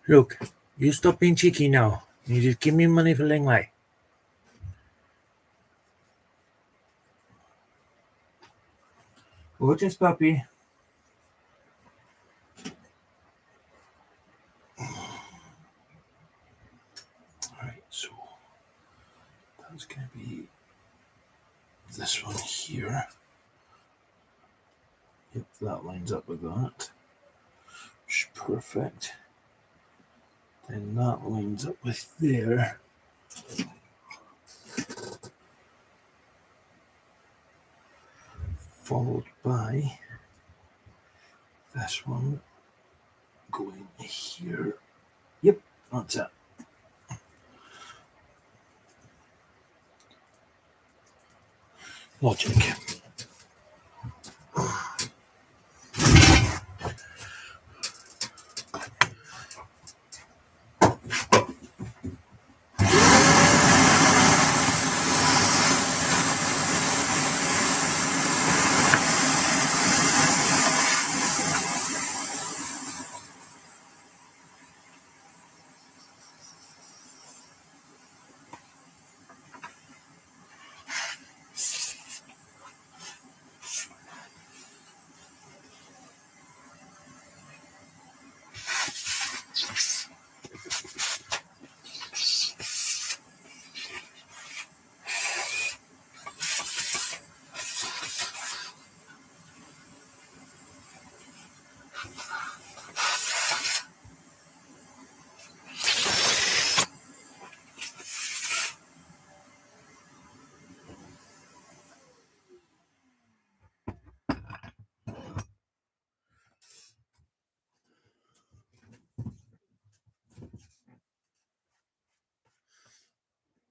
Look, you stop being cheeky now. You just give me money for Ling Lai. Gorgeous puppy. Alright, so that's going to be this one here. Yep, that lines up with that. Which is perfect. Then that lines up with there. Followed by this one going here. Yep, that's it. Logic.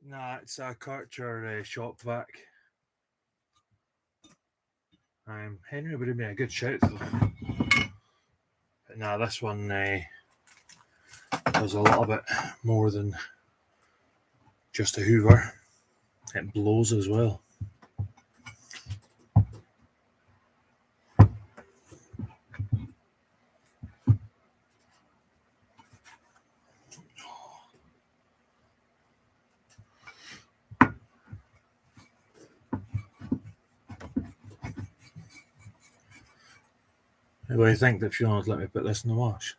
Nah, it's a Karcher shop vac. Henry would have been a good shout though. But nah, this one does a little bit more than just a Hoover. It blows as well. How do I think that Fiona would let me put this in the wash?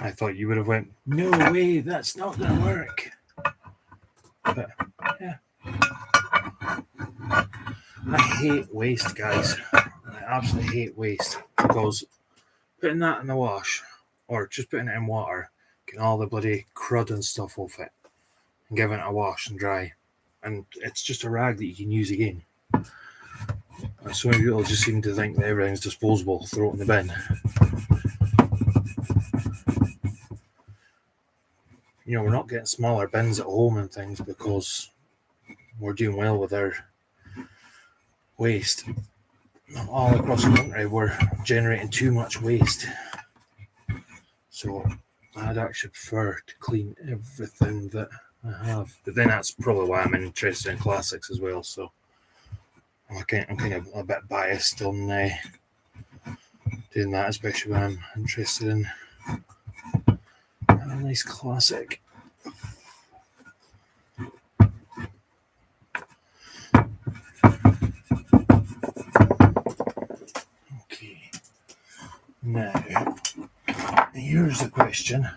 I thought you would have went, no way, that's not going to work. But, yeah. I hate waste, guys. I absolutely hate waste because putting that in the wash or just putting it in water, getting all the bloody crud and stuff off it and giving it a wash and dry. And it's just a rag that you can use again. And so many people just seem to think that everything's disposable, throw it in the bin. You know, we're not getting smaller bins at home and things because we're doing well with our waste. All across the country, we're generating too much waste. So I'd actually prefer to clean everything that I have. But then that's probably why I'm interested in classics as well. So I'm kind of a bit biased on doing that, especially when I'm interested in a nice classic. Okay. Now, here's the question.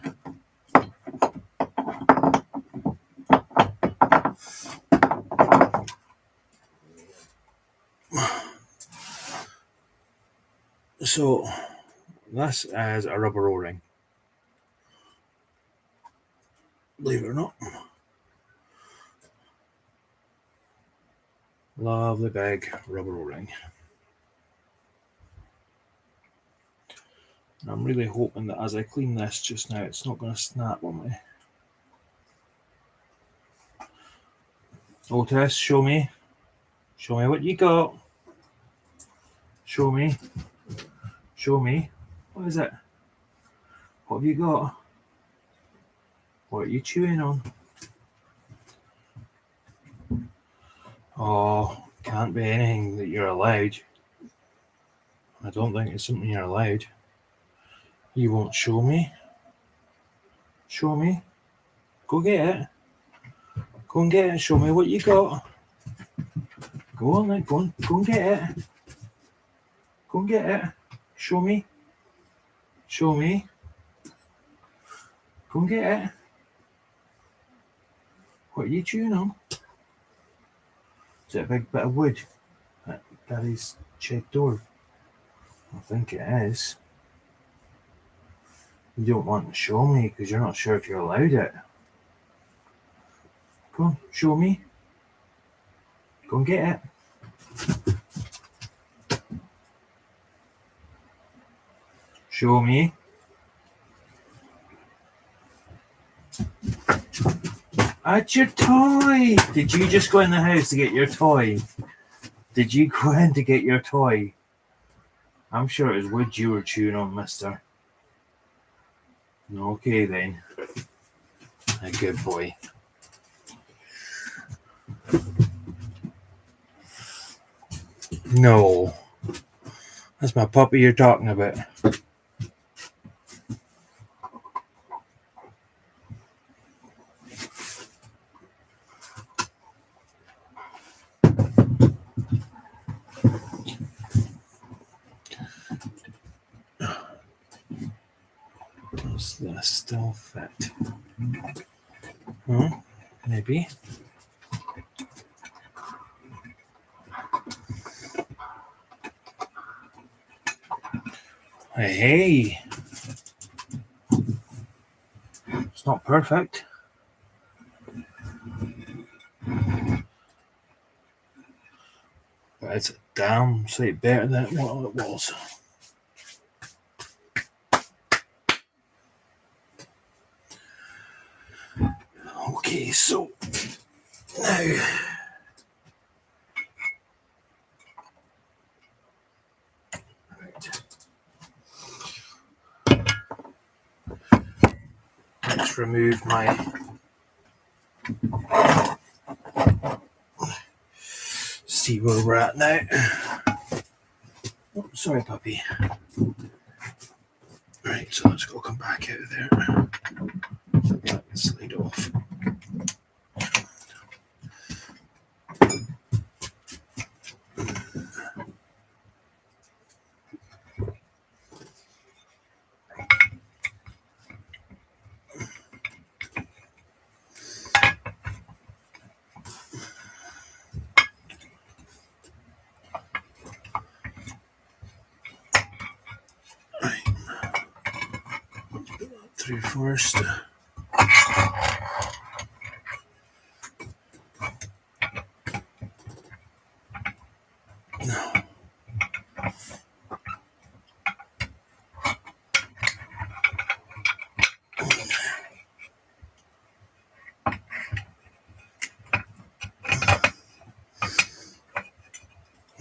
So, this is a rubber O-ring. Believe it or not. Lovely big rubber O-ring. I'm really hoping that as I clean this just now, it's not going to snap on me. Otis, show me. Show me what you got. Show me. Show me. What is it? What have you got? What are you chewing on? Oh, can't be anything that you're allowed. I don't think it's something you're allowed. You won't show me? Show me? Go get it. Go and get it. Show me what you got. Go on then. Go and get it. Go and get it. Show me. Show me. Go and get it. What are you chewing on? Is it a big bit of wood at Daddy's shed door? I think it is. You don't want to show me because you're not sure if you're allowed it. Go on, show me. Go and get it. Show me. That's your toy. Did you just go in the house to get your toy? Did you go in to get your toy? I'm sure it was wood you were chewing on, mister. Okay then. A good boy. No. That's my puppy you're talking about. Does this still fit? Maybe. Hey. It's not perfect. But it's a damn sight better than what it was. Okay, so now let's remove my see where we're at now. Oh, sorry, puppy. Right, so let's go come back out of there. So that can slide off. through first.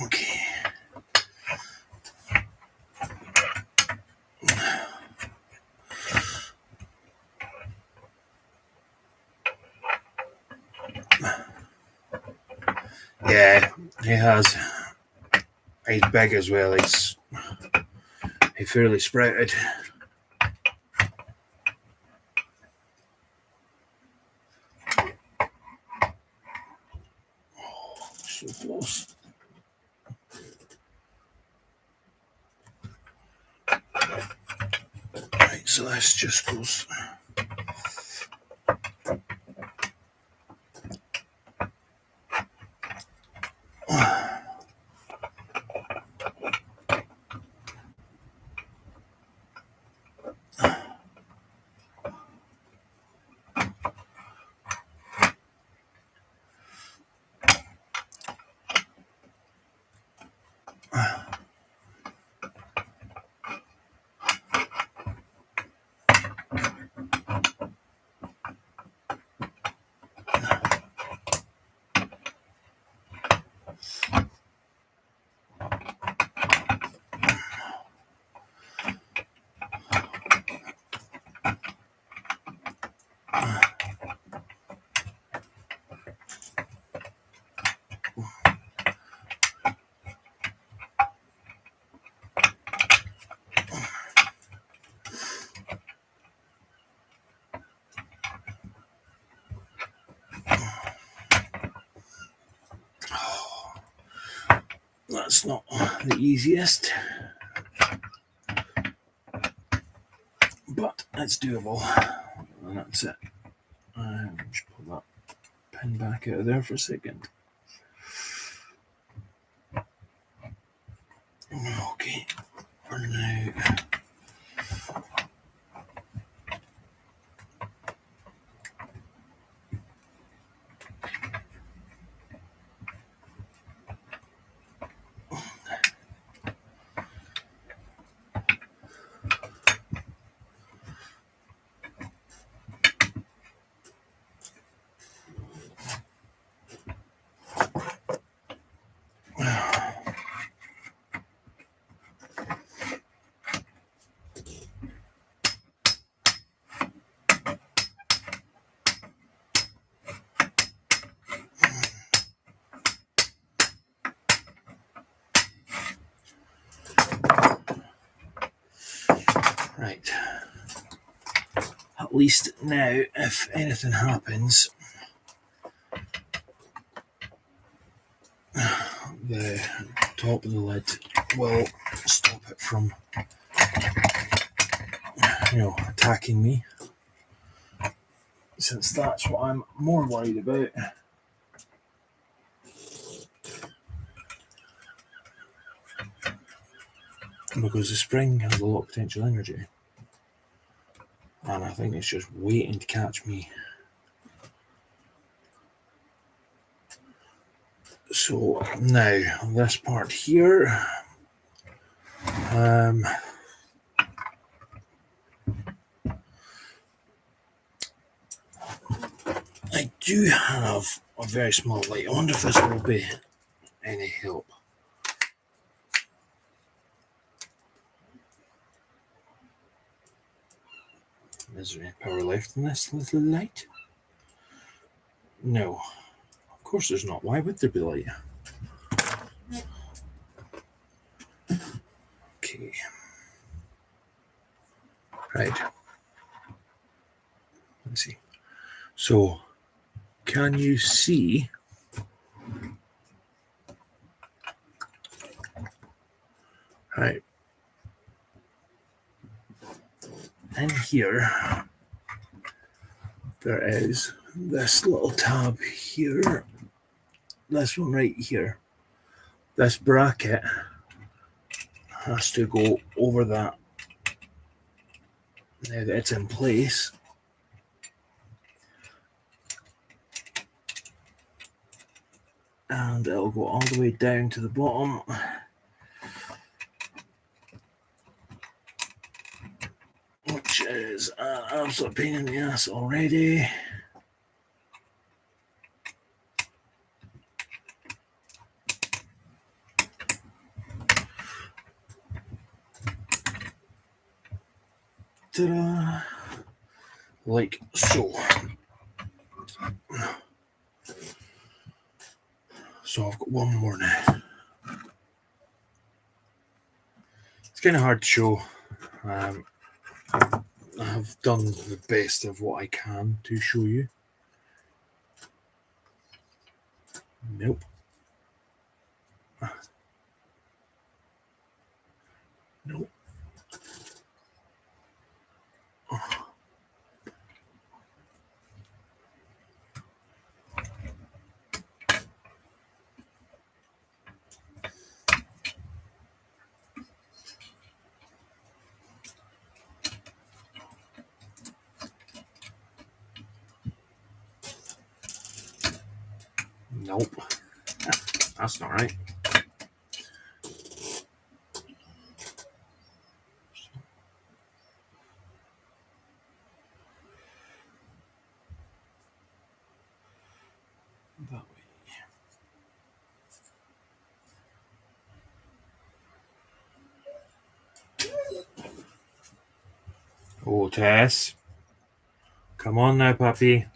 Okay. Yeah, he has. He's big as well. He's fairly sprouted. So close. Right, so this just goes. That's not the easiest, but it's doable, and that's it. Just pull that pin back out of there for a second. Okay, for now. Right. At least now, if anything happens, the top of the lid will stop it from, attacking me. Since that's what I'm more worried about. Because the spring has a lot of potential energy. And I think it's just waiting to catch me. So now this part here, I do have a very small light. I wonder if this will be any help. Is there any power left in this little light? No. Of course there's not. Why would there be light? Okay. Right. Let's see. So, can you see? Right. In here, there is this little tab here. This one right here. This bracket has to go over that Now that it's in place, and it'll go all the way down to the bottom. Which is an absolute pain in the ass already. Ta-da! Like so. So I've got one more now. It's kind of hard to show. I have done the best of what I can to show you. Nope. Nope. Nope. That's not right. That way. Oh, Tess. Come on now, puppy.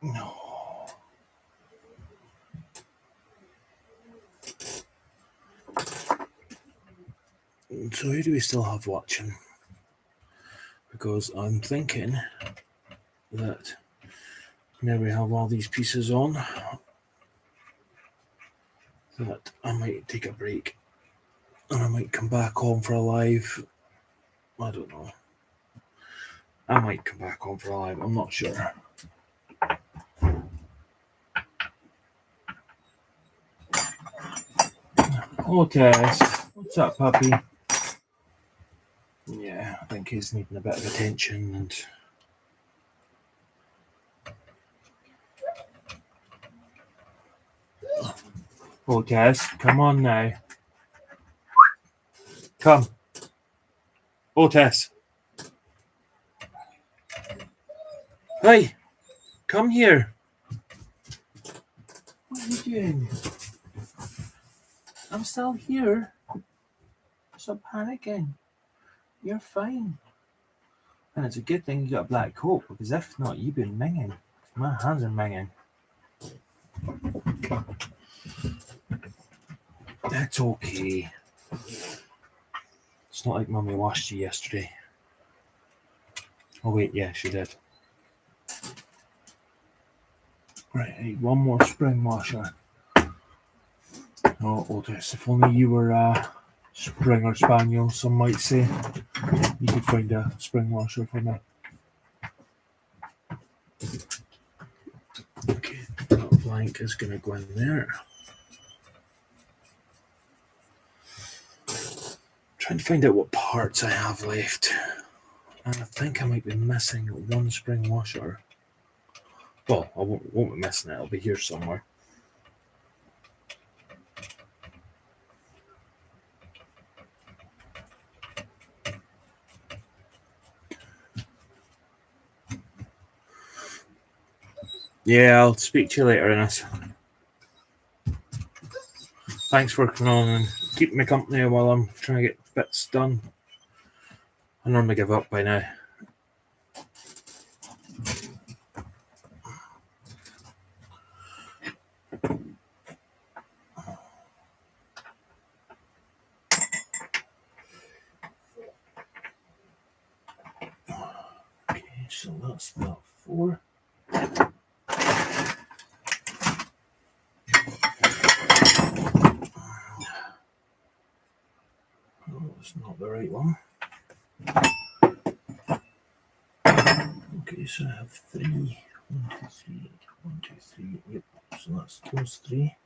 No. So who do we still have watching? Because I'm thinking that now we have all these pieces on, that I might take a break and I might come back on for a live. I don't know. I might come back on for a live. I'm not sure. Oh, Tess. What's up, puppy? Yeah, I think he's needing a bit of attention and oh, Tess, come on now. Come. Oh, Tess. Hey, come here. What are you doing? I'm still here. Stop panicking. You're fine. And it's a good thing you got a black coat, because if not, you've been minging. My hands are minging. That's okay. It's not like Mummy washed you yesterday. Oh wait, yeah, she did. Right, I need one more spring washer. Oh, Otis, if only you were a Springer Spaniel, some might say, you could find a spring washer for me. Okay, that blank is going to go in there. Trying to find out what parts I have left. And I think I might be missing one spring washer. Well, I won't be missing it. It'll be here somewhere. Yeah, I'll speak to you later, Innes. Thanks for coming on and keeping me company while I'm trying to get bits done. I normally give up by now. Okay, so that's that 4. Oh, that's not the right one. Okay, so I have 3. 1, 2, 3. 1, 2, 3. Yep. So that's those 3.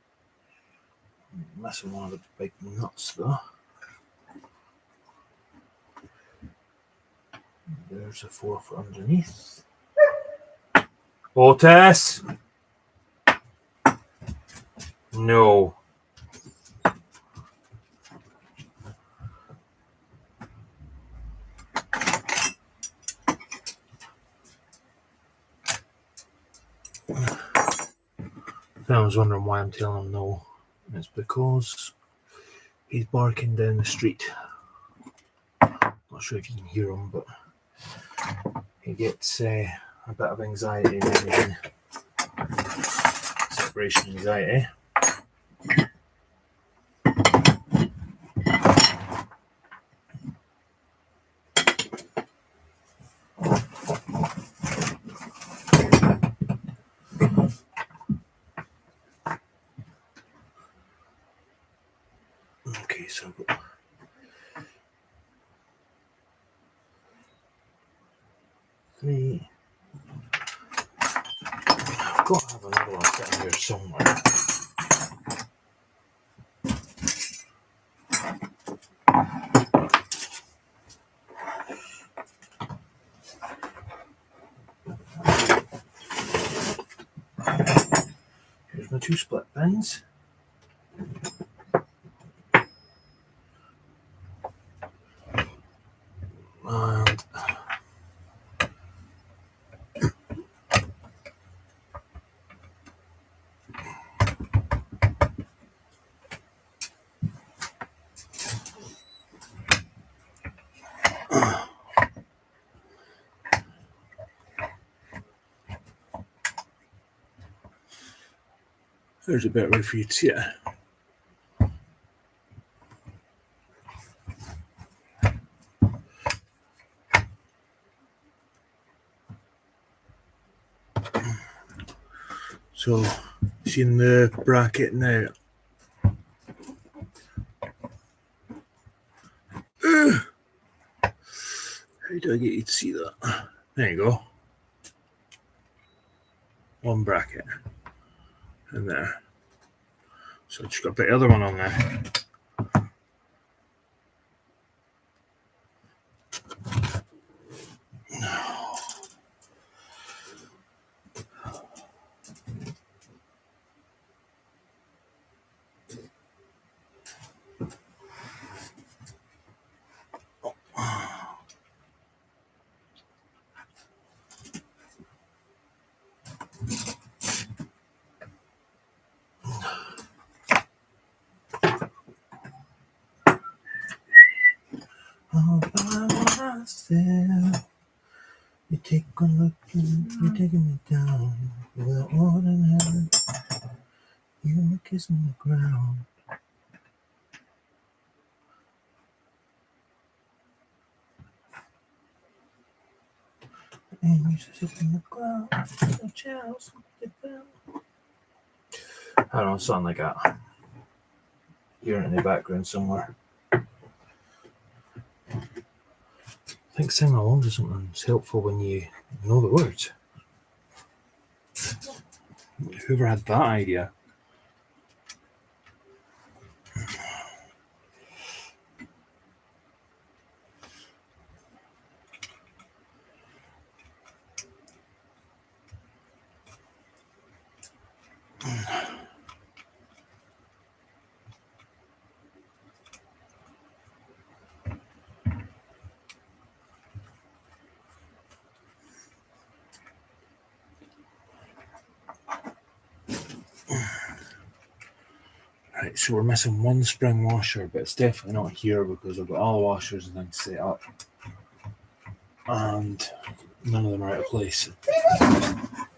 I'm missing one of the big nuts though. There's a 4 for underneath. Otis! No. I was wondering why I'm telling him no. It's because he's barking down the street. Not sure if you can hear him, but he gets a bit of anxiety and everything. Separation anxiety. Okay, so I've got 3. I've got to have another one sitting here somewhere. Here's my 2 split pins. And there's a better way for you to see it. So, seeing the bracket now. How do I get you to see that? There you go. One bracket. In there. So I just got to put the other one on there. All by myself. You take a look, you're taking me down. You're ordinary. You're kissing the ground. And you sit in the ground. The chairs get down. I don't know, something like that. Hear it in the background somewhere. I think singing along to something is helpful when you know the words. Whoever had that idea? Right, so we're missing one spring washer, but it's definitely not here because I've got all the washers and things set up. And none of them are out of place.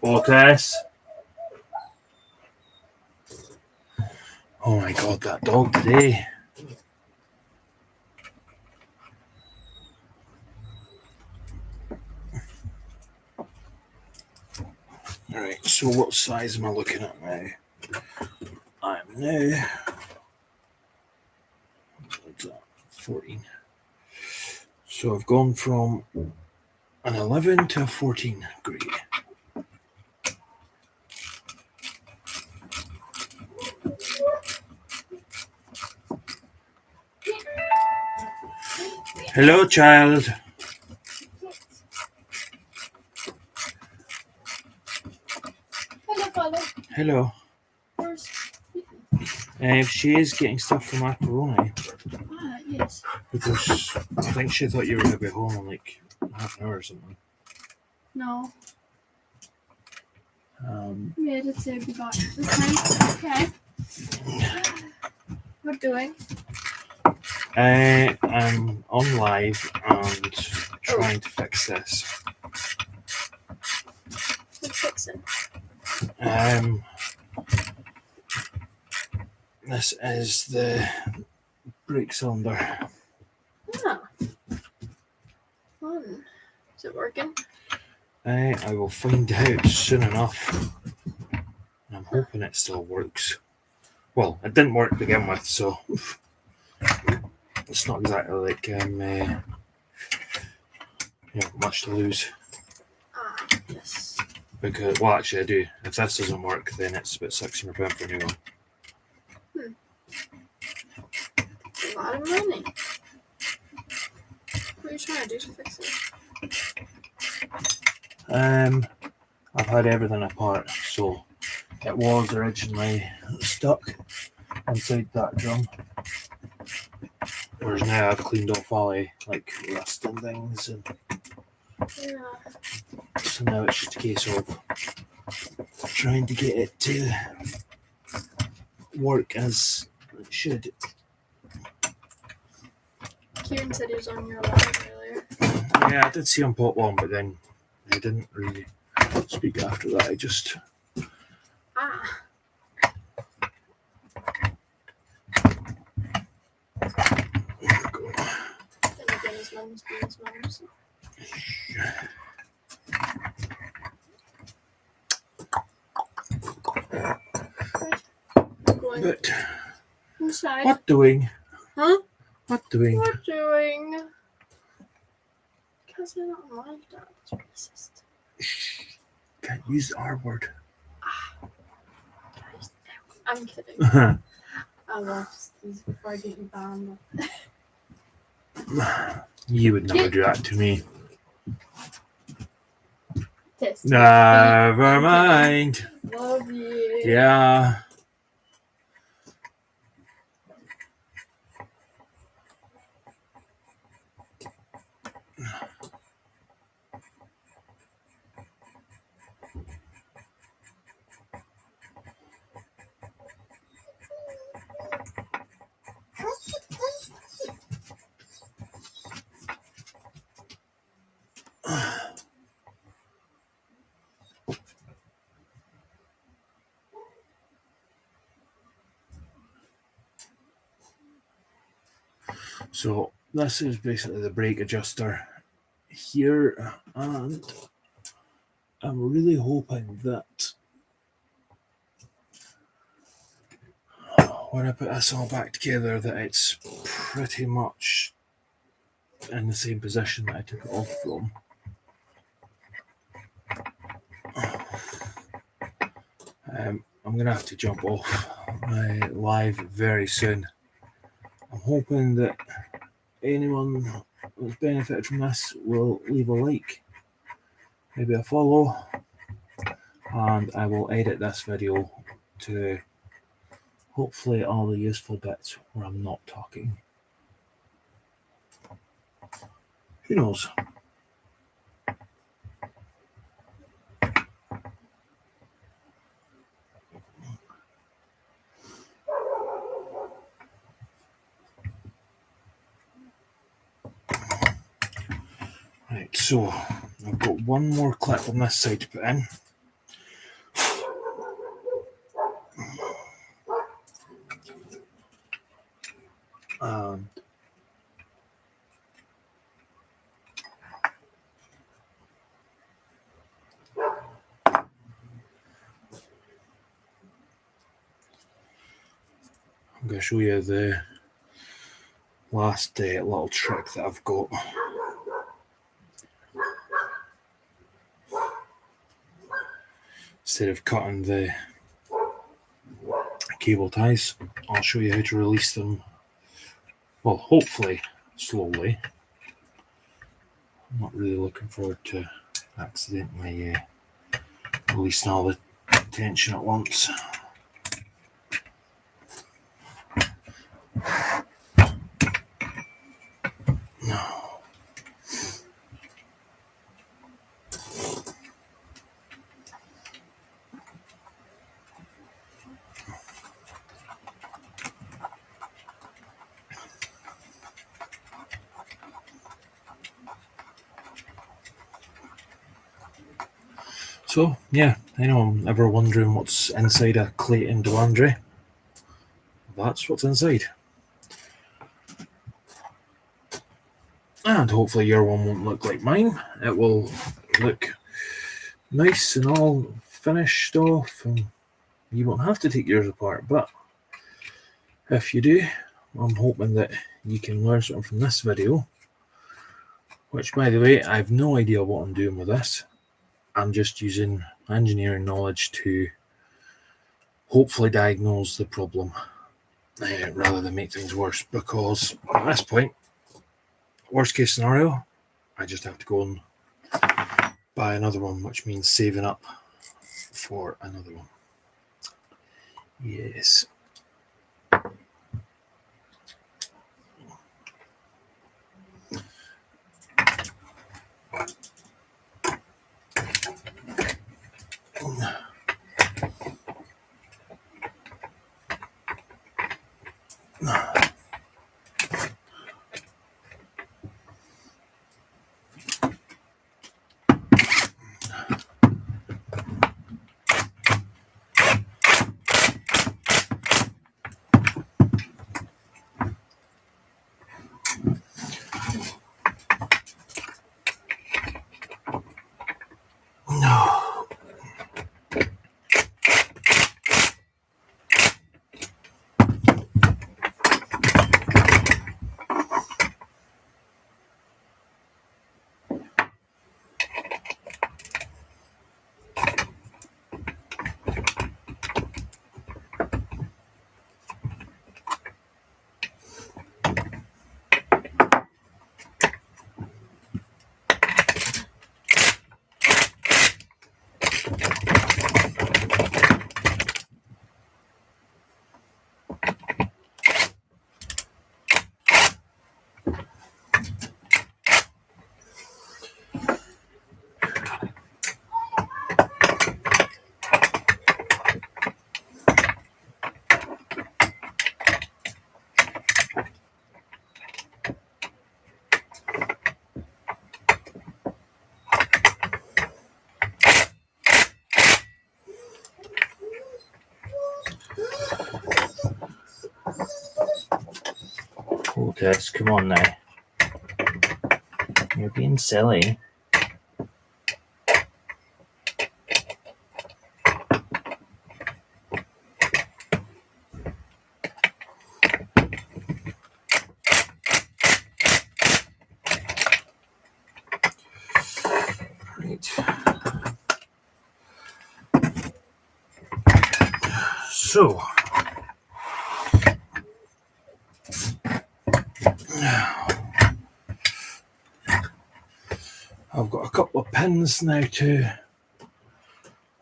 Otis! Oh my god, that dog today. Alright, so what size am I looking at now? I'm now 14. So I've gone from an 11 to a 14. Great. Hello, child. Hello, Father. Hello. Where's She is getting stuff from macaroni yes. because I think she thought you were going to be home in like half an hour or something. No. Um, Yeah, I did say I'd be back this night. Okay. What doing? I'm on live and trying to fix this. What's fixing? This is the brake cylinder. Ah. Fun. Is it working? I will find out soon enough. I'm hoping it still works. Well, it didn't work to begin with, so it's not exactly like much to lose. Ah, yes. Because, well, actually, I do. If this doesn't work, then it's about £600 for a new one. A lot of money. What are you trying to do to fix it? I've had everything apart, so it was originally stuck inside that drum. Whereas now I've cleaned off all the like rust and things, and Yeah. so now it's just a case of trying to get it to work as it should. Kieran said he was on your live earlier. Yeah, I did see him pop one, but then I didn't really speak after that. I just Ah. there we go. Then again, his mum's being his mum, so. Going But inside. what doing? Huh? What doing? What doing? Because they're not live, Dad. That's racist. Can't use the R word. Guys, I'm kidding. I lost these before getting banned. You would never do that to me. Test. Never mind. Love you. Yeah. So this is basically the brake adjuster here, and I'm really hoping that when I put this all back together that it's pretty much in the same position that I took it off from. I'm gonna have to jump off my live very soon. I'm hoping that anyone that's benefited from this will leave a like, maybe a follow, and I will edit this video to hopefully all the useful bits where I'm not talking. Who knows? So I've got one more clip on this side to put in. And I'm going to show you the last little trick that I've got. Instead of cutting the cable ties, I'll show you how to release them. Well, hopefully slowly. I'm not really looking forward to accidentally releasing all the tension at once. So, yeah, anyone ever wondering what's inside a Clayton dewandre? That's what's inside. And hopefully your one won't look like mine. It will look nice and all finished off, and you won't have to take yours apart. But if you do, I'm hoping that you can learn something from this video. Which, by the way, I have no idea what I'm doing with this. I'm just using engineering knowledge to hopefully diagnose the problem rather than make things worse, because at this point, worst case scenario, I just have to go and buy another one, which means saving up for another one. Yes. No. Oh, Tess, come on now. You're being silly. Right. So, I've got a couple of pins now to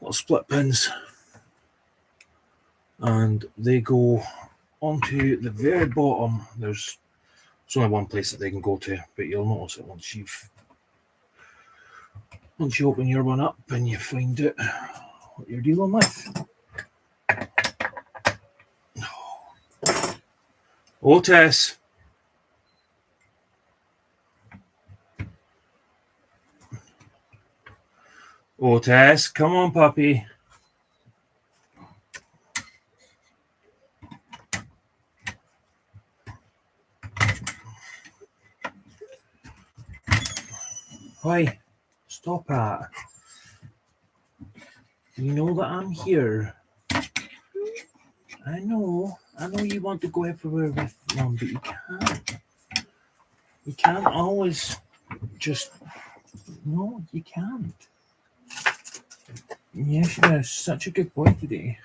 little split pins, and they go onto the very bottom. There's only one place that they can go to, but you'll notice it once you open your one up and you find out what you're dealing with. Oh, Tess. Otis, come on, puppy. Hi, stop it. You know that I'm here. I know you want to go everywhere with Mum, but you can't. You can't always just... No, you can't. Yes, you're such a good boy today.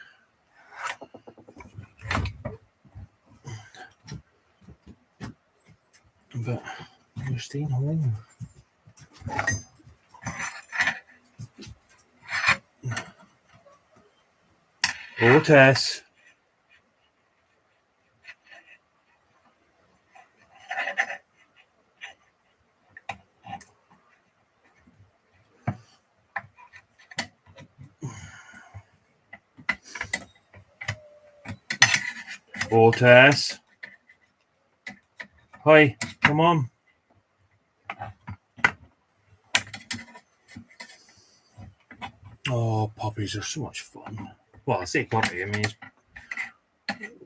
But you're staying home. Otis. Otis. Hi, come on. Oh, puppies are so much fun. Well, I say puppy, I mean,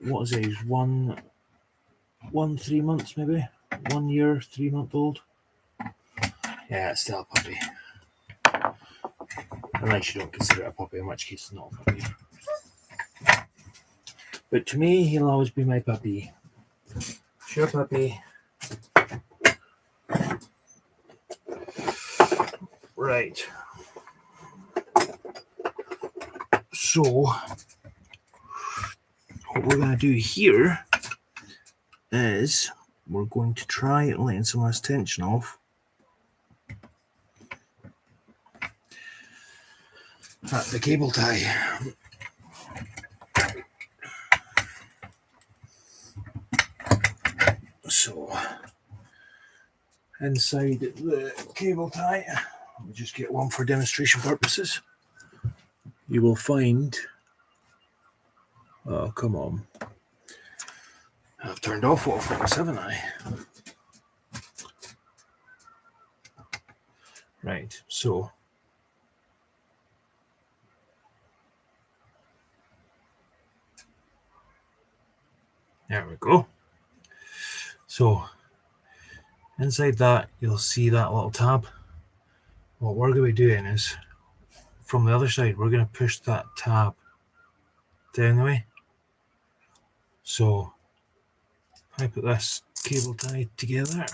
what is he? He's 3 months maybe? 1 year, 3-month-old. Yeah, it's still a puppy. Unless you don't consider it a puppy, in which case it's not a puppy. But to me, he'll always be my puppy. Sure, puppy. Right. So, what we're going to do here is we're going to try letting some of this tension off. At the cable tie. So, inside the cable tie, we'll just get one for demonstration purposes. You will find... Oh, come on. I've turned off autofocus, haven't I? Right, so... There we go. So, inside that, you'll see that little tab. What we're going to be doing is, from the other side, we're going to push that tab down the way. So, I put this cable tie together,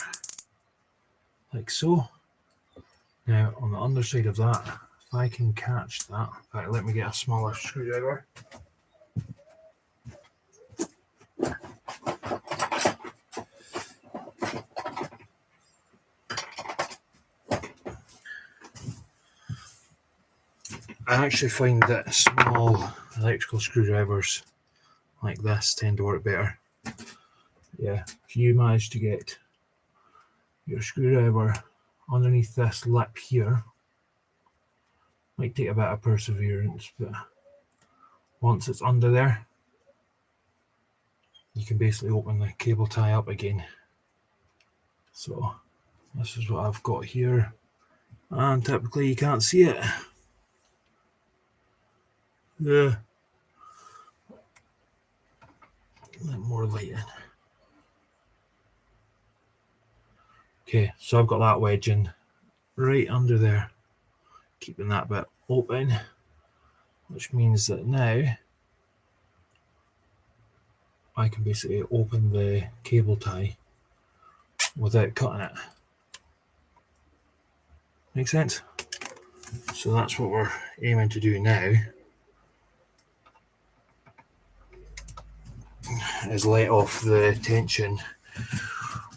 like so. Now, on the underside of that, if I can catch that, in fact, let me get a smaller screwdriver. I actually find that small electrical screwdrivers like this tend to work better. Yeah, if you manage to get your screwdriver underneath this lip here, might take a bit of perseverance, but once it's under there, you can basically open the cable tie up again. So this is what I've got here, and typically you can't see it. Yeah. Let more light in. Okay, so I've got that wedge in right under there, keeping that bit open, which means that now I can basically open the cable tie without cutting it. Make sense? So that's what we're aiming to do now, is let off the tension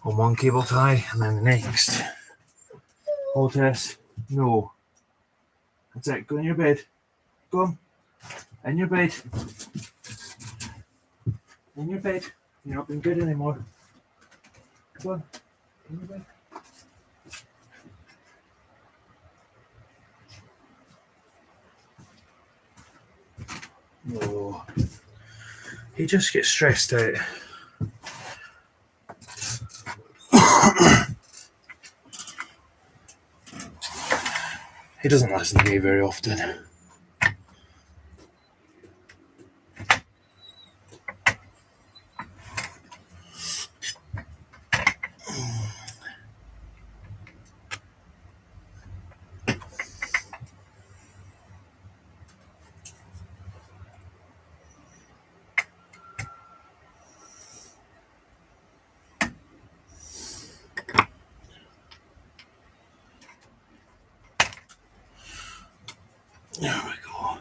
on one cable tie and then the next. Otis, no. That's it, go in your bed. Go on. In your bed. In your bed. You're not being good anymore. Go on. In your bed. No. He just gets stressed out. He doesn't listen to me very often. There we go.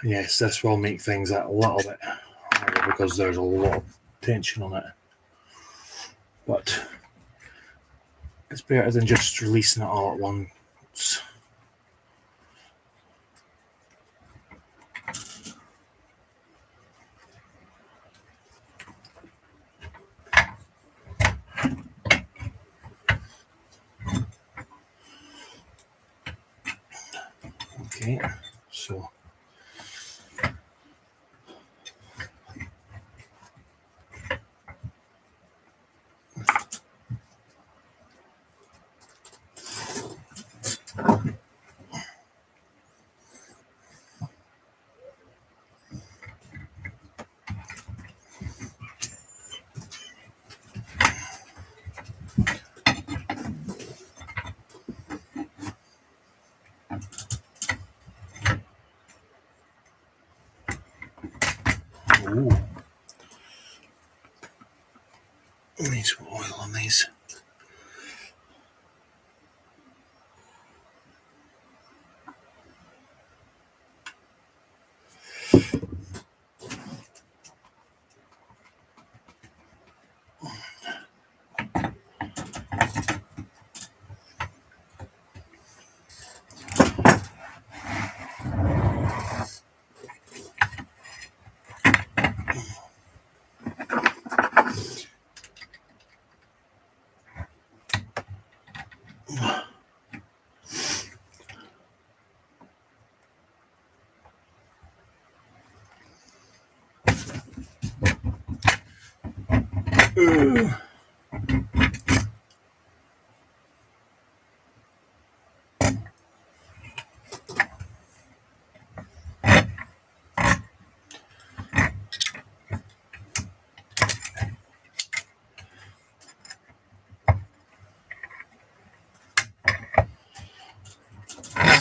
Yes, this will make things a little bit harder because there's a lot of tension on it. But it's better than just releasing it all at once. Okay, so ooh. Need some oil on these.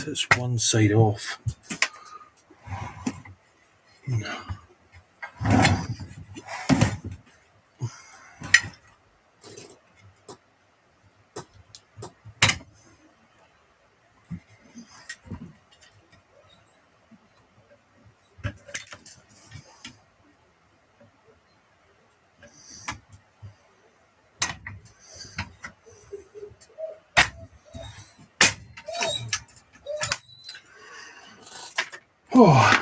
It's one side off. Oh.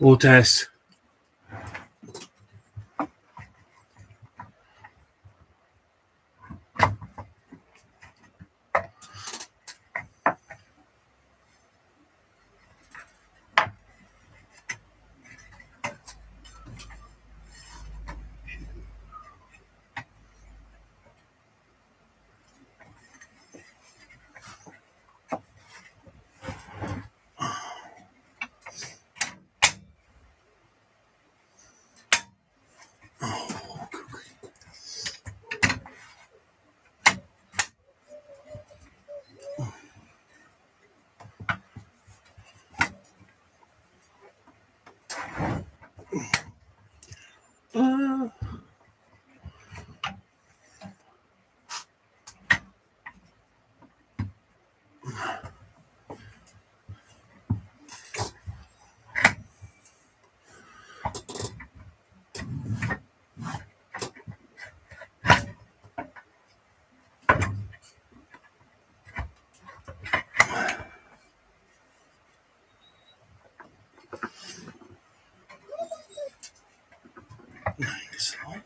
Otis.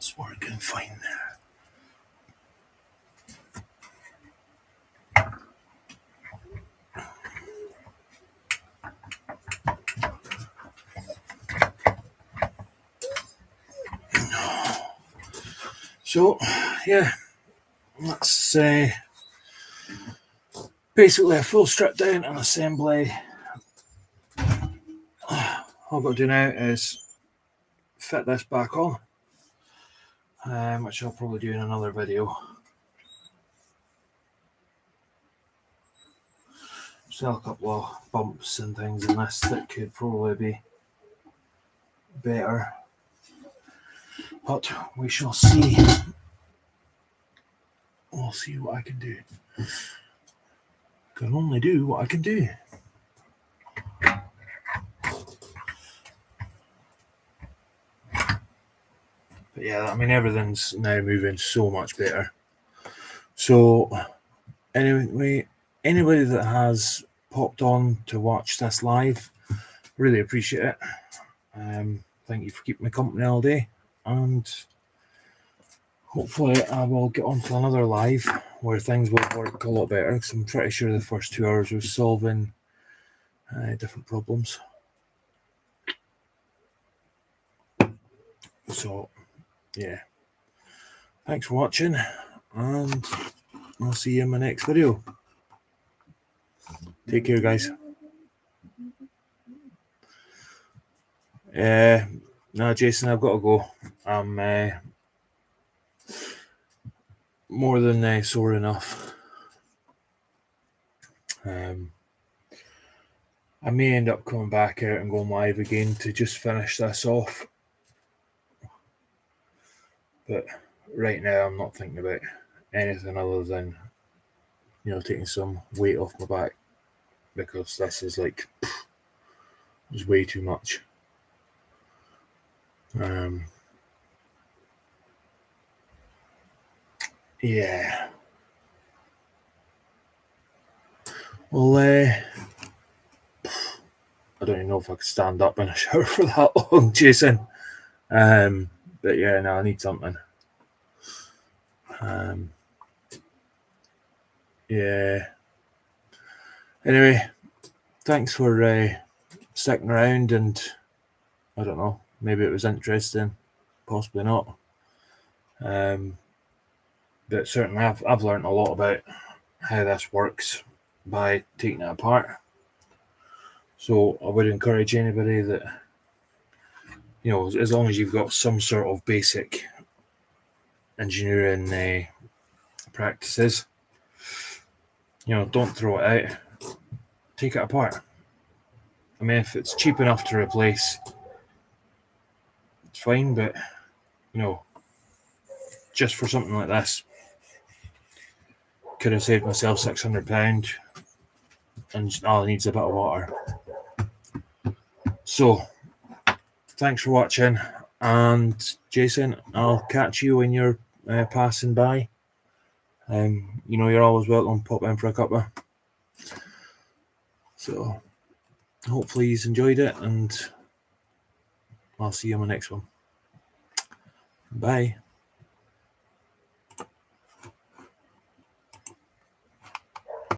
It's working fine there. So, yeah, that's basically a full strip down and assembly. All I've got to do now is fit this back on, which I'll probably do in another video. Still a couple of bumps and things in this that could probably be better, but we shall see. We'll see what I can do. Can only do what I can do. But yeah, I mean, everything's now moving so much better. So anyway, anybody that has popped on to watch this live, really appreciate it. Thank you for keeping me company all day, and hopefully I will get on to another live where things will work a lot better, because I'm pretty sure the first 2 hours was solving different problems. So yeah, thanks for watching, and I'll see you in my next video. Take care, guys. No, Jason, I've got to go. I'm more than sore enough. I may end up coming back out and going live again to just finish this off. But right now I'm not thinking about anything other than, taking some weight off my back, because this is like, it's way too much. Yeah. Well, I don't even know if I could stand up in a shower for that long, Jason. But yeah, no, I need something. Yeah. Anyway, thanks for sticking around, and I don't know, maybe it was interesting, possibly not. But certainly I've learned a lot about how this works by taking it apart. So I would encourage anybody that, as long as you've got some sort of basic engineering practices, don't throw it out. Take it apart. I mean, if it's cheap enough to replace, it's fine, but just for something like this, could have saved myself £600, and all I need is a bit of water. So thanks for watching, and Jason, I'll catch you when you're passing by. You're always welcome to pop in for a cuppa. So hopefully you've enjoyed it, and I'll see you on the next one. Bye.